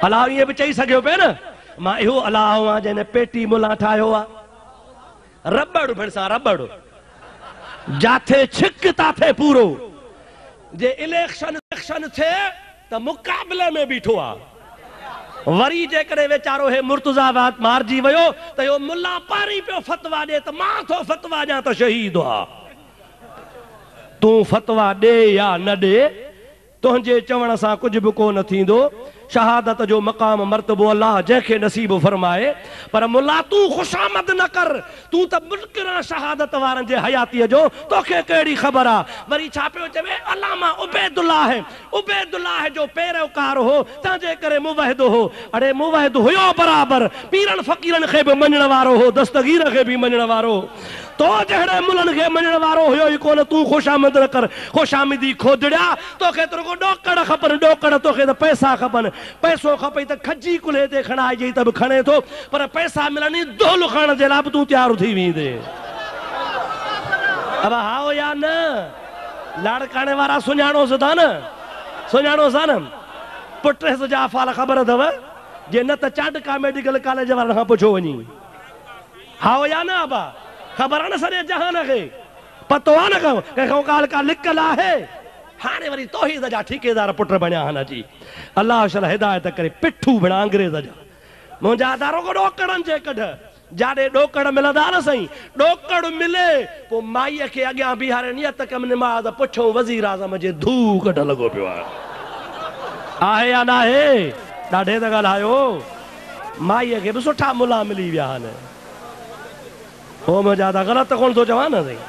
अलाह ईअं बि चई सघियो पे न मां इहो अलाह आहियां जंहिं पेटी मुला ठाहियो आहे रबड़ भरिसां रबड़ जाथे छिक ताथे पूरो जे इलेक्शन थिए त मुक़ाबले में बीठो आहे वरी जेकॾहिं वेचारो हे मुर्तज़ाबाद मारजी वियो त इहो मुल्ला पारी पियो फतवा ॾे त मां थो फतवा ॾियां त शहीद आहे तूं फतवा ॾे या न ॾे तुंहिंजे चवण सां कुझु बि कोन थींदो शहादत जो मक़ाम मर्तबो अल्लाह जंहिंखे नसीब फरमाए पर मुल्ला तूं ख़ुशामद न कर तूं त मुनकिरा शहादत वारनि जे हयातीअ जो तोखे कहिड़ी ख़बर आहे वरी छा पियो चवे अल्लामा उबैदुल्लाह जो पैरोकार हो तंहिंजे करे मुवहिद हो अड़े मुवहिद हुयो बराबरि पीरनि फ़क़ीरनि खे बि मञण वारो हो दस्तगीर खे बि मञण वारो तो जहिड़े मुलनि खे मञण वारो हुयो ई कोन तूं ख़ुशामद न कर ख़ुशामदी खोदड़िया तोखे त रुगो ॾोकड़ खपनि ॾोकड़ तोखे त पैसा खपनि पैसो खपई त खजी कुल्हे ते खणाइजे त बि खणे थो पर पैसा मिलनि दोल खणण जे लाइ बि तूं तयारु थी वेंदे अब हाओ या न लाड़काणे वारा सुञाणोसि था न सुञाणोसि न पुटेस जा अफ़ाल ख़बर अथव जे न त चांडका मेडिकल कॉलेज वारनि खां पुछो वञी हाओ या न अबा ख़बर आहे न सॼे जहान खे पतो आहे न कंहिंखां ॻाल्हि का लिकल आहे हाणे वरी तौहीद जा ठेकेदार पुट बणिया आहिनि अची अलाह शल हिदायत करे पिठू बणा अंग्रेज़ जा मुंहिंजा दारो ॾोकड़नि जे कढ जाॾे ॾोकड़ मिलंदा न साईं ॾोकड़ मिले पोइ माईअ खे अॻियां बीहारे नियत कम निमाज़ पुछो वज़ीर आज़म जे धू कढ लॻो पियो आहे या न आहे ॾाढे त ॻाल्हायो माईअ खे बि सुठा मुला मिली विया आहिनि हो मुंहिंजा त ग़लति कोन थो चवां न साईं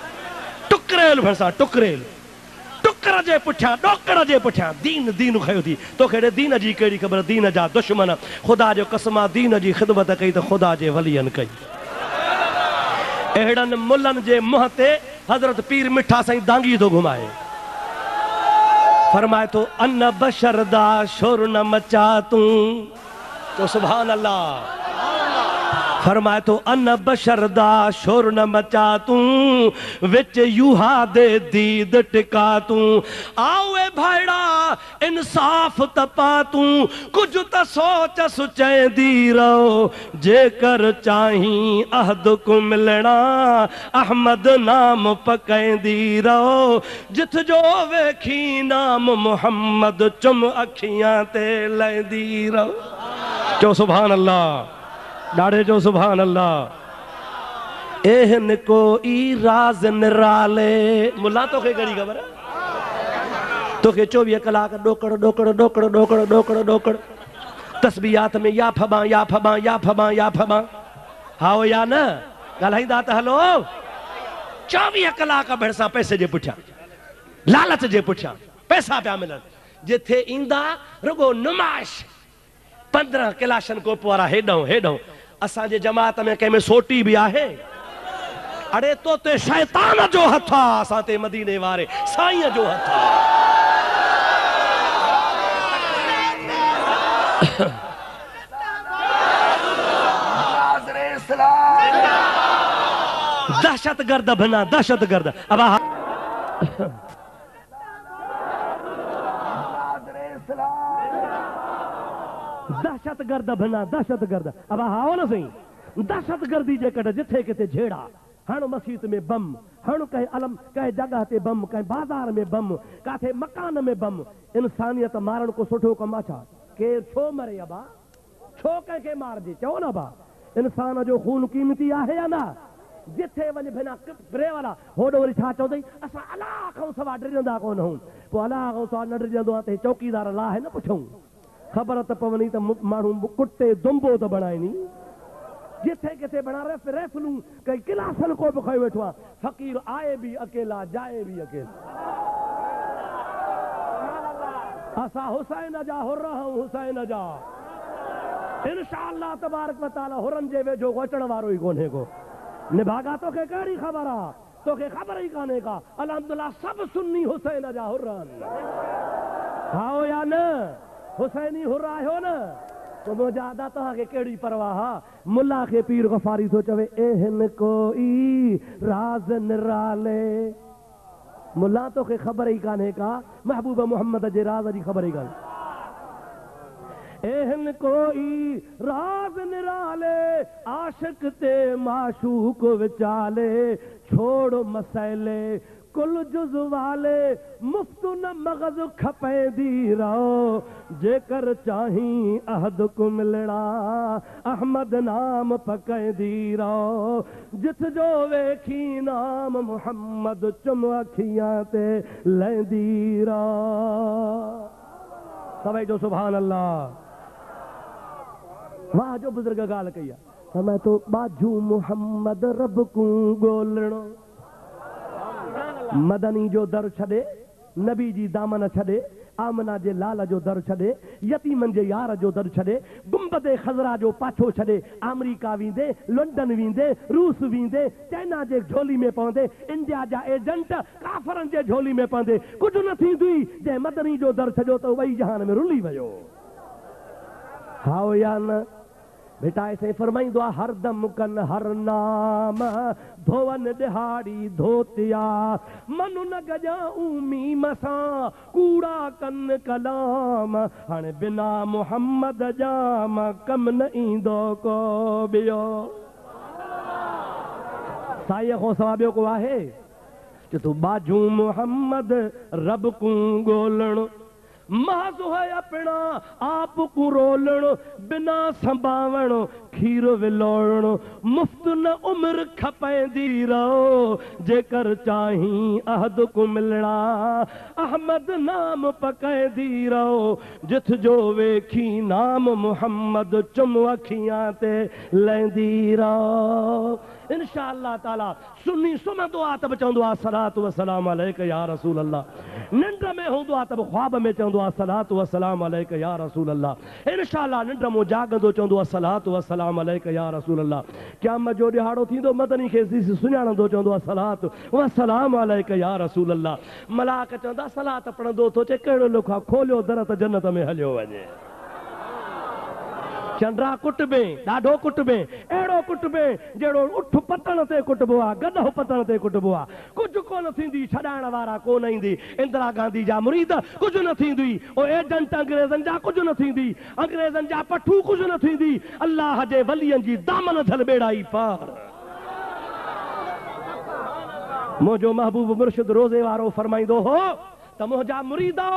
टुकरेल भरिसां टुकरेल टुकर जे पुठियां ॾोकड़ जे पुठियां दीन दीन खयो थी तोखे हेॾे दीन जी कहिड़ी ख़बर दीन जा दुश्मन ख़ुदा जो कसमा दीन जी ख़िदमत कई त ख़ुदा जे वलियनि कई अहिड़नि मुलनि जे मुंहं ते हज़रत पीर मिठा साईं दांगी थो घुमाए फरमाए थो अन बशर दा शोर न मचा तूं तो सुभान अल्लाह फरमाए तो अन बशर दा शोर न मचा तूं विच यूहा दे दीद टिका तूं आवे भाईड़ा इंसाफ तपा तूं कुछ त सोच सुचैंदी रहो जेकर चाही अहद को मिलना अहमद नाम पकैंदी रहो जिथ जो वेखी नाम मुहम्मद चुम अखियां ते लैंदी रहो चो सुभान अल्लाह ॾाढे जो सुभान अल्लाह एहन को ई राज निराले मुल्ला तोखे कहिड़ी ख़बर तोखे 24 कलाक ॾोकड़ ॾोकड़ ॾोकड़ ॾोकड़ ॾोकड़ ॾोकड़ तस्बीहात में या फबां या फबां या फबां या फबां हाओ या न ॻाल्हाईंदा त हलो 24 कलाक भरिसां पैसे जे पुठियां लालच जे पुठियां पैसा पिया मिलनि जिथे ईंदा रुगो नुमाइश 15 किलाशन कोप वारा हेॾो हेॾो असांजे जमात में कंहिंमें सोटी बि आहे अड़े तो ते शैतान जो हथ आहे असां ते मदीने वारे साईं जो हथ आहे दहशतगर्द बना दहशतगर्द अब दहशतगर्द बना दहशतगर्द अब हाओ न सही दहशतगर्दी जे कट जिथे किथे झेड़ा हण मस्जिद में बम हण कहीं अलम कहीं जगह ते बम कहीं बाजार में बम काथे मकान में बम इंसानियत मारण को सुठो कम छा के छो मरे अबा छो कंहिंखे मारजे चओ न बा इंसान जो खून कीमती आहे या न जिथे वञ बिना ब्रे वाला होॾो वरी छा चवंदई असां अलाह खां सवा डिॼंदा कोन हूं पोइ अलाह खां सवा न डिॼंदो आहे त चौकीदार अलाह न पुछूं ख़बर त पवनी त माण्हू कुटे दुंबो त बणाइनी जिथे किथे बना रेफलू कई क्लासन को भी खयो वेठो आहे फ़कीर आए भी अकेला जाए भी अकेला असां हुसैन जा हुर हुसैन जा इंशाअल्लाह तबारक व तआला हुरन जे वेझो अचण वारो ई कोन्हे को निभागा तोखे कहिड़ी ख़बर आहे तोखे ख़बर ई कान्हे का अल्हम्दुलिल्लाह सब सुन्नी हुसैन जा हुरन हाओ या न हुसैनी हुर आहियो न तो मुजादा तव्हांखे कहिड़ी परवाह आहे? मुल्ला खे पीर गफ़ारी थो चवे एहन कोई राज़ निराले। मुल्ला तोखे ख़बर ई कान्हे का महबूब मोहम्मद जे राज़ जी ख़बर ई कान्हे। एहन कोई राज़ निराले आशिक ते माशूक विचाले छोड़ मसइले कुल जुज़ वाले मुफ्त न मगज़ खपेंदी रहो जेकर चाहीं अहद को मिलना अहमद नाम पकैंदी रहो जिथ जो वेखी नाम मुहम्मद चुम अखियां ते लैंदी रहो। सभई जो सुभान अल्लाह। वाह जो बुजुर्ग गाल कई आहे मैं तो बाजू मुहम्मद रब को ॻोल्हणो। मदनी जो दर छॾे नबी जी दामन छॾे आमना जे लाल जो दर छॾे यतीमन जे यार जो दर छॾे गुंबदे खज़रा जो पाछो छॾे अमेरिका वेंदे लंडन वेंदे रूस वेंदे चाइना जे झोली में पवंदे इंडिया जा एजेंट काफ़रनि जे झोली में पवंदे कुझु न थींदुई जंहिं मदनी जो दर छॾियो त वही जहान में रुली वियो। हाओ या न बेटा ऐसे फरमाइंदो आहे हरदम कन हर नाम धोवन दिहाड़ी धोतिया मनु न गजा उमी मसा कूड़ा कन कलाम हाणे बिना मुहम्मद जाम कम न ईंदो को ॿियो। साईं खां सवाइ ॿियो को आहे कि तूं बाजू मुहम्मद रब को ॻोल्हण माज़ो है अपना आप को रोलण बिना संभावण खीर विलोण मुफ्त न उम्र खपेंदी रहो जेकर चाहीं अहद को मिलना अहमद नाम पकैंदी रहो जिथ जो वेखी नाम मुहम्मद चुम अखियां ते लैंदी रहो। इंशाअल्लाह ताला सुन्नी सुम्हंदो आहे त बि चवंदो आहे सलात व सलाम अलैक या रसूल अल्लाह। निंड में हूंदो आहे त बि ख्वाब में चवंदो आहे सलात व सलाम अलैक या रसूल अल्लाह। इंशाअल्लाह निंड में जागंदो चवंदो आहे सलात व सलाम अलैक या रसूल अल्लाह। क़यामत जो ॾिहाड़ो थींदो मदनी खे सुञाणंदो चवंदो आहे सलात व सलाम अलैक या रसूल अल्लाह। मलाक चवंदा सलात पढ़ंदो थो चए कहिड़ो लोखा खोलियो दर त जन्नत में हलियो वञे। चंद्रा कुटबे ॾाढो कुटबे अहिड़ो कुटबे जहिड़ो उठ पतन ते कुटबो आहे गॾो पतन ते कुटबो आहे कुझु कोन थींदी छॾाइण वारा कोन ईंदी इंदिरा गांधी जा मुरीद कुझु न थींदी ओ एजेंट अंग्रेज़नि जा कुझु न थींदी अंग्रेज़नि जा पठू कुझु न थींदी अल्लाह जे वलियनि जी दामन थियल बेड़ाई पार। मुंहिंजो महबूब मुर्शिद रोज़े वारो फरमाईंदो हो त मुंहिंजा मुरीदो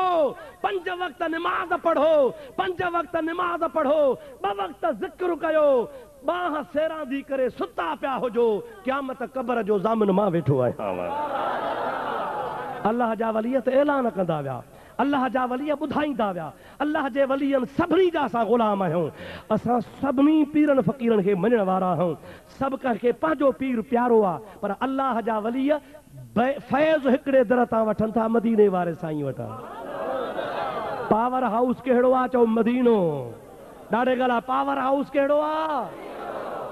5 वक्त निमाज़ पढ़ो 5 वक्त निमाज़ पढ़ो 2 वक्त ज़िक्र कयो बाह सेरांदी करे सुता पिया हुजो क़यामत क़ब्र जो ज़ामिन मां वेठो आहियां। अल्लाह जा वली त ऐलान कंदा विया अल्लाह जा वली ॿुधाईंदा विया अल्लाह जे वलियनि सभिनी जा असां ग़ुलाम आहियूं। असां सभिनी पीरनि फ़क़ीरनि खे मञण वारा आहियूं सभु कंहिंखे पंहिंजो पीर प्यारो आहे पर अल्लाह जा वली फैज़ हिकिड़े दर तां वठनि था मदीने वारे साईं वटां। पावर हाउस कहिड़ो आहे चओ मदीनो। ॾाढे ॻाल्हि पावर हाउस कहिड़ो आहे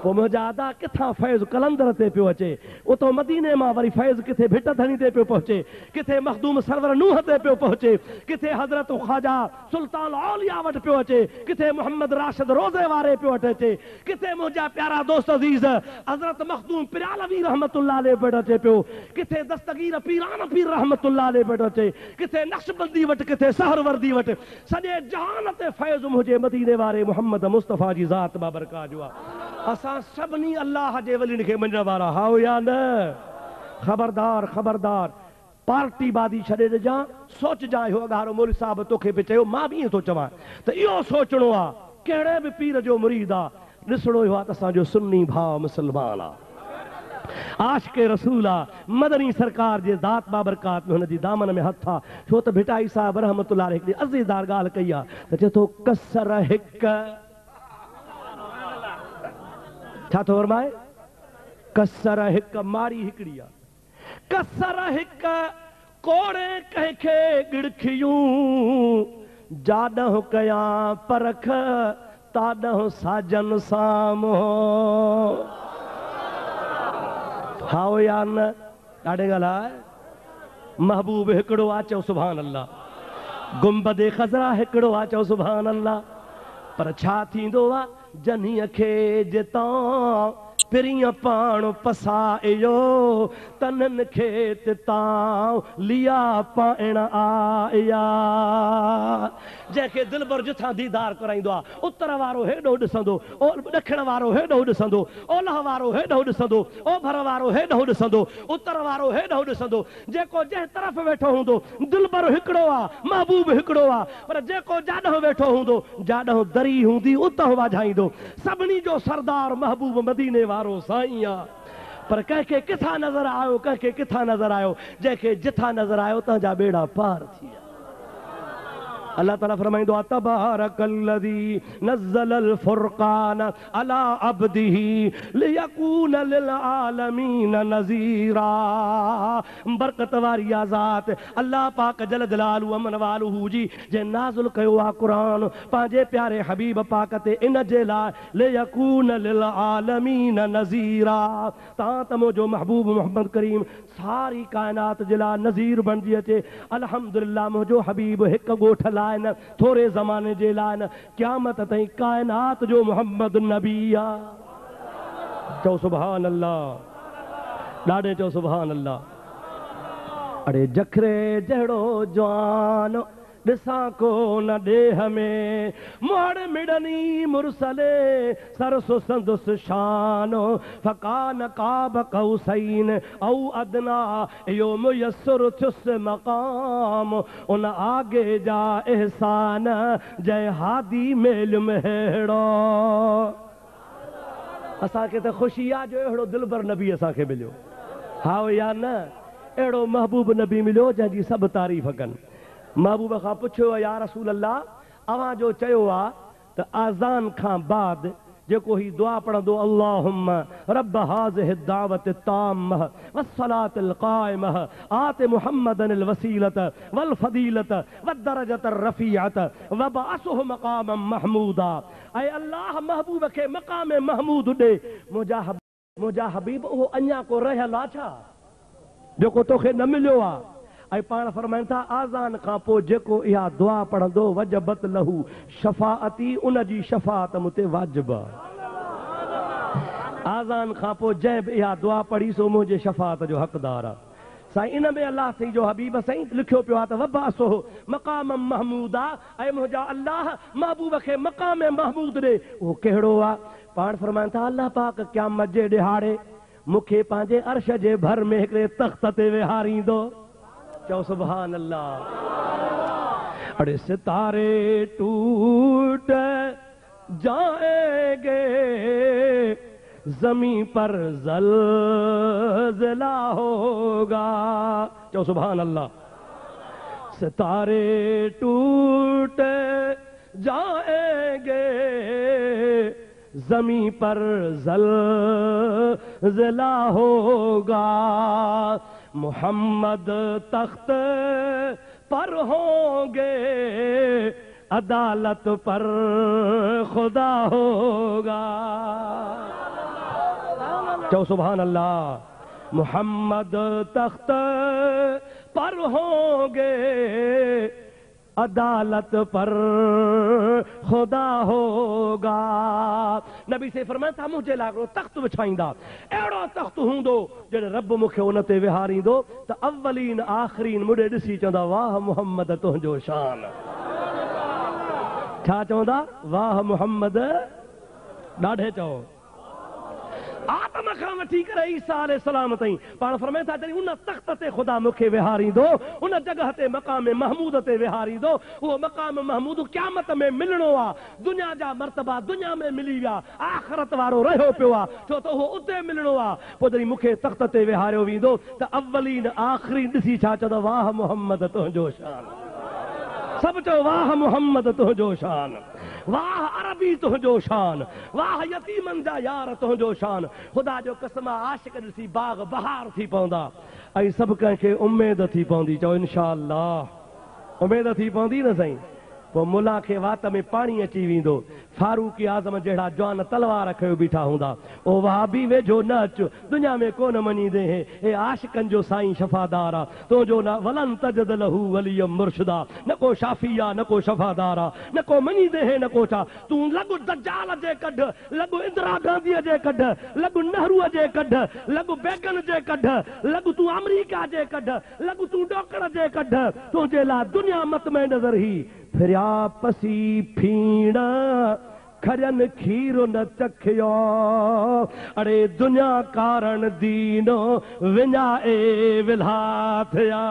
पोइ मुंहिंजा अदा किथां फैज़ कलंदर ते पियो अचे उतो मदीने मां वरी फैज़ किथे भिट धणी ते पियो पहुचे किथे मखदूम सरवर नूह ते पियो पहुचे किथे हज़रत ख्वाजा सुल्तान औलिया वटि पियो अचे किथे मोहम्मद राशिद रोज़े वारे पियो वटि अचे किथे मुंहिंजा प्यारा दोस्त अज़ीज़ हज़रत मखदूम पिरालवी रहमतुल्लाह अलैह वटि अचे पियो किथे दस्तगीर पीरान पीर रहमतुल्लाह अलैह वटि अचे किथे नक्शबंदी वटि किथे सहरवर्दी वटि सॼे जहान ते फैज़ मुंहिंजे मदीने वारे मोहम्मद मुस्तफ़ा जी ज़ात बाबरकात जो आहे। असां सभिनी अल्लाह जे वलियुनि खे मञण वारा हाओ या न। ख़बरदार ख़बरदार पार्टी बादी छॾे ॾिजां सोचजांइ इहो अॻारो मौलवी साहब तोखे बि चयो मां बि ईअं थो चवां त इहो सोचणो आहे कहिड़े बि पीर जो मुरीद आहे ॾिसणो इहो आहे त असांजो सुन्नी भाउ मुस्लमान आहे आशिक़े रसूल आहे मदनी सरकार जे ज़ात बाबरकात में हुनजी दामन में हथ आहे छो त भिटाई साहब रहमतुल्लाह अलैह हिकिड़ी अज़ीज़दार ॻाल्हि कई आहे त चए थो कसर हिक छा थो फरमाए कसर हिक माड़ी हिकिड़ी आहे कसर हिक कोड़े कंहिंखे गिड़खियूं जाॾहं कयां परख ताॾहं साजन साम्हूं हाओ या न। ॾाढे ॻाल्हि आहे महबूब हिकिड़ो आहे चओ सुभान अल्लाह गुंबदे खज़रा हिकिड़ो आहे चओ सुभान अल्लाह पर छा थींदो आहे जनीअ खे जितां पिरिय पाण पसायो तनन खे तितां लिया पाइण आया जंहिंखे दिल भर जिथां दीदार कराईंदो आहे उत्तर वारो हेॾो ॾिसंदो ॾखिण वारो हेॾो ॾिसंदो ओलह वारो हेॾो ॾिसंदो ओभर वारो हेॾो ॾिसंदो उत्तर वारो हेॾो ॾिसंदो जेको जंहिं तरफ़ वेठो हूंदो दिल भर हिकिड़ो आहे महबूब हिकिड़ो आहे पर जेको जाॾों वेठो हूंदो जाॾों दरी हूंदी उतां वाझाईंदो सभिनी जो सरदार महबूब मदीने वारो साईं आहे पर कंहिंखे किथां नज़र आयो कंहिंखे किथां नज़र आयो जंहिंखे जिथां नज़र आयो तव्हांजा बेड़ा पार थी विया अल्लाह ताला फरमाइंदो आहे तबारकल्लज़ी नज़्ज़लल फुरक़ान अला अब्दिही लियकून लिल आलमीन नज़ीरा बरकत वारी ज़ात अल्लाह पाक जल जलालहू अमन वालहू जी जे नाज़िल कयो आहे क़ुरान पंहिंजे प्यारे हबीब पाक ते इन जे लाइ लियकून लिल आलमीन नज़ीरा तव्हां त मुंहिंजो महबूब मोहम्मद करीम सारी कायनात जे लाइ नज़ीर बणिजी अचे अल्हम्दुलिल्लाह मुंहिंजो हबीब हिकु ॻोठ लाइ न थोरे ज़माने जे लाइ न क़यामत ताईं कायनात जो मोहम्मद नबी आहे चओ सुभान अल्लाह ॾाढे चओ सुभान अल्लाह अड़े जखरे जहिड़ो जवान ॾिसां कोन ॾेह में मोड़ मिड़नी मुरसले सरसो संदुस शानो फकान काब कौसैन औ अदना यो मुयस्सर थियुस मकाम उन आगे जा एहसान जय हादी मेल मेड़ो असांखे त ख़ुशी आहे जो अहिड़ो दिलबर नबी असांखे मिलियो हा या न अहिड़ो महबूब नबी मिलियो जंहिंजी सभु तारीफ़ कनि महबूब खां पुछियो या रसूल अल्लाह अवां जो चयो आहे त आज़ान खां बाद जेको ही दुआ पढ़ंदो अल्लाहुम्मा रब्ब हाज़िहि दावत ताम्मह वस्सलातिल क़ाइमह आति मुहम्मदनिल वसीलत वल फदीलत वद्दरजत रफ़ीअत वबअसहु मक़ामम महमूदा ऐं अल्लाह महबूब खे मक़ाम महमूद ॾे मुंहिंजा हबीब उहो अञा को रहियल आहे छा जेको तोखे न मिलियो आहे ऐं पाण फरमाइनि था आज़ान खां पोइ जेको इहा दुआ पढ़ंदो वजबत लहू शफ़ाअती उन जी शफ़ाअत मूं ते वाजिब आज़ान खां पोइ जंहिं बि इहा दुआ पढ़ी सो मुंहिंजे शफ़ाअत जो हक़दार आहे साईं इन में अल्लाह साईं जो हबीब साईं लिखियो पियो आहे त वबासो मक़ाम महमूद आहे ऐं मुंहिंजा अल्लाह महबूब खे मक़ाम महमूद ॾे उहो कहिड़ो आहे पाण फरमाइनि था अल्लाह पाक क़यामत जे ॾिहाड़े मूंखे पंहिंजे अर्श जे भर में हिकिड़े तख़्त ते वेहारींदो चओ सुभान अल्लाह अरे सितारे टूट जाएंगे जमीन पर ज़लज़ला होगा चओ सुभान अल्लाह सितारे टूट जाएंगे जमीन पर ज़लज़ला होगा मोहम्मद तख्त पर होंगे अदालत पर खुदा होगा चो सुभान अल्लाह मोहम्मद तख्त पर होंगे अदालत पर खुदा होगा नबी से फरमाया था मुझे लागो तख्त विछाईंदा अहिड़ो तख्त हूंदो जॾहिं रब मूंखे उन ते विहारींदो त अवलीन आख़िरीन मुड़े ॾिसी चवंदा वाह मुहम्मद तुंहिंजो शान छा चवंदा वाह मुहम्मद ॾाढे चओ आत्म खां वठी करे ईसा अलैहिस्सलाम ताईं पाण फरमाए था जॾहिं उन तख़्त ते ख़ुदा मूंखे विहारींदो उन जॻह ते मक़ाम महमूद ते विहारींदो उहो मक़ाम महमूद क़यामत में मिलणो आहे दुनिया जा मर्तबा दुनिया में मिली विया आख़िरत वारो रहियो पियो आहे छो त उहो उते मिलणो आहे पोइ जॾहिं मूंखे तख़्त ते विहारियो वेंदो त अवलीन आख़िरीन ॾिसी छा चवंदा वाह मुहम्मद तुंहिंजो शान सब चो वाह मुहम्मद तुंहिंजो शान वाह अरबी तुंहिंजो शान वाह यतीमन जा यार तुंहिंजो शान ख़ुदा जो कसम आशिक ॾिसी बाग बहार थी पवंदा ऐं सभु कंहिंखे उमेद थी पवंदी चओ इंशा अल्लाह उमेद थी पवंदी न साईं पो मुला के वात में पानी अची वेंदो फारूक आज़म जड़ा जवान तलवार खयो बीठा हुंदा ओ वहाबी वेझो न अच दुनिया में कोन मञींदे हे आशिकन जो साईं शफादार आ तो जो न वलन तजद लहू वलियम मुर्शिदा न को शाफिया न को शफादार आ न को मञींदे हे न को छा तू लगु दज्जाल जे कढ लगु इंदिरा गांधी जे कढ लगु नेहरू जे कढ लगु बेगन जे कढ लगु तू अमेरिका जे कढ लगु तू डोकड़ जे कढ तुझे ला दुनिया मत में नजर ही फिरिया पसी फीण खरन खीर न चखियो अरे दुनिया कारण दीनो विञा ए विल्हा थिया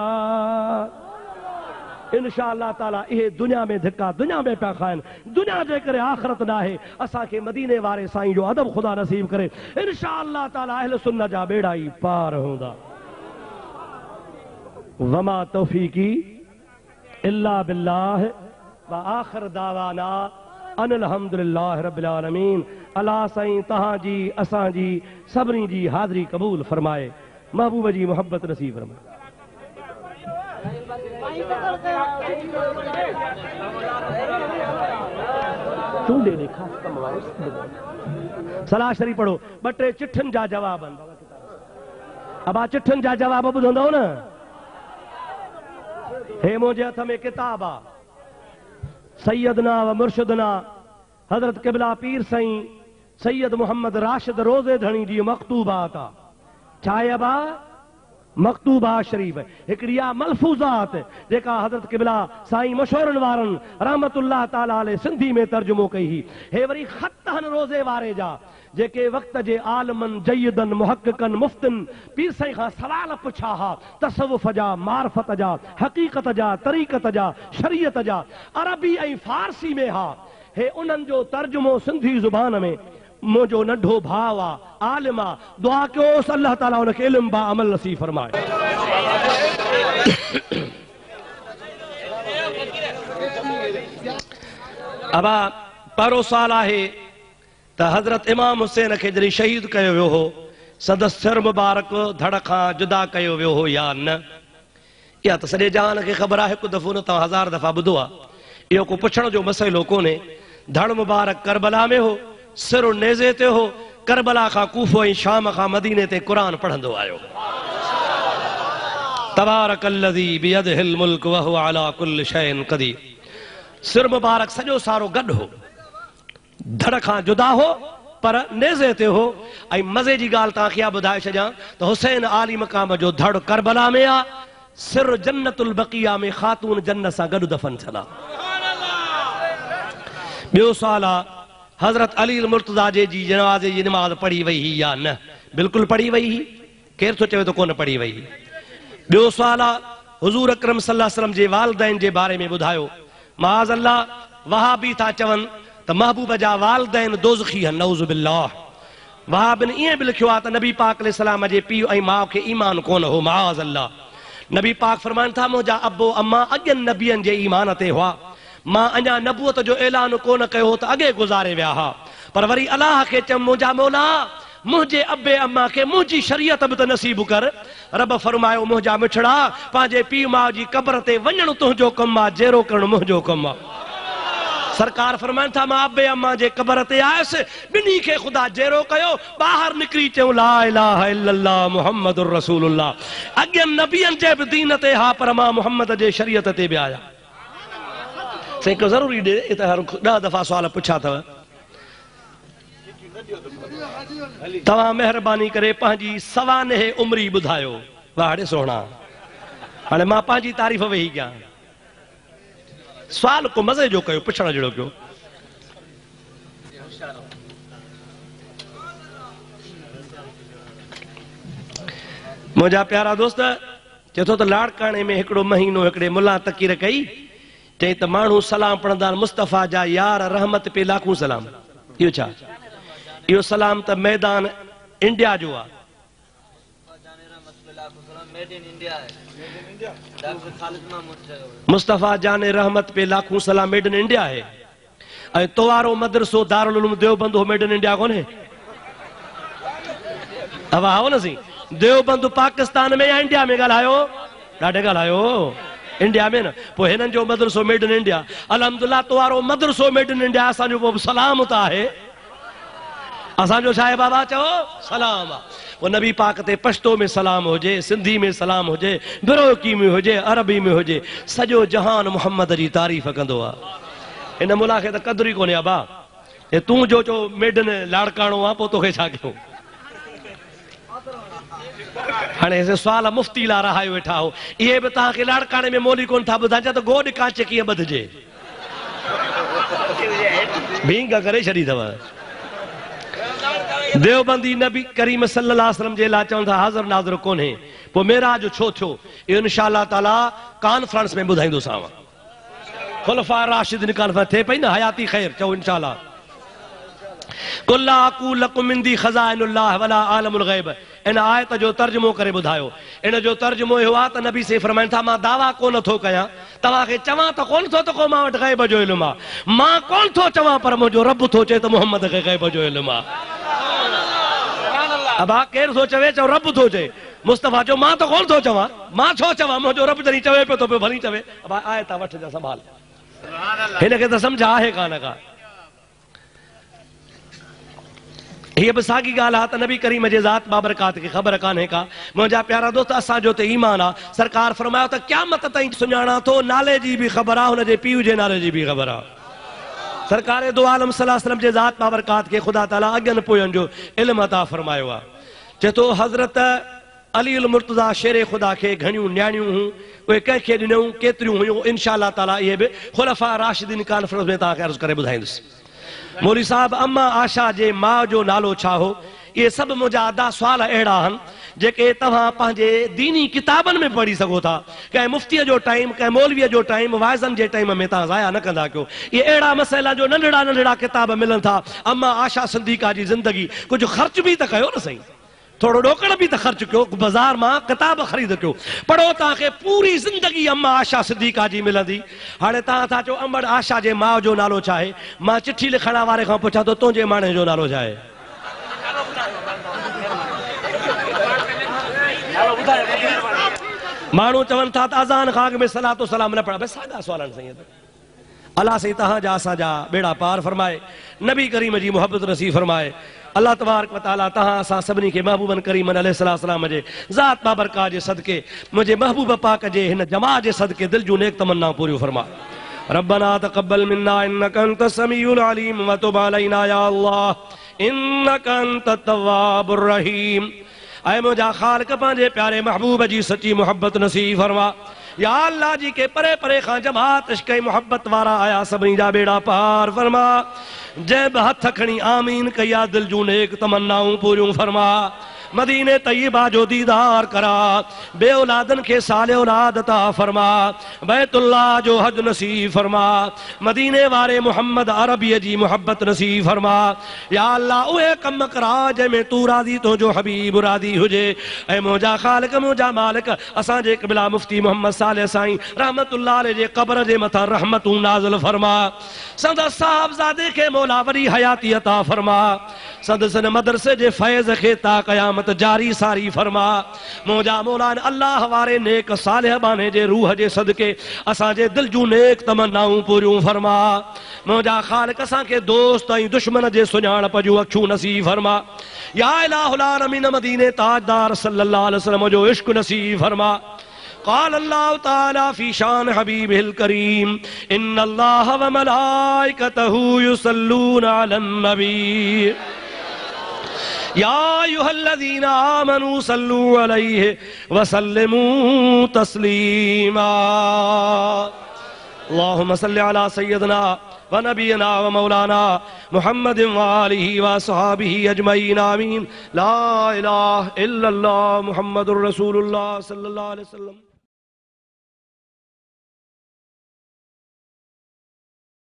इंशाअल्लाह ताला ये दुनिया में धिक्का दुनिया में पिया खाइन दुनिया जे करे आखिरत ना है असा के मदीने वारे साईं जो अदब खुदा नसीब करे इंशाअल्लाह ताला अहले सुन्नत जा बेड़ा ही पार हुंदा वमा तौफीकी इल्ला बिल्लाह व आखिर दावाना अनिल हम्दुलिल्लाह रब्बिल आलमीन। अल्लाह साईं तहां जी असां जी सभनी जी हाज़री कबूल फरमाए महबूब जी मोहब्बत नसीब फरमाए। सलाह शरीफ पढ़ो बटे चिठन जा जवाब अब आ चिठन जा जवाब ॿुधंदव न हे मुझे हथ में किताब आ सैयदना व मुर्शिदना हजरत क़िबला पीर साईं सैयद मोहम्मद राशिद रोज़े धणी जी मकतूबात आ छायबा मकतूबा शरीफ हिकड़िया मलफूजात जेका हजरत क़िबला साईं मशहूरन वारन रहमतुल्लाह ताला अलैहि सिंधी में तर्जुमो कई ही हे वरी खत हन रोज़े वारे जा जेके वक्त जे आलमन जयदन मुहक्किकन मुफ्तिन पीर साईं खां सवाल पुछा हा तसव्वुफ जा मार्फत जा हकीकत जा तरीक़त जा शरीयत जा अरबी ऐं फारसी में हा हे उन्हनि जो तर्जुमो सिंधी ज़ुबान में मुझो नढो भाव आ आलिम आ दुआ कयोसि अल्लाह ताला उनखे इल्म बा अमल नसीब फरमाए। अबा पहिरों साल आहे त हज़रत इमाम हुसैन खे जॾहिं शहीद कयो वियो हो संदसि सिर मुबारक धड़ खां जुदा कयो वियो हो या न इहा त सॼे जहान खे ख़बर आहे हिकु दफ़ो न तव्हां हज़ार दफ़ा ॿुधो आहे इहो को पुछण जो मसइलो कोन्हे धड़ मुबारक करबला में हो सिर नेज़े ते हो करबला खां कूफो ऐं शाम खां मदीने ते क़ुरान पढ़ंदो आयो तबारकल्लज़ी बियदिहिल मुल्क व हुवा अला कुल्लि शैइन क़दीर सिर मुबारक सॼो सारो गॾु हो धड़ खां जुदा हो पर नेज़े ते हो ऐं मज़े जी ॻाल्हि तव्हांखे इहा ॿुधाए छॾियां त हुसैन आली मक़ाम जो धड़ करबला में आ सिर जन्नतुल बक़िया में ख़ातून जन्नत सां गॾु दफ़न थियल आ। ॿियो साल आ हज़रत अली मुर्तज़ा जी जनाज़े जी नमाज़ पढ़ी वई ही या न बिल्कुलु पढ़ी वई ही केरु थो चवे त कोन पढ़ी वई। ॿियो सुवाल आहे हुज़ूर अकरम सल्लल्लाहु अलैहि वसल्लम जे वालिदैन जे बारे में ॿुधायो माज़ अल्लाह वहाबी था चवनि त महबूब जा वालिदैन दोज़खी आहिनि नऊज़ बिल्लाह वहाबिन ईअं बि लिखियो आहे त नबी पाक अलैहिस्सलाम जे पीउ ऐं माउ खे ईमान कोन हो माज़ अल्लाह नबी पाक फरमाइनि था मुंहिंजा अबो अम्मा अॻियनि नबियनि जे ईमान ते हुआ मां अञा नबूअत जो ऐलान कोन कयो हो त अॻे गुज़ारे विया हा पर वरी अलाह खे चयमि मुंहिंजा मौला मुझे अब्बे अम्मा के मुझी शरीयत भी तो नसीब कर रब फरमायो मुझा मिठड़ा पांजे पी मां जी कब्र ते वञण तुंहिंजो कम आ जेरो करण मुंहिंजो कम आ। सरकार फरमाइन था मां अब्बे अम्मा जे कब्र ते आयसि बिनी के खुदा जेरो कयो बाहर निकरी चयो ला इलाहा इल्लल्लाह मुहम्मदुर रसूलुल्लाह अगे नबियन जे भी दीन ते हा पर मां मोहम्मद जे शरीयत ते भी आया से को जरूरी दे इत हर 10 दफा सवाल पूछा था तवा मेहरबानी करे पांजी सवाने उमरी बुधायो वाड़े सोना हाने मां पांजी तारीफ वही गया सवाल को मजे जो कयो पुछण जड़ो कयो मुझा प्यारा दोस्त चेतो तो लाड़काने में एकड़ो महीनो एकड़े मुल्ला तकीर कई चई त मानू सलाम पढ़ंदा मुस्तफा जा यार रहमत पे लाखों सलाम यो छा यो सलाम त मैदान इंडिया जो आ मुस्तफा जाने रहमत पे लाखों सलाम मेड इन इंडिया है ऐं तोवारो मदरसो दारुल उलूम देवबंद हो मेड इन इंडिया कोने अब आओ न सी देवबंद पाकिस्तान में या इंडिया में ॻाल्हायो ॾाढे ॻाल्हायो इंडिया में न पोइ हिननि जो मदरसो मेड इन इंडिया अल्हम्दुलिल्लाह तवारो मदरसो मेड इन इंडिया असांजो पोइ सलाम त आहे असांजो छा आहे बाबा चओ सलाम आहे पोइ नबी पाक ते पश्तो में सलाम हुजे सिंधी में सलाम हुजे बिरोकी में हुजे अरबी में हुजे सॼो जहान मुहम्मद जी तारीफ़ कंदो आहे हिन मुला खे त क़दुरु ई कोन्हे बा हे तूं जो चो मेड इन लाड़काणो आहे पोइ तोखे छा कयूं हाणे सुवाल मुफ़्ती लाइ रहायो वेठा हो इहे बि तव्हांखे लाड़काणे में मोली कोन था ॿुधाइनि त गोॾ कांच कीअं ॿधिजे भींग करे छॾी अथव देवबंदी नबी करीम सल्लल्लाहु अलैहि वसल्लम जे लाइ चवनि था हाज़िर नाज़िर कोन्हे पोइ मेराज छो थियो इहो इंशा अल्लाह ताला कॉन्फ्रेंस में ॿुधाईंदोसांव खुलफा राशिदीन कॉन्फ्रेंस थिए पई न हयाती ख़ैर चओ इंशा अल्लाह कुल्ला अक़ूलु लकुम इंदी ख़ज़ाइनुल्लाह वला आलमुल ग़ैब इन आयत जो तर्जुमो करे ॿुधायो इन जो तर्जुमो इहो आहे त नबी से फरमाइनि था मां दावा कोन थो कयां तव्हांखे चवां त कोन थो त को मां वटि ग़ैब जो इल्मु आहे मां कोन थो चवां पर मुंहिंजो रब थो चए त मुहम्मद खे ग़ैब जो इल्मु आहे अबा केरु थो चवे चओ रब थो चए मुस्तफ़ा जो मां त कोन थो चवां मां छो चवां मुंहिंजो रब जॾहिं चवे पियो थो पियो भली चवे अबा आयत वठिजां संभाल हिनखे त सम्झ आहे कान का ये बि साॻी ॻाल्हि आहे त नबी करीम जे ज़ात बाबरकात खे ख़बर कान्हे का मुंहिंजा प्यारा दोस्त असांजो त ईमान आहे सरकार फरमायो त क़यामत ताईं सुञाणा थो नाले जी बि ख़बर आहे हुनजे पीउ जे नाले जी बि ख़बर आहे सरकार दो आलम सल्लल्लाहु अलैहि वसल्लम जे ज़ात बाबरकात खे ख़ुदा ताला अॻियनि पोयनि जो इल्मु अता फरमायो आहे चए थो हज़रत अली अल मुर्तज़ा शेर ख़ुदा खे घणियूं न्याणियूं हुयूं उहे कंहिंखे ॾिनऊं केतिरियूं हुयूं इंशा अल्लाह ताला इहे बि खुलफा राशिदीन कॉन्फ्रेंस में तव्हांखे अर्ज़ु करे ॿुधाईंदुसि मौली साहब अम्मा आशा जे माउ जो नालो छा हो ये सभु मुंहिंजा अदा सुवाल अहिड़ा आहिनि जेके तव्हां पंहिंजे दीनी किताबनि में पढ़ी सघो था कंहिं मुफ़्तीअ जो टाइम कंहिं मौलवीअ जो टाइम वाइज़नि जे टाइम में तव्हां ज़ाया न कंदा कयो इहे अहिड़ा मसइला जो नंढड़ा नंढड़ा किताब मिलनि था अम्मा आशा सिद्दीक़ा जी ज़िंदगी कुझु ख़र्च बि त कयो न साईं थोड़ो ॾोकड़ बि त ख़र्च कयो बाज़ार मां किताब ख़रीद कयो पढ़ो तव्हांखे पूरी ज़िंदगी अम्मा आशा सिद्दीक़ा जी मिलंदी हाणे तव्हां था चओ अमड़ आशा जे माउ जो नालो छा आहे मां चिठी लिखण वारे खां पुछां थो तुंहिंजे माणे जो नालो छा आहे माण्हू चवनि था त अज़ान खां अॻु में सलातो सलाम न पढ़ा भई साॻा सुवाल आहिनि साईं अलाह साईं तव्हांजा असांजा बेड़ा पार फरमाए नबी करीम जी मोहब्बत नसीब फरमाए अल्लाह तबारक व तआला तहां असां सभिनी खे महबूबन करीमन अलैहिस्सलाम जे ज़ात बाबरकात जे सदके मुंहिंजे महबूब पाक जे हिन जमात जे सदके दिल जूं नेक तमन्ना पूरियूं फरमा रब्बना तक़ब्बल मिन्ना इन्नका अंतस समीउल अलीम व तुब अलैना या अल्लाह इन्नका अंतत तव्वाबुर रहीम ऐ मुंहिंजा ख़ालिक पंहिंजे प्यारे महबूब जी सची मोहब्बत नसीब फरमा या अल्लाह जी के परे परे खां जमात इश्क़ मोहब्बत वारा आया सभिनी जा बेड़ा पार फरमा जंहिं बि हथ खणी आमीन कया दिल जूं नेक तमन्नाऊं पूरियूं फरमा मदीने तय्यबा जो दीदार करा बे औलादन के साले औलाद अता फरमा बैतुल्लाह जो हज नसीब फरमा मदीने वारे मोहम्मद अरबी जी मोहब्बत नसीब फरमा या अल्लाह उहे कम करा जंहिंमें तू राज़ी तो जो हबीब राज़ी हुजे ऐं मुंहिंजा ख़ालिक मुंहिंजा मालिक असांजे क़िबला मुफ्ती मोहम्मद साले साईं रहमतुल्लाह अलैहि जे क़ब्र जे मथां रहमतूं नाज़िल फरमा संदस साहबज़ादे खे मौला वरी हयाती अता फरमा संदस मदरसे जे फैज़ खे ता क़यामत जारी सारी फरमा मुंहिंजा मौला अल्लाह वारे नेक सालिह बाने जे रूह जे सदके असांजे दिल जूं नेक तमन्नाऊं पूरियूं फरमा मुंहिंजा ख़ालिक असांखे दोस्त ऐं दुश्मन जे सुञाणप जूं अखियूं नसीब फरमा या इलाहुल आलमीन मदीने ताजदार सल्लल्लाहु अलैहि वसल्लम जो इश्क नसीब फरमा قال الله تعالى في شان حبيبه الكريم إن الله وملائكته يصلون على النبي يا أيها الذين آمنوا صلوا عليه وسلموا تسليما اللهم صل على سيدنا ونبينا ومولانا محمد وآله وصحابه أجمعين آمين لا إله إلا الله محمد رسول الله صلى الله عليه وسلم